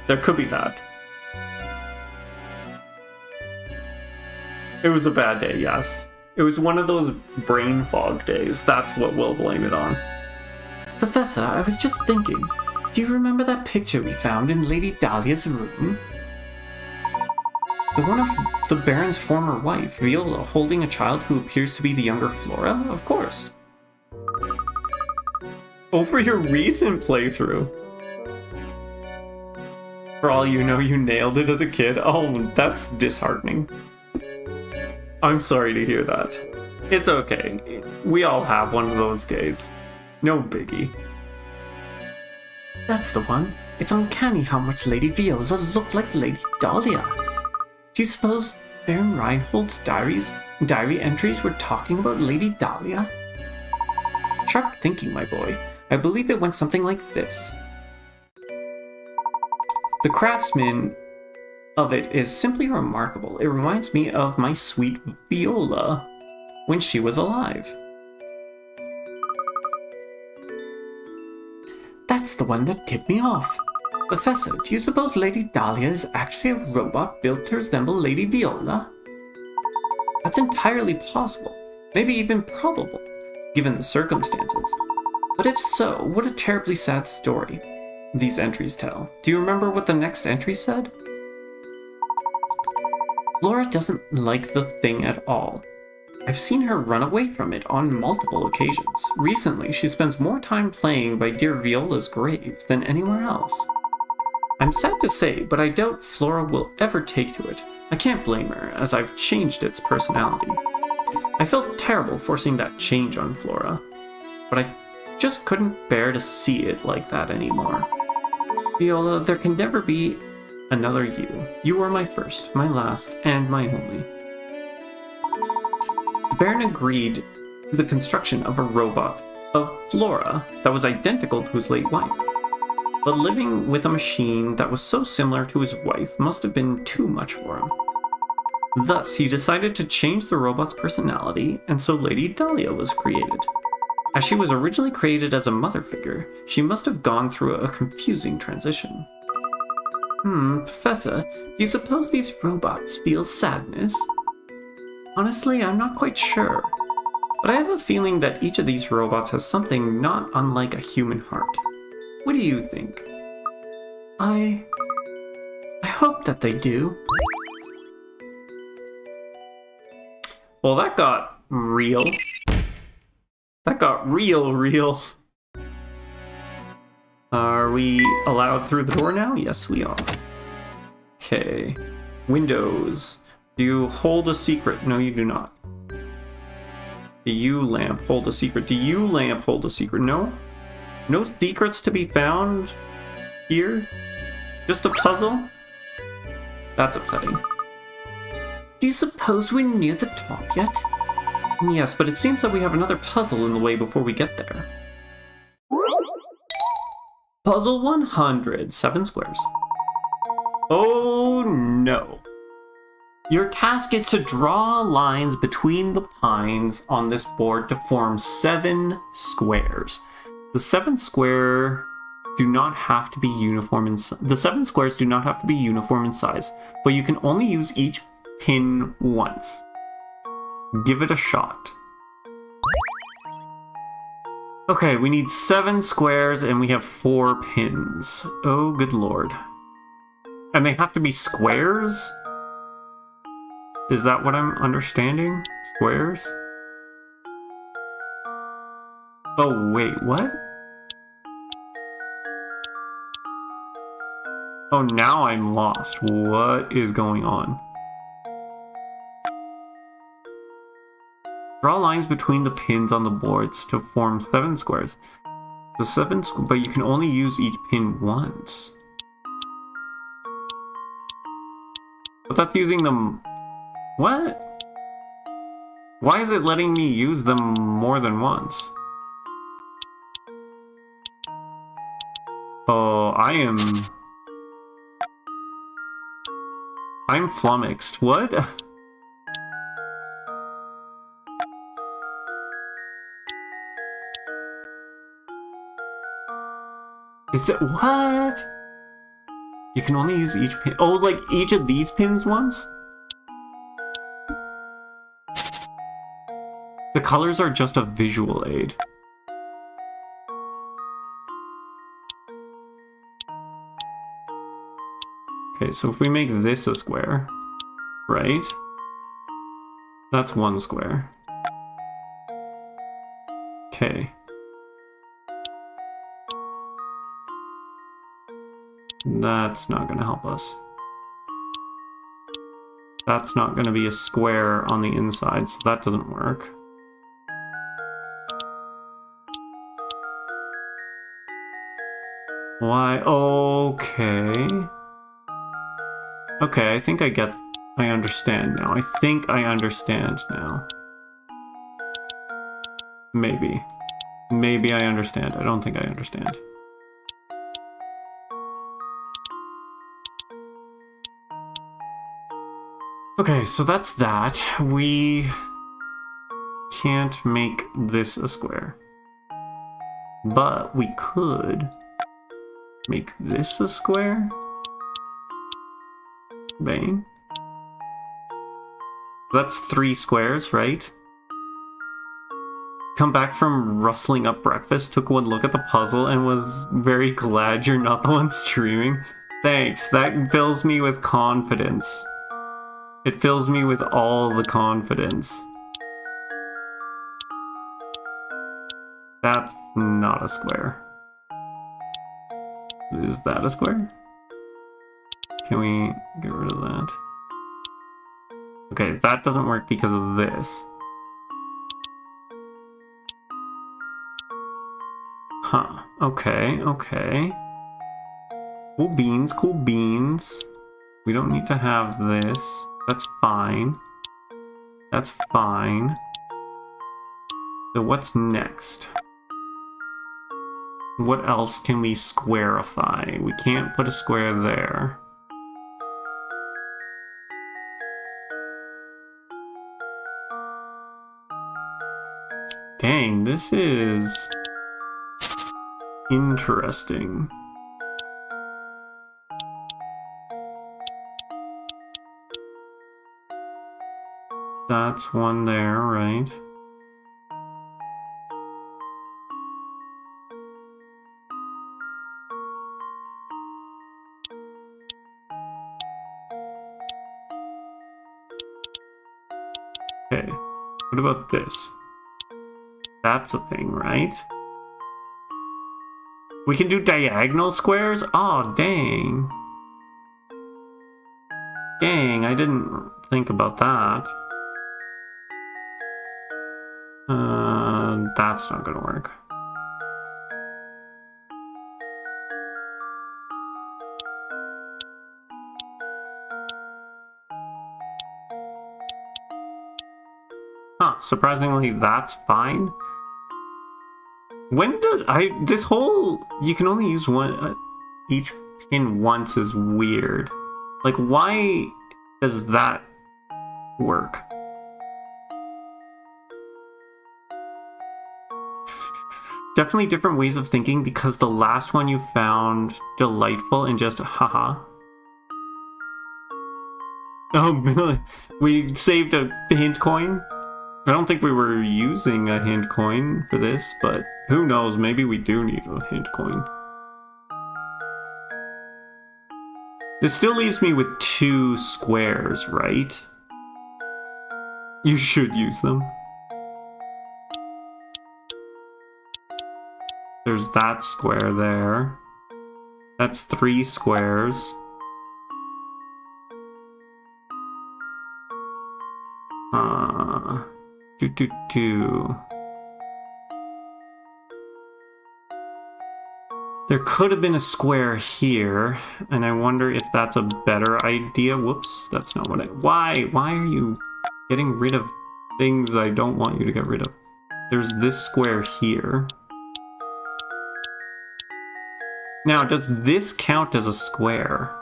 There could be that. It was a bad day, yes. It was one of those brain fog days. That's what we'll blame it on. Professor, I was just thinking. Do you remember that picture we found in Lady Dahlia's room? The one of the Baron's former wife, Viola, holding a child who appears to be the younger Flora? Of course. Over your recent playthrough. For all you know, you nailed it as a kid. Oh, that's disheartening. I'm sorry to hear that. It's okay. We all have one of those days. No biggie. That's the one. It's uncanny how much Lady Viola looked like Lady Dahlia. Do you suppose Baron Reinhold's diary entries were talking about Lady Dahlia? Sharp thinking, my boy. I believe it went something like this. The craftsman of it is simply remarkable. It reminds me of my sweet Viola when she was alive. That's the one that tipped me off. Professor, do you suppose Lady Dahlia is actually a robot built to resemble Lady Viola? That's entirely possible, maybe even probable, given the circumstances. But if so, what a terribly sad story these entries tell. Do you remember what the next entry said? Laura doesn't like the thing at all. I've seen her run away from it on multiple occasions. Recently, she spends more time playing by dear Viola's grave than anywhere else. I'm sad to say, but I doubt Flora will ever take to it. I can't blame her, as I've changed its personality. I felt terrible forcing that change on Flora, but I just couldn't bear to see it like that anymore. Viola, there can never be another you. You were my first, my last, and my only. The Baron agreed to the construction of a robot of Flora that was identical to his late wife. But living with a machine that was so similar to his wife must have been too much for him. Thus, he decided to change the robot's personality, and so Lady Dahlia was created. As she was originally created as a mother figure, she must have gone through a confusing transition. Professor, do you suppose these robots feel sadness? Honestly, I'm not quite sure. But I have a feeling that each of these robots has something not unlike a human heart. What do you think? I hope that they do. Well, that got real. That got real. Are we allowed through the door now? Yes, we are. Okay. Windows. Do you hold a secret? No, you do not. Do you, lamp, hold a secret? Do you, lamp, hold a secret? No? No secrets to be found here? Just a puzzle? That's upsetting. Do you suppose we're near the top yet? Yes, but it seems that we have another puzzle in the way before we get there. Puzzle 100, 7 squares. Oh no. Your task is to draw lines between the pines on this board to form 7 squares. The 7 square do not have to be uniform in the 7 squares do not have to be uniform in size, but you can only use each pin once. Give it a shot. Okay, we need 7 squares and we have 4 pins. Oh, good lord. And they have to be squares? Is that what I'm understanding? Squares? Oh, wait, what? Oh, now I'm lost. What is going on? Draw lines between the pins on the boards to form 7 squares. The 7 but you can only use each pin once. But that's using them... What? Why is it letting me use them more than once? Oh, I'm flummoxed. What? Is it what? You can only use each pin. Oh, like each of these pins once? The colors are just a visual aid. Okay, so if we make this a square, right? That's 1 square. Okay. That's not going to help us. That's not going to be a square on the inside, so that doesn't work. Why? Okay. Okay, I think I understand now. I think I understand now. Maybe. Maybe I understand. I don't think I understand. Okay, so that's that. We can't make this a square. But we could make this a square. Bang. That's 3 squares, right? Come back from rustling up breakfast, took one look at the puzzle, and was very glad you're not the one streaming. Thanks, that fills me with confidence. It fills me with all the confidence. That's not a square. Is that a square? Can we get rid of that? Okay, that doesn't work because of this. Huh, okay, okay. Cool beans, cool beans. We don't need to have this. That's fine. That's fine. So what's next? What else can we squarify? We can't put a square there. Dang, this is interesting. That's one there, right? Okay, what about this? That's a thing, right? We can do diagonal squares? Oh, dang. Dang, I didn't think about that. That's not gonna work. Huh, surprisingly, that's fine. When does this whole you can only use one each pin once is weird. Like, why does that work? Definitely different ways of thinking, because the last one you found delightful and just haha. Oh, we saved a hint coin? I don't think we were using a hint coin for this, but who knows, maybe we do need a hint coin. This still leaves me with 2 squares, right? You should use them. There's that square there. That's 3 squares. There could have been a square here, and I wonder if that's a better idea. Whoops, that's not what I... Why are you getting rid of things I don't want you to get rid of? There's this square here. Now, does this count as a square?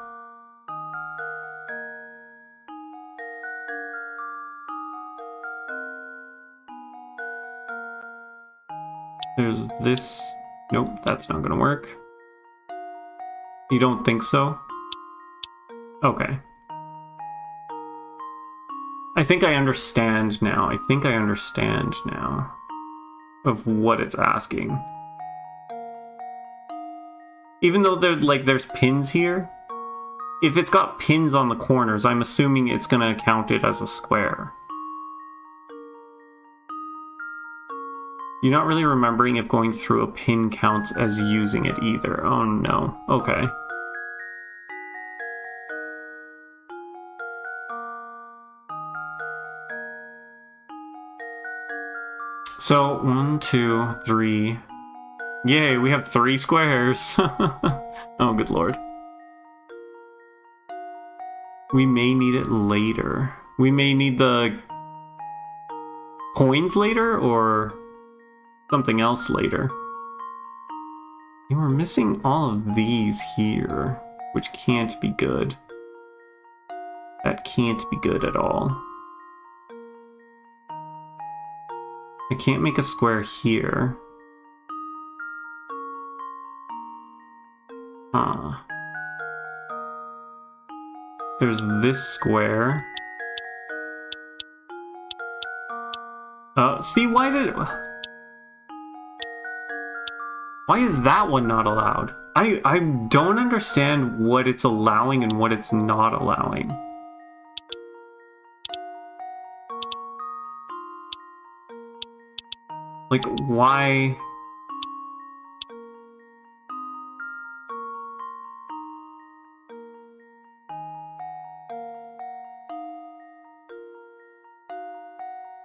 There's this... Nope, that's not gonna work. You don't think so? Okay. I think I understand now. Of what it's asking. Even though there's pins here, if it's got pins on the corners, I'm assuming it's gonna count it as a square. You're not really remembering if going through a pin counts as using it either. Oh no. Okay. So, 1, 2, 3. Yay, we have 3 squares. Oh, good lord. We may need it later. We may need the coins later, or something else later. And we're missing all of these here, which can't be good. That can't be good at all. I can't make a square here. Huh. There's this square. See, why is that one not allowed? I don't understand what it's allowing and what it's not allowing. Like, why?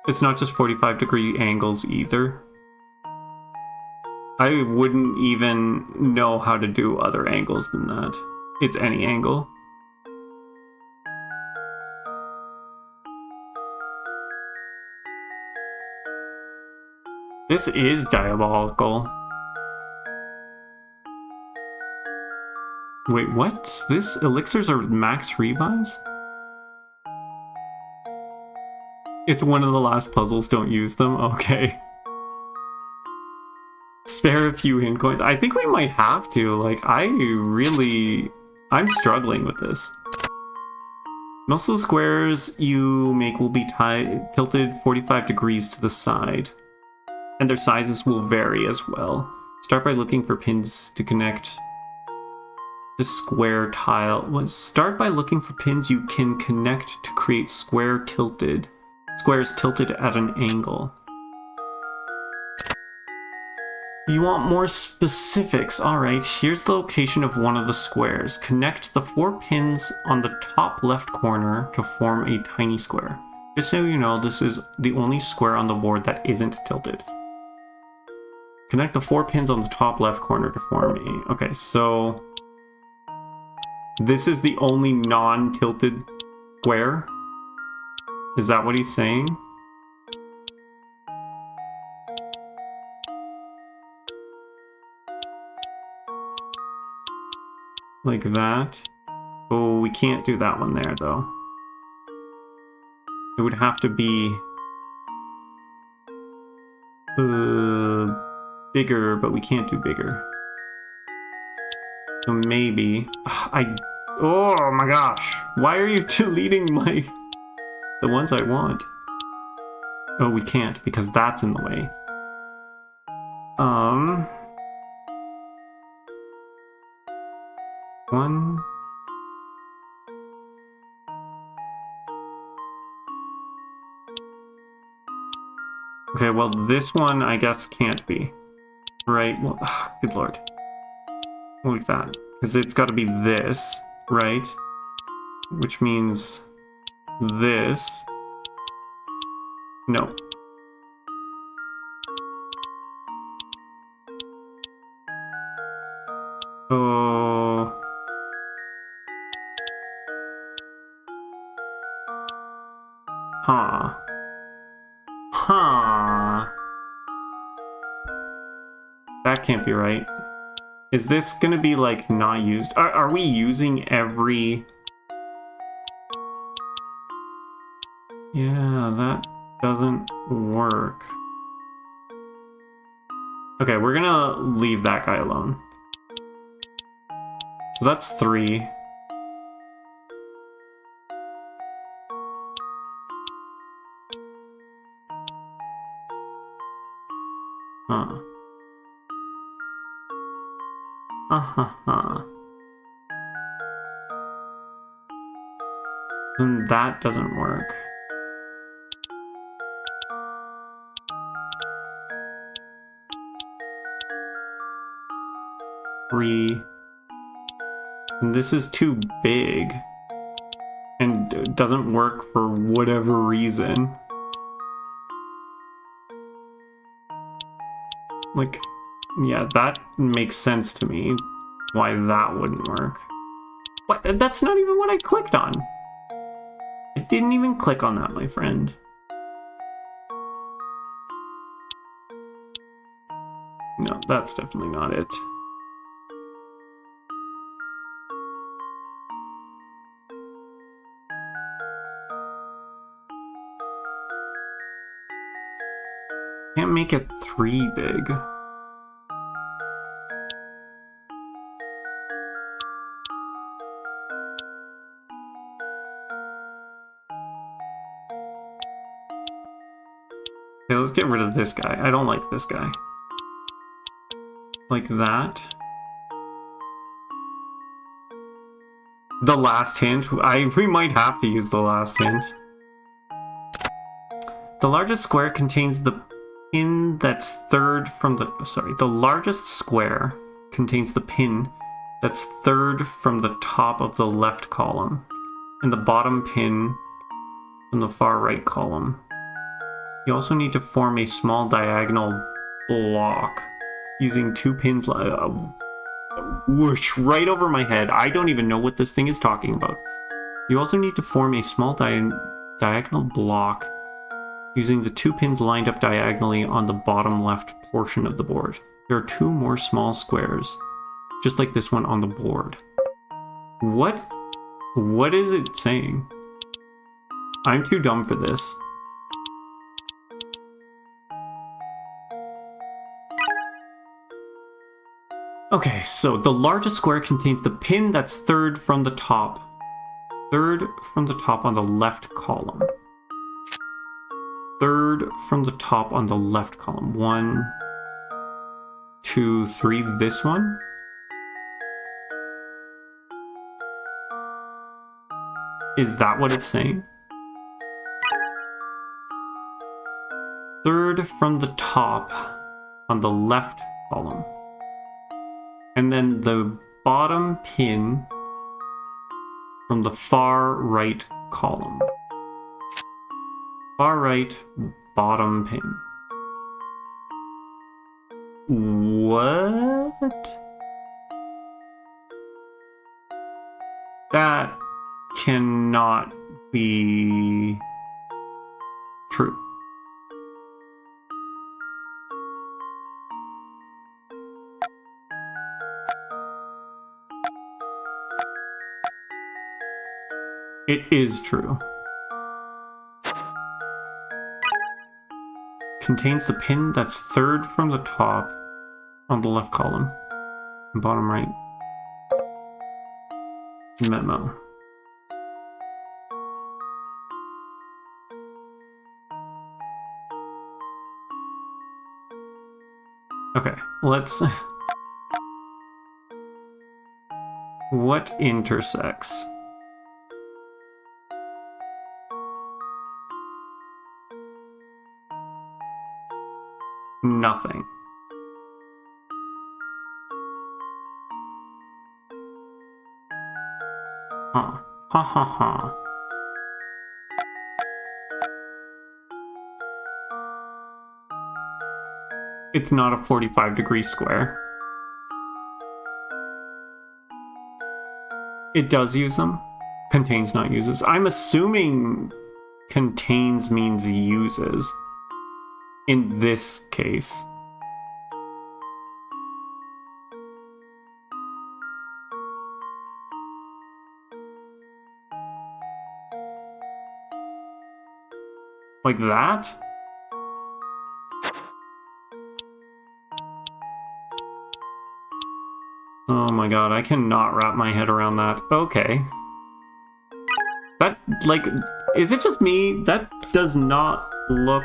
It's not just 45-degree angles either. I wouldn't even know how to do other angles than that. It's any angle. This is diabolical. Wait, what's this? Elixirs are max revives? It's one of the last puzzles, don't use them? Okay. spare a few hint coins. I think we might have to. Like, I'm struggling with this. Most of the squares you make will be tilted 45 degrees to the side. And their sizes will vary as well. Start by looking for pins to connect the square tile. Start by looking for pins you can connect to create squares tilted at an angle. You want more specifics. Alright, here's the location of one of the squares. Connect the 4 pins on the top left corner to form a tiny square. Just so you know, this is the only square on the board that isn't tilted. Connect the 4 pins on the top left corner to form a... Okay, so... this is the only non-tilted square? Is that what he's saying? Like that? Oh, we can't do that one there, though. It would have to be... bigger, but we can't do bigger. So maybe... oh my gosh! Why are you deleting the ones I want? Oh, we can't, because that's in the way. One... Okay, well, this one, I guess, can't be. Right? Well, good lord. Like that. Because it's got to be this, right? Which means this. No. Oh. Huh. Huh. That can't be right. Is this gonna be, like, not used? Are we using every... Yeah, that doesn't work. Okay, we're gonna leave that guy alone. So that's 3. Huh. Then that doesn't work. Three. And this is too big. And it doesn't work for whatever reason. Like, yeah, that makes sense to me. Why that wouldn't work. What? That's not even what I clicked on. I didn't even click on that, my friend. No, that's definitely not it. Can't make it 3 big. Okay, let's get rid of this guy. I don't like this guy. Like that. The last hint. We might have to use the last hint. The largest square contains the pin that's third from the... Sorry. The largest square contains the pin that's third from the top of the left column. And the bottom pin from the far right column. You also need to form a small diagonal block using 2 pins. Whoosh, right over my head. I don't even know what this thing is talking about. You also need to form a small diagonal block using the 2 pins lined up diagonally on the bottom left portion of the board. There are 2 more small squares, just like this one on the board. What? What is it saying? I'm too dumb for this. Okay, so the largest square contains the pin that's third from the top. Third from the top on the left column. Third from the top on the left column. 1, 2, 3. This one. Is that what it's saying? Third from the top on the left column. And then the bottom pin from the far right column. Far right bottom pin. What? That cannot be true. It is true. Contains the pin that's third from the top on the left column. Bottom right. Memo. Okay, let's... What intersects? Nothing. Huh. Ha ha ha. It's not a 45-degree square. It does use them. Contains, not uses. I'm assuming contains means uses. In this case. Like that? Oh my god, I cannot wrap my head around that. Okay. That, like, is it just me? That does not look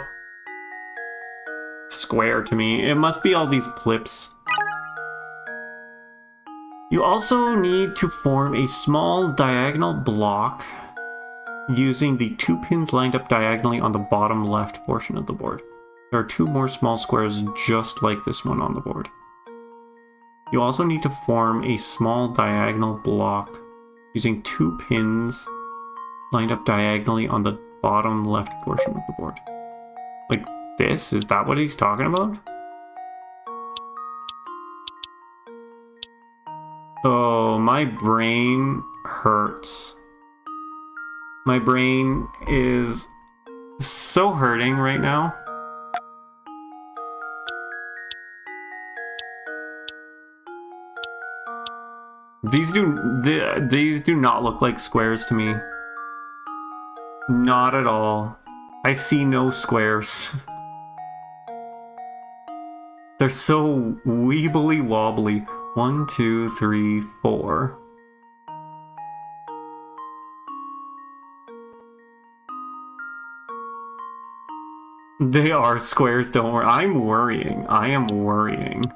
square to me. It must be all these plips. You also need to form a small diagonal block using the 2 pins lined up diagonally on the bottom left portion of the board. There are 2 more small squares just like this one on the board. You also need to form a small diagonal block using 2 pins lined up diagonally on the bottom left portion of the board. Like this? Is that what he's talking about? Oh, my brain hurts. My brain is so hurting right now. These do not look like squares to me. Not at all. I see no squares. They're so weebly wobbly. 1, 2, 3, 4. They are squares, don't worry. I'm worrying. I am worrying.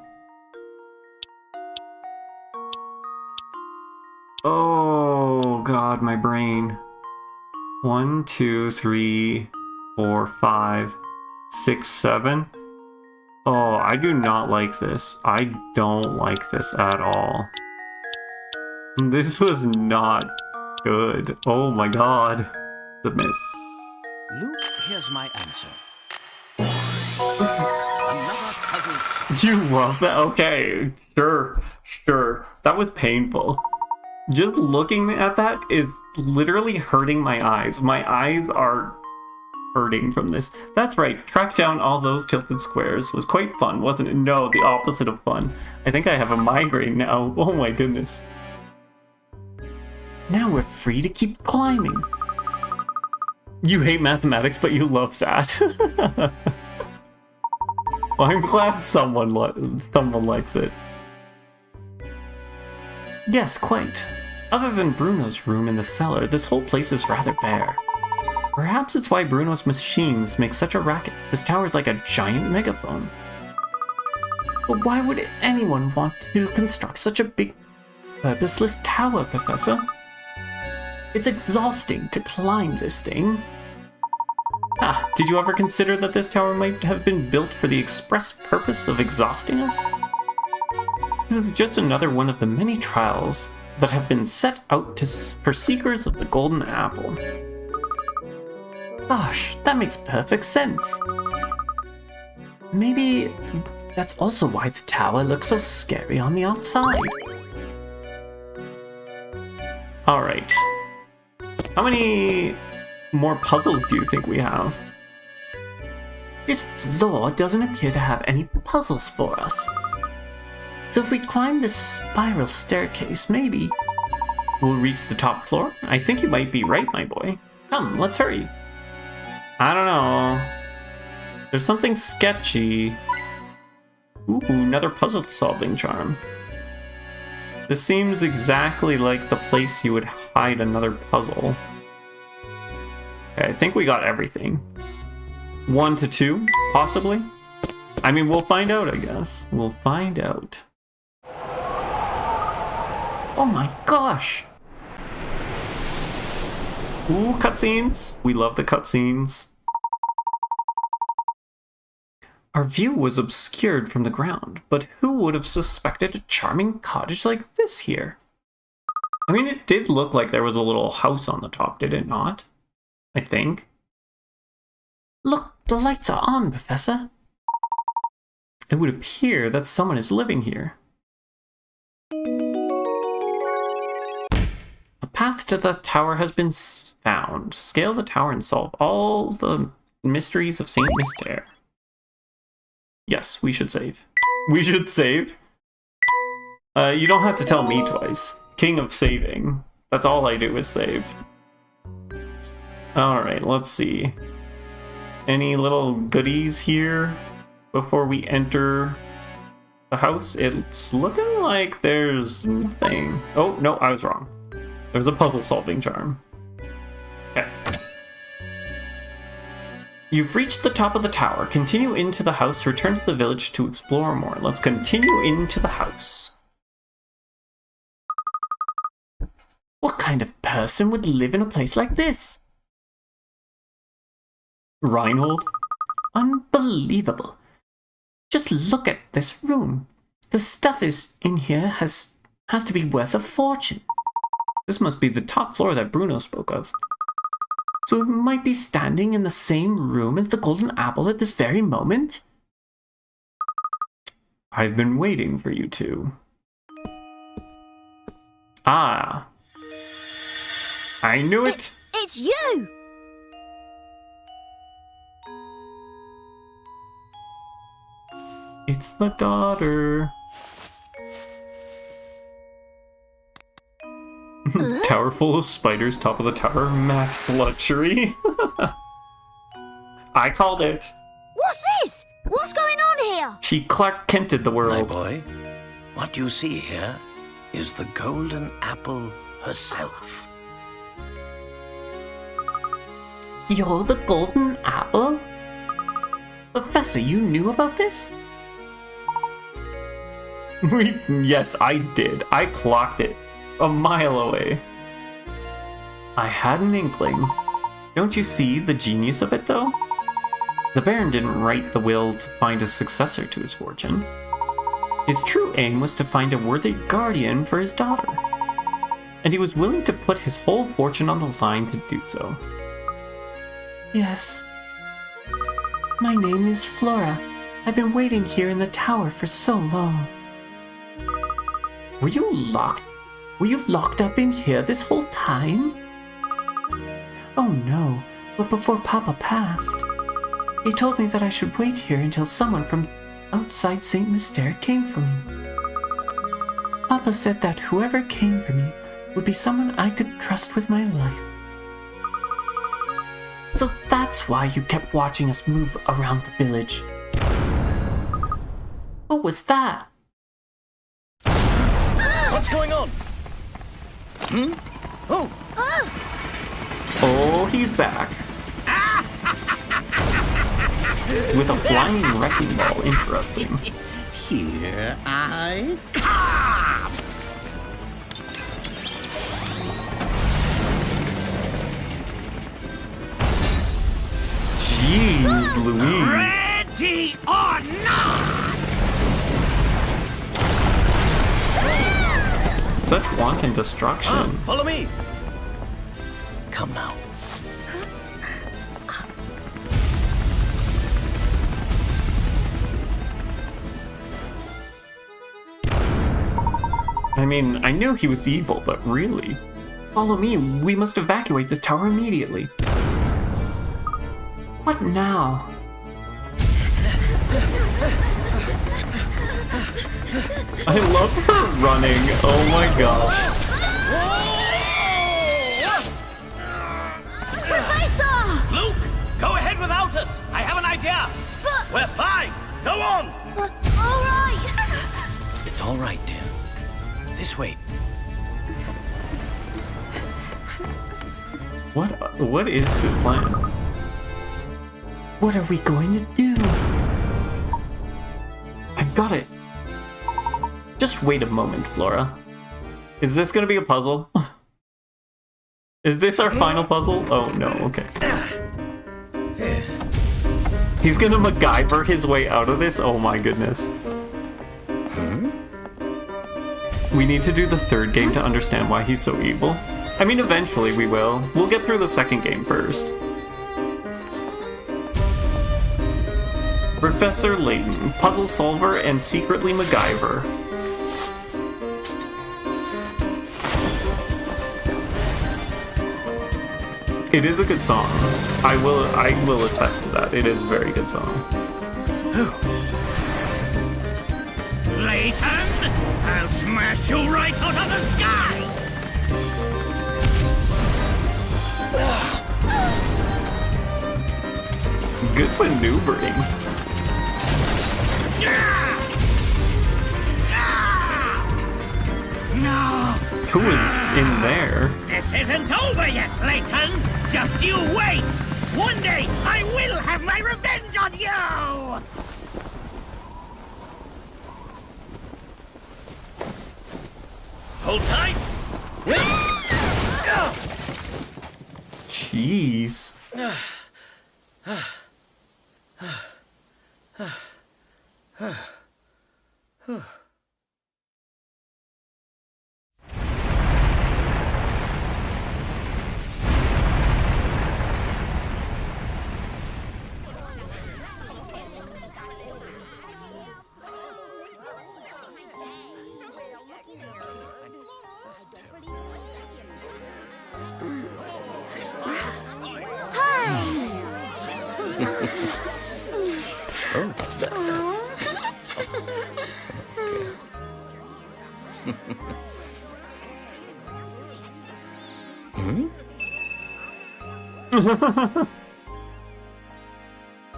Oh god, my brain. 1, 2, 3, 4, 5, 6, 7. Oh, I do not like this. I don't like this at all. This was not good. Oh my god. Submit. Luke, here's my answer. Another puzzle solved. You love that? Okay, sure. That was painful. Just looking at that is literally hurting my eyes. My eyes are hurting from this. That's right, track down all those tilted squares was quite fun, wasn't it? No, the opposite of fun. I think I have a migraine now. Oh my goodness. Now we're free to keep climbing. You hate mathematics, but you love that. Well, I'm glad someone likes it. Yes, quite. Other than Bruno's room in the cellar, this whole place is rather bare. Perhaps it's why Bruno's machines make such a racket. This tower is like a giant megaphone. But why would anyone want to construct such a big, purposeless tower, Professor? It's exhausting to climb this thing. Ah, did you ever consider that this tower might have been built for the express purpose of exhausting us? This is just another one of the many trials that have been set out for seekers of the golden apple. Gosh, that makes perfect sense. Maybe that's also why the tower looks so scary on the outside. Alright. How many more puzzles do you think we have? This floor doesn't appear to have any puzzles for us. So if we climb this spiral staircase, maybe we'll reach the top floor? I think you might be right, my boy. Come, let's hurry. I don't know. There's something sketchy. Ooh, another puzzle-solving charm. This seems exactly like the place you would hide another puzzle. Okay, I think we got everything. 1 to 2, possibly? I mean, we'll find out, I guess. We'll find out. Oh my gosh! Ooh, cutscenes! We love the cutscenes. Our view was obscured from the ground, but who would have suspected a charming cottage like this here? I mean, it did look like there was a little house on the top, did it not? I think. Look, the lights are on, Professor. It would appear that someone is living here. A path to the tower has been found. Scale the tower and solve all the mysteries of Saint Mystère. Yes, we should save. We should save? You don't have to tell me twice. King of saving. That's all I do is save. Alright, let's see. Any little goodies here before we enter the house? It's looking like there's nothing. Oh, no, I was wrong. There's a puzzle-solving charm. Okay. You've reached the top of the tower. Continue into the house. Return to the village to explore more. Let's continue into the house. What kind of person would live in a place like this? Reinhold? Unbelievable. Just look at this room. The stuff in here has to be worth a fortune. This must be the top floor that Bruno spoke of. So we might be standing in the same room as the golden apple at this very moment? I've been waiting for you two. Ah. I knew it! It's you! It's the daughter. Tower full of spiders, top of the tower, max luxury. I called it. What's this? What's going on here? She Clark Kented the My world. boy, what you see here is the golden apple herself. You're the golden apple? Professor, you knew about this? Yes, I did. I clocked it. A mile away. I had an inkling. Don't you see the genius of it, though? The Baron didn't write the will to find a successor to his fortune. His true aim was to find a worthy guardian for his daughter. And he was willing to put his whole fortune on the line to do so. Yes. My name is Flora. I've been waiting here in the tower for so long. Were you locked up in here this whole time? Oh no, but before Papa passed, he told me that I should wait here until someone from outside Saint Mystère came for me. Papa said that whoever came for me would be someone I could trust with my life. So that's why you kept watching us move around the village. What was that? What's going on? Oh, Oh, he's back. With a flying wrecking ball. Interesting. here I come! Jeez Louise. Ready or not! Such wanton destruction. Follow me! Come now. I mean, I knew he was evil, but really? Follow me, we must evacuate this tower immediately. What now? I love her running, oh my gosh. Professor! Luke, go ahead without us! I have an idea! But... We're fine! Go on! all right. It's all right, dear. This way. What is his plan? What are we going to do? I got it. Just wait a moment, Flora. Is this gonna be a puzzle? Is this our final puzzle? Oh no, okay. He's gonna MacGyver his way out of this? Oh my goodness. We need to do the third game to understand why he's so evil. I mean, eventually we will. We'll get through the second game first. Professor Layton, puzzle solver and secretly MacGyver. It is a good song. I will attest to that. It is a very good song. Layton, I'll smash you right out of the sky! Good maneuvering. No! Who is in there? This isn't over yet, Layton! Just you wait! One day, I will have my revenge on you! Hold tight! Jeez.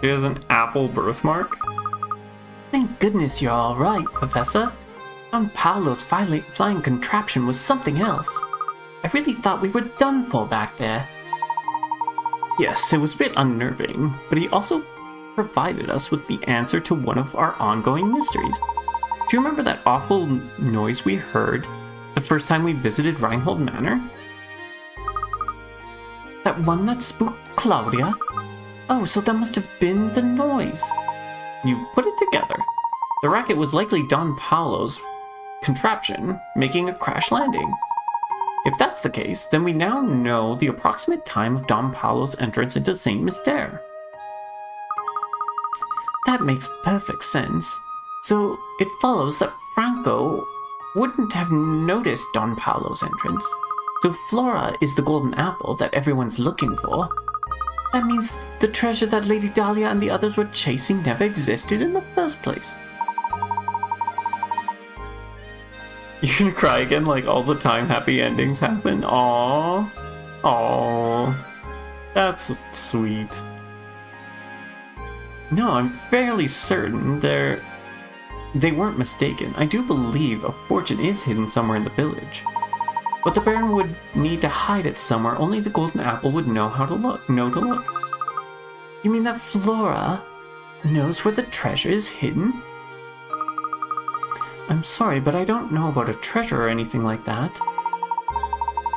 He has an apple birthmark? Thank goodness you're all right, Professor. Don Paolo's flying contraption was something else. I really thought we were done for back there. Yes, it was a bit unnerving, but he also provided us with the answer to one of our ongoing mysteries. Do you remember that awful noise we heard the first time we visited Reinhold Manor? That one that spooked Claudia? Oh, so that must have been the noise. You've put it together. The racket was likely Don Paolo's contraption, making a crash landing. If that's the case, then we now know the approximate time of Don Paolo's entrance into Saint Mystere. That makes perfect sense. So it follows that Franco wouldn't have noticed Don Paolo's entrance. So Flora is the golden apple that everyone's looking for. That means the treasure that Lady Dahlia and the others were chasing never existed in the first place. You're gonna cry again like all the time happy endings happen? Aww. Aww. That's sweet. No, I'm fairly certain they weren't mistaken. I do believe a fortune is hidden somewhere in the village. But the Baron would need to hide it somewhere. Only the golden apple would know how to look. You mean that Flora knows where the treasure is hidden? I'm sorry, but I don't know about a treasure or anything like that.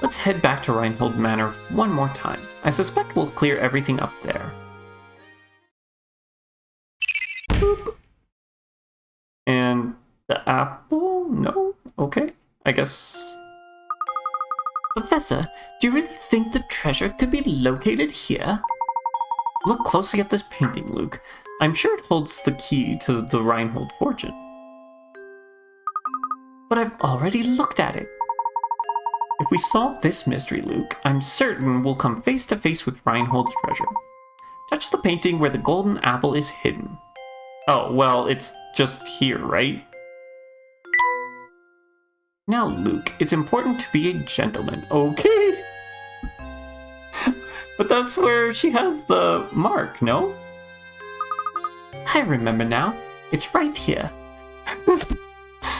Let's head back to Reinhold Manor one more time. I suspect we'll clear everything up there. Boop. And the apple? No? Okay, I guess... Professor, do you really think the treasure could be located here? Look closely at this painting, Luke. I'm sure it holds the key to the Reinhold fortune. But I've already looked at it. If we solve this mystery, Luke, I'm certain we'll come face to face with Reinhold's treasure. Touch the painting where the golden apple is hidden. Oh, well, it's just here, right? Now, Luke, it's important to be a gentleman, okay? But that's where she has the mark, no? I remember now. It's right here.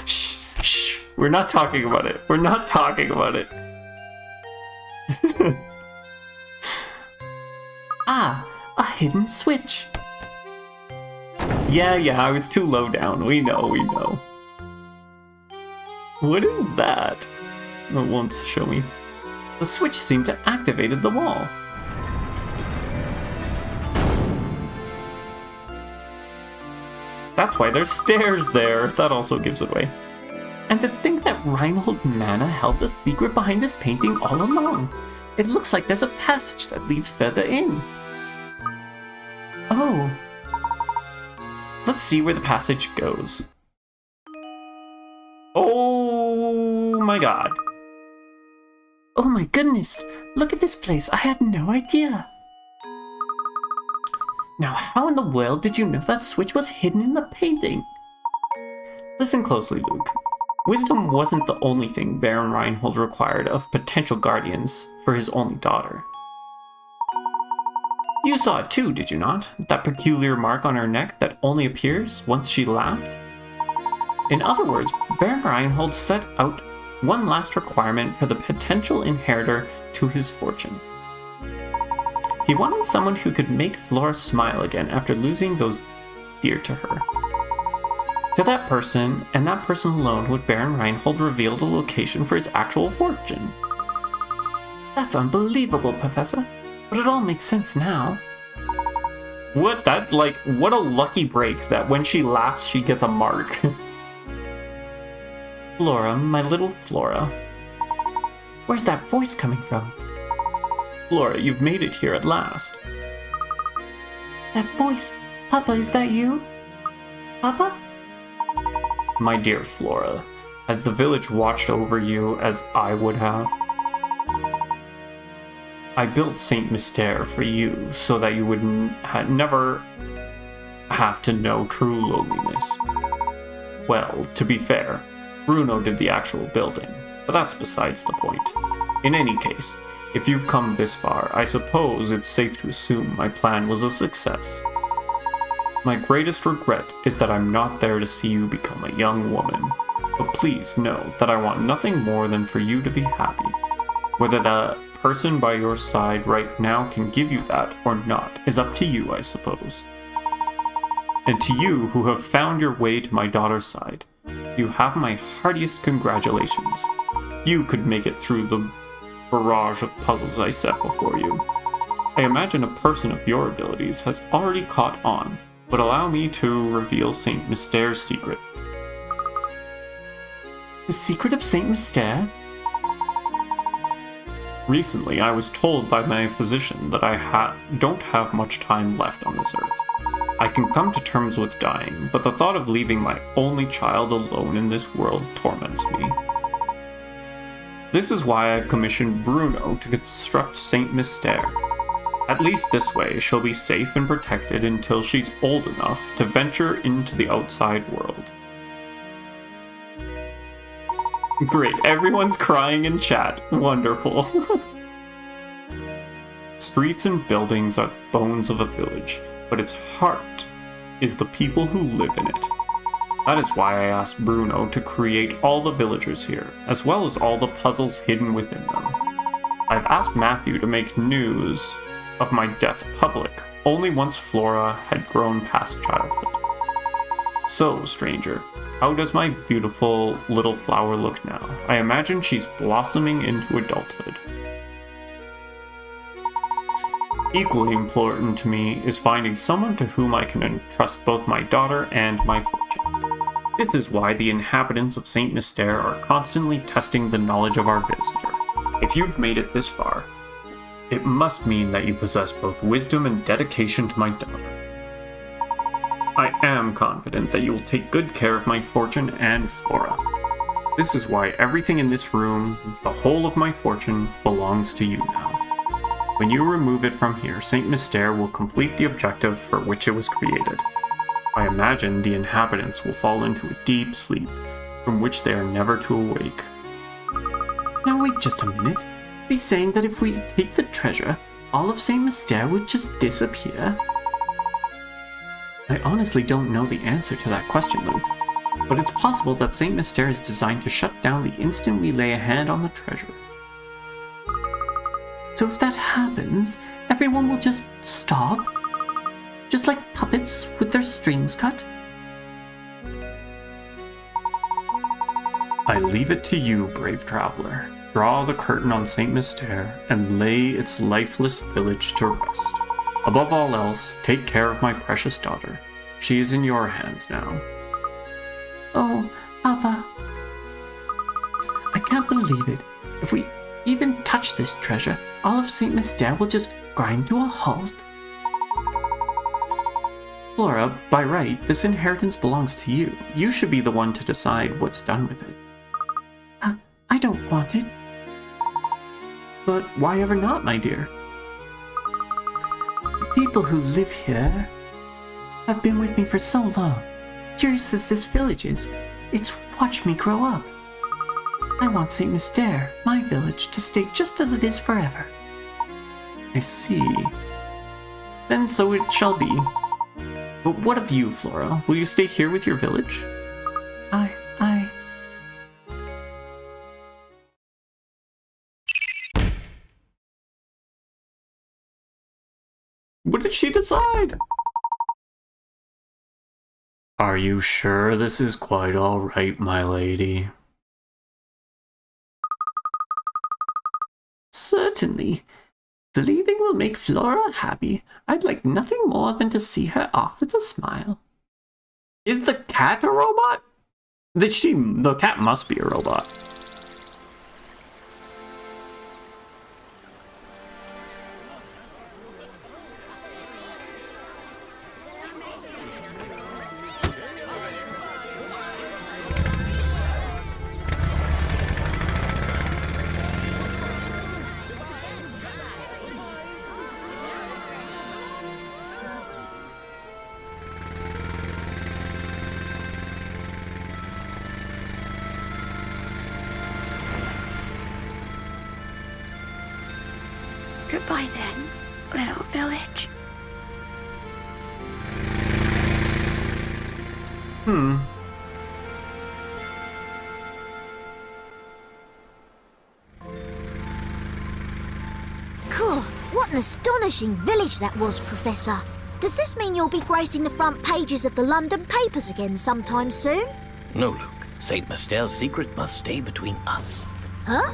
Shh, shh. We're not talking about it. We're not talking about it. Ah, a hidden switch. Yeah, I was too low down. We know. What is that? It won't show me. The switch seemed to activate the wall. That's why there's stairs there. That also gives it away. And to think that Reinhold Manor held the secret behind this painting all along. It looks like there's a passage that leads further in. Oh. Let's see where the passage goes. Oh my god. Oh my goodness. Look at this place. I had no idea. Now, how in the world did you know that switch was hidden in the painting? Listen closely, Luke. Wisdom wasn't the only thing Baron Reinhold required of potential guardians for his only daughter. You saw it too, did you not? That peculiar mark on her neck that only appears once she laughed? In other words, Baron Reinhold set out one last requirement for the potential inheritor to his fortune. He wanted someone who could make Flora smile again after losing those dear to her. To that person, and that person alone, would Baron Reinhold reveal the location for his actual fortune. That's unbelievable, Professor, but it all makes sense now. What? That's like, what a lucky break that when she laughs, she gets a mark. Flora, my little Flora. Where's that voice coming from? Flora, you've made it here at last. That voice. Papa, is that you? Papa? My dear Flora, has the village watched over you as I would have? I built Saint Mystère for you so that you would never have to know true loneliness. Well, to be fair, Bruno did the actual building, but that's besides the point. In any case, if you've come this far, I suppose it's safe to assume my plan was a success. My greatest regret is that I'm not there to see you become a young woman, but please know that I want nothing more than for you to be happy. Whether the person by your side right now can give you that or not is up to you, I suppose. And to you who have found your way to my daughter's side, you have my heartiest congratulations. You could make it through the barrage of puzzles I set before you. I imagine a person of your abilities has already caught on, but allow me to reveal Saint Mystére's secret. The secret of Saint Mystère? Recently, I was told by my physician that I don't have much time left on this earth. I can come to terms with dying, but the thought of leaving my only child alone in this world torments me. This is why I've commissioned Bruno to construct Saint Mystère. At least this way, she'll be safe and protected until she's old enough to venture into the outside world. Great, everyone's crying in chat. Wonderful. Streets and buildings are the bones of a village, but its heart is the people who live in it. That is why I asked Bruno to create all the villagers here, as well as all the puzzles hidden within them. I've asked Matthew to make news of my death public, only once Flora had grown past childhood. So, stranger, how does my beautiful little flower look now? I imagine she's blossoming into adulthood. Equally important to me is finding someone to whom I can entrust both my daughter and my fortune. This is why the inhabitants of Saint Mystere are constantly testing the knowledge of our visitor. If you've made it this far, it must mean that you possess both wisdom and dedication to my daughter. I am confident that you will take good care of my fortune and Flora. This is why everything in this room, the whole of my fortune, belongs to you now. When you remove it from here, Saint Mystere will complete the objective for which it was created. I imagine the inhabitants will fall into a deep sleep, from which they are never to awake. Now wait just a minute. He's saying that if we take the treasure, all of Saint Mystere would just disappear? I honestly don't know the answer to that question, Luke. But it's possible that Saint Mystere is designed to shut down the instant we lay a hand on the treasure. So if that happens, everyone will just stop? Just like puppets with their strings cut? I leave it to you, brave traveler. Draw the curtain on Saint Mystere and lay its lifeless village to rest. Above all else, take care of my precious daughter. She is in your hands now. Oh, Papa. I can't believe it. If we even touch this treasure, all of Saint Mystere will just grind to a halt. Flora, by right, this inheritance belongs to you. You should be the one to decide what's done with it. I don't want it. But why ever not, my dear? The people who live here have been with me for so long. Curious as this village is, it's watched me grow up. I want Saint Mystere, my village, to stay just as it is forever. I see. Then so it shall be. But what of you, Flora? Will you stay here with your village? What did she decide? Are you sure this is quite all right, my lady? Certainly. If leaving will make Flora happy, I'd like nothing more than to see her off with a smile. Is the cat a robot? The cat must be a robot. Goodbye then, little village. Cool. What an astonishing village that was, Professor. Does this mean you'll be gracing the front pages of the London papers again sometime soon? No, Luke. Saint Mystere's secret must stay between us. Huh?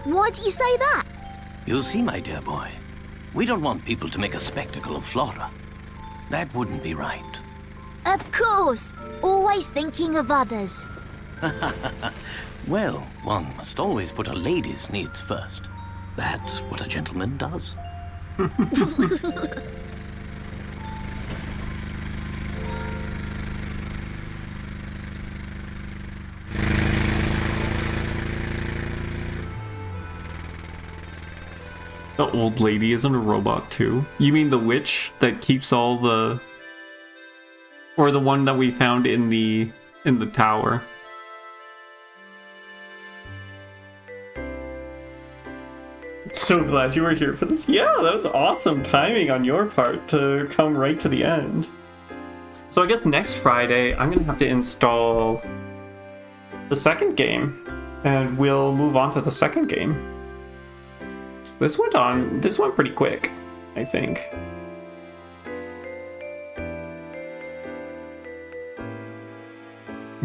Why do you say that? You see, my dear boy, we don't want people to make a spectacle of Flora. That wouldn't be right. Of course. Always thinking of others. Well, one must always put a lady's needs first. That's what a gentleman does. The old lady isn't a robot too? You mean the witch that keeps all the... Or the one that we found in the tower? So glad you were here for this. Yeah, that was awesome timing on your part to come right to the end. So I guess next Friday, I'm going to have to install the second game. And we'll move on to the second game. This went pretty quick, I think.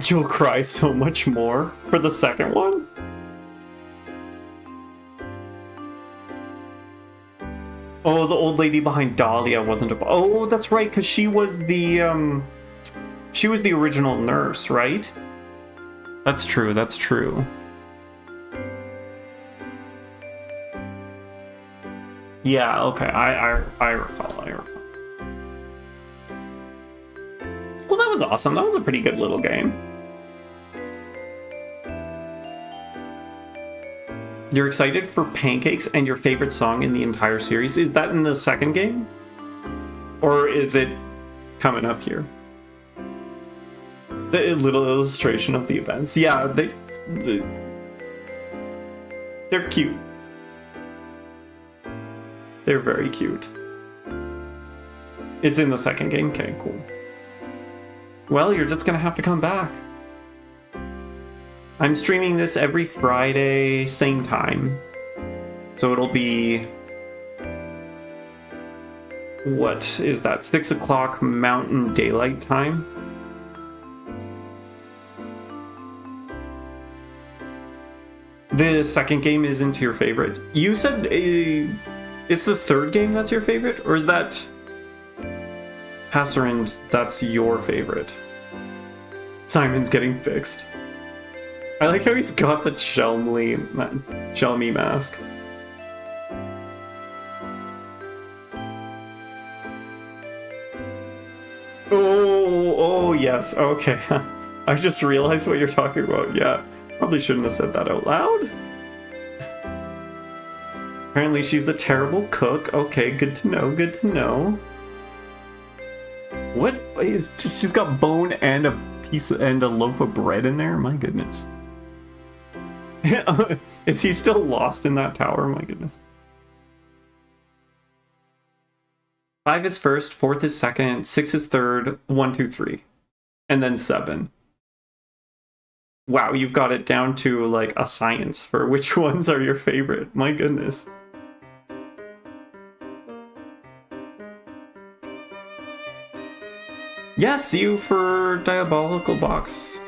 You'll cry so much more for the second one? Oh, the old lady behind Dahlia wasn't a... Oh, that's right, because she was the original nurse, right? That's true, that's true. Yeah, okay, I recall. Well, that was awesome. That was a pretty good little game. You're excited for pancakes and your favorite song in the entire series? Is that in the second game? Or is it coming up here? The little illustration of the events. Yeah, they're cute. They're very cute. It's in the second game? Okay, cool. Well, you're just gonna have to come back. I'm streaming this every Friday, same time. So it'll be... What is that? 6 o'clock Mountain Daylight Time? The second game isn't your favorite. You said it's the third game that's your favorite? Or is that... Passerand, that's your favorite? Simon's getting fixed. I like how he's got the Chelmy mask. Oh, yes, okay. I just realized what you're talking about, yeah. Probably shouldn't have said that out loud. Apparently she's a terrible cook. Okay, good to know, good to know. What? She's got bone and a piece and a loaf of bread in there? My goodness. Is he still lost in that tower? My goodness. 5 is first, 4th is second, 6 is third, 1, 2, 3. And then 7. Wow, you've got it down to like a science for which ones are your favorite. My goodness. Yeah, see you for Diabolical Box.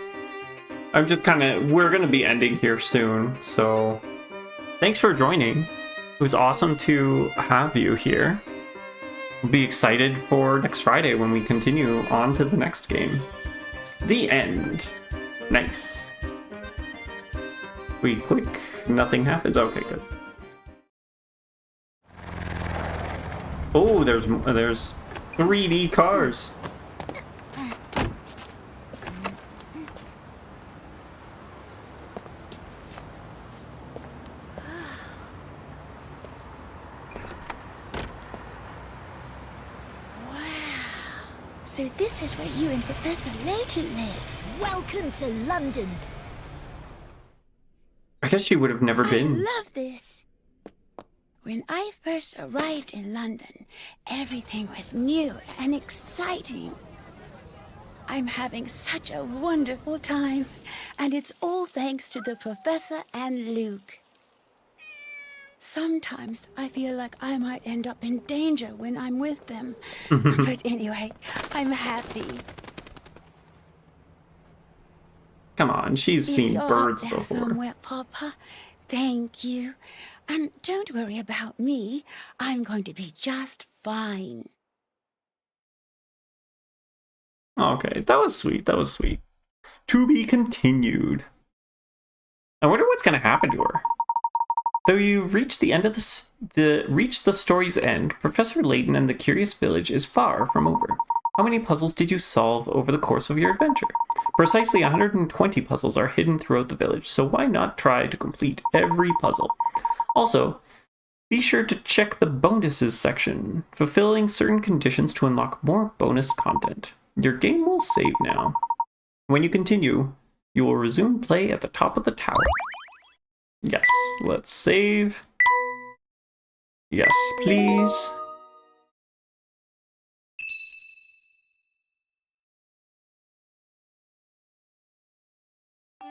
I'm just we're gonna be ending here soon, so thanks for joining. It was awesome to have you here. We'll be excited for next Friday when we continue on to the next game. The end. Nice. We click, nothing happens. Okay, good. Oh, there's 3D cars. So this is where you and Professor Layton live. Welcome to London. I guess she would have never been. I love this. When I first arrived in London, everything was new and exciting. I'm having such a wonderful time, and it's all thanks to the Professor and Luke. Sometimes I feel like I might end up in danger when I'm with them. But anyway, I'm happy. Come on, she's seen birds there before. Somewhere, Papa. Thank you. And don't worry about me. I'm going to be just fine. Okay, that was sweet. That was sweet. To be continued. I wonder what's going to happen to her. Though you've reached the end of the story's end, Professor Layton and the Curious Village is far from over. How many puzzles did you solve over the course of your adventure? Precisely 120 puzzles are hidden throughout the village, so why not try to complete every puzzle? Also, be sure to check the bonuses section, fulfilling certain conditions to unlock more bonus content. Your game will save now. When you continue, you will resume play at the top of the tower. Yes, let's save. Yes, please.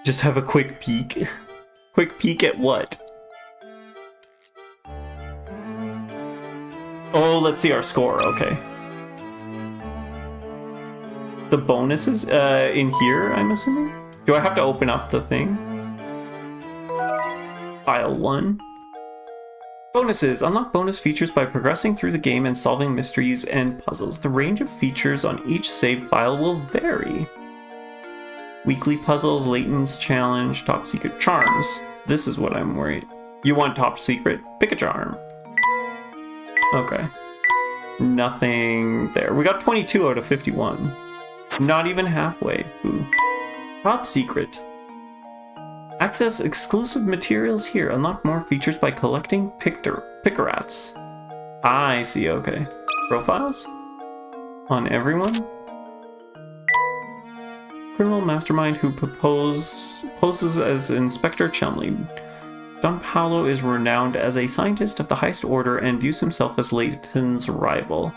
Just have a quick peek. Quick peek at what? Oh, let's see our score. Okay. The bonuses in here, I'm assuming? Do I have to open up the thing? File 1. Bonuses. Unlock bonus features by progressing through the game and solving mysteries and puzzles. The range of features on each save file will vary. Weekly puzzles, Layton's challenge, top secret charms. This is what I'm worried. You want top secret? Pick a charm. Okay. Nothing there. We got 22 out of 51. Not even halfway. Ooh. Top secret. Access exclusive materials here. Unlock more features by collecting pickerats. I see, okay. Profiles? On everyone? Criminal mastermind who poses as Inspector Chumley. Don Paolo is renowned as a scientist of the highest order and views himself as Layton's rival.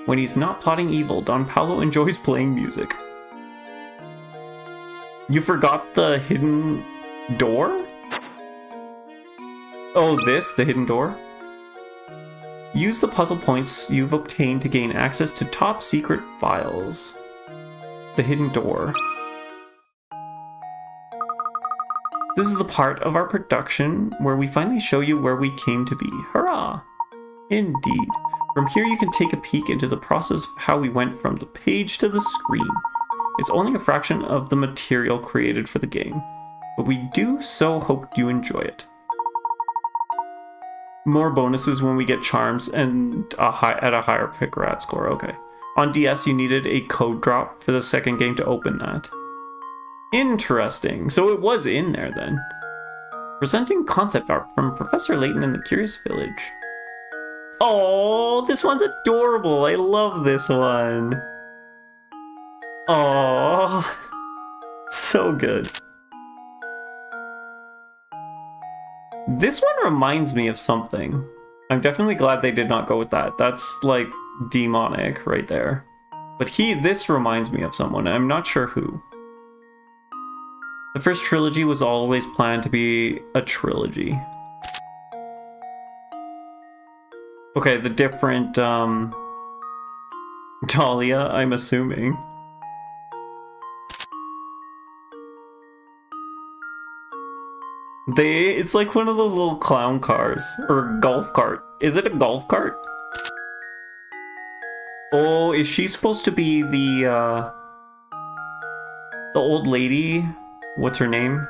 When he's not plotting evil, Don Paolo enjoys playing music. You forgot the hidden door? Oh, the hidden door? Use the puzzle points you've obtained to gain access to top secret files. The hidden door. This is the part of our production where we finally show you where we came to be. Hurrah! Indeed. From here you can take a peek into the process of how we went from the page to the screen. It's only a fraction of the material created for the game, but we do so hope you enjoy it. More bonuses when we get charms and at a higher pickerat score. Okay. On DS you needed a code drop for the second game to open that. Interesting. So it was in there then. Presenting concept art from Professor Layton in the Curious Village. Oh, this one's adorable. I love this one. Oh, so good. This one reminds me of something. I'm definitely glad they did not go with that. That's like demonic right there. But this reminds me of someone. I'm not sure who. The first trilogy was always planned to be a trilogy. Okay, the different Dahlia, I'm assuming. It's like one of those little clown cars or golf cart. Is it a golf cart? Oh, is she supposed to be the old lady? What's her name?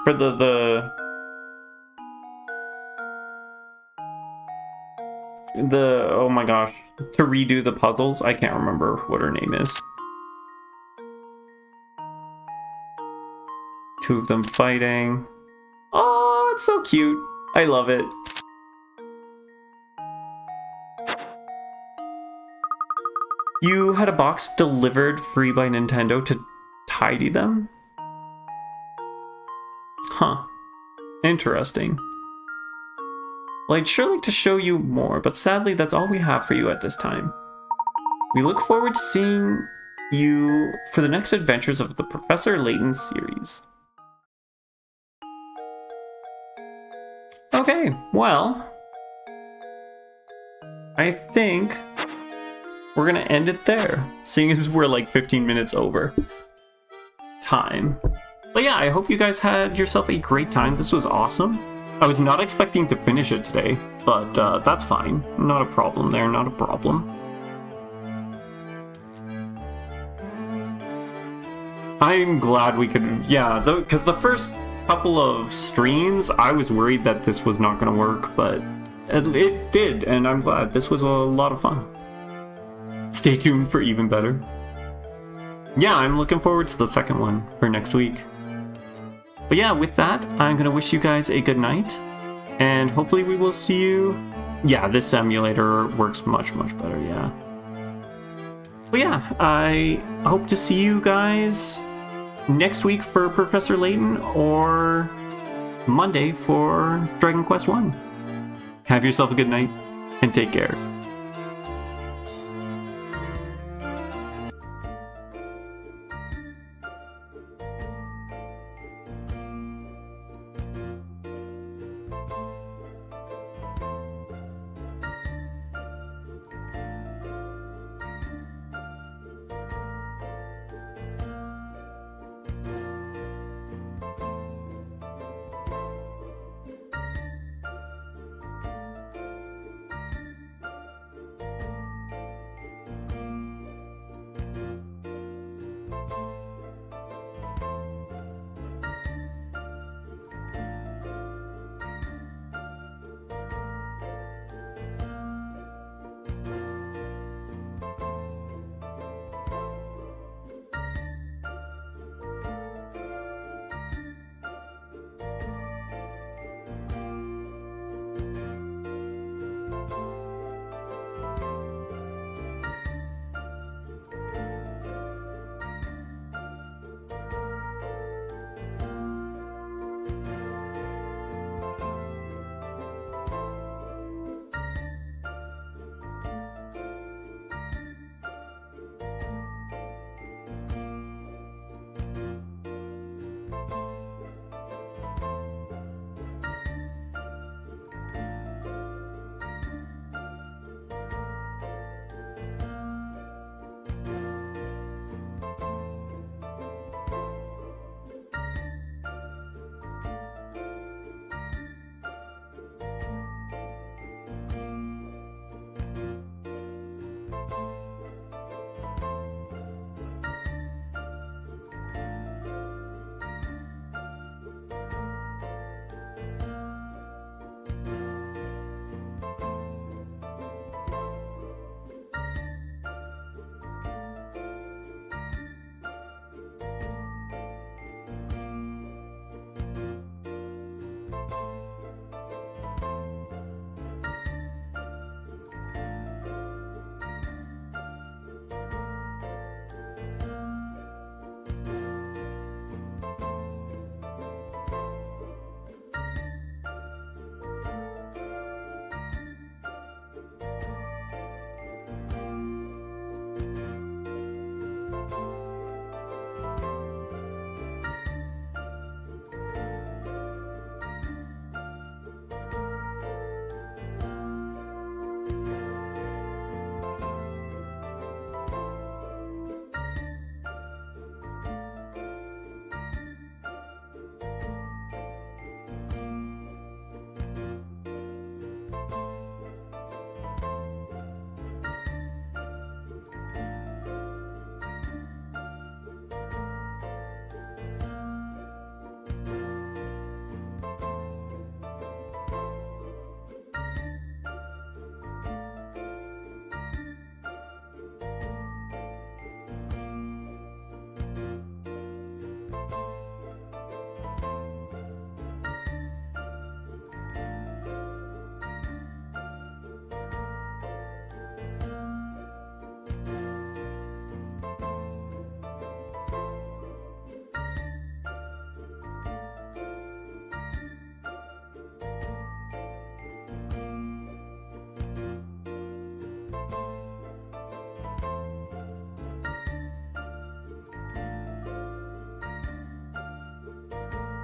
For the oh my gosh, to redo the puzzles? I can't remember what her name is. Two of them fighting. Oh, it's so cute. I love it. You had a box delivered free by Nintendo to tidy them? Huh. Interesting. Well, I'd sure like to show you more, but sadly that's all we have for you at this time. We look forward to seeing you for the next adventures of the Professor Layton series. Okay, well, I think we're gonna end it there, seeing as we're like 15 minutes over time. But yeah, I hope you guys had yourself a great time. This was awesome. I was not expecting to finish it today, but that's fine. Not a problem there, not a problem. I'm glad we could, yeah, because the first couple of streams, I was worried that this was not going to work, but it did, and I'm glad. This was a lot of fun. Stay tuned for even better. Yeah, I'm looking forward to the second one for next week. But yeah, with that, I'm going to wish you guys a good night, and hopefully we will see you. Yeah, this emulator works much, much better, yeah. But yeah, I hope to see you guys next week for Professor Layton, or Monday for Dragon Quest 1. Have yourself a good night, and take care.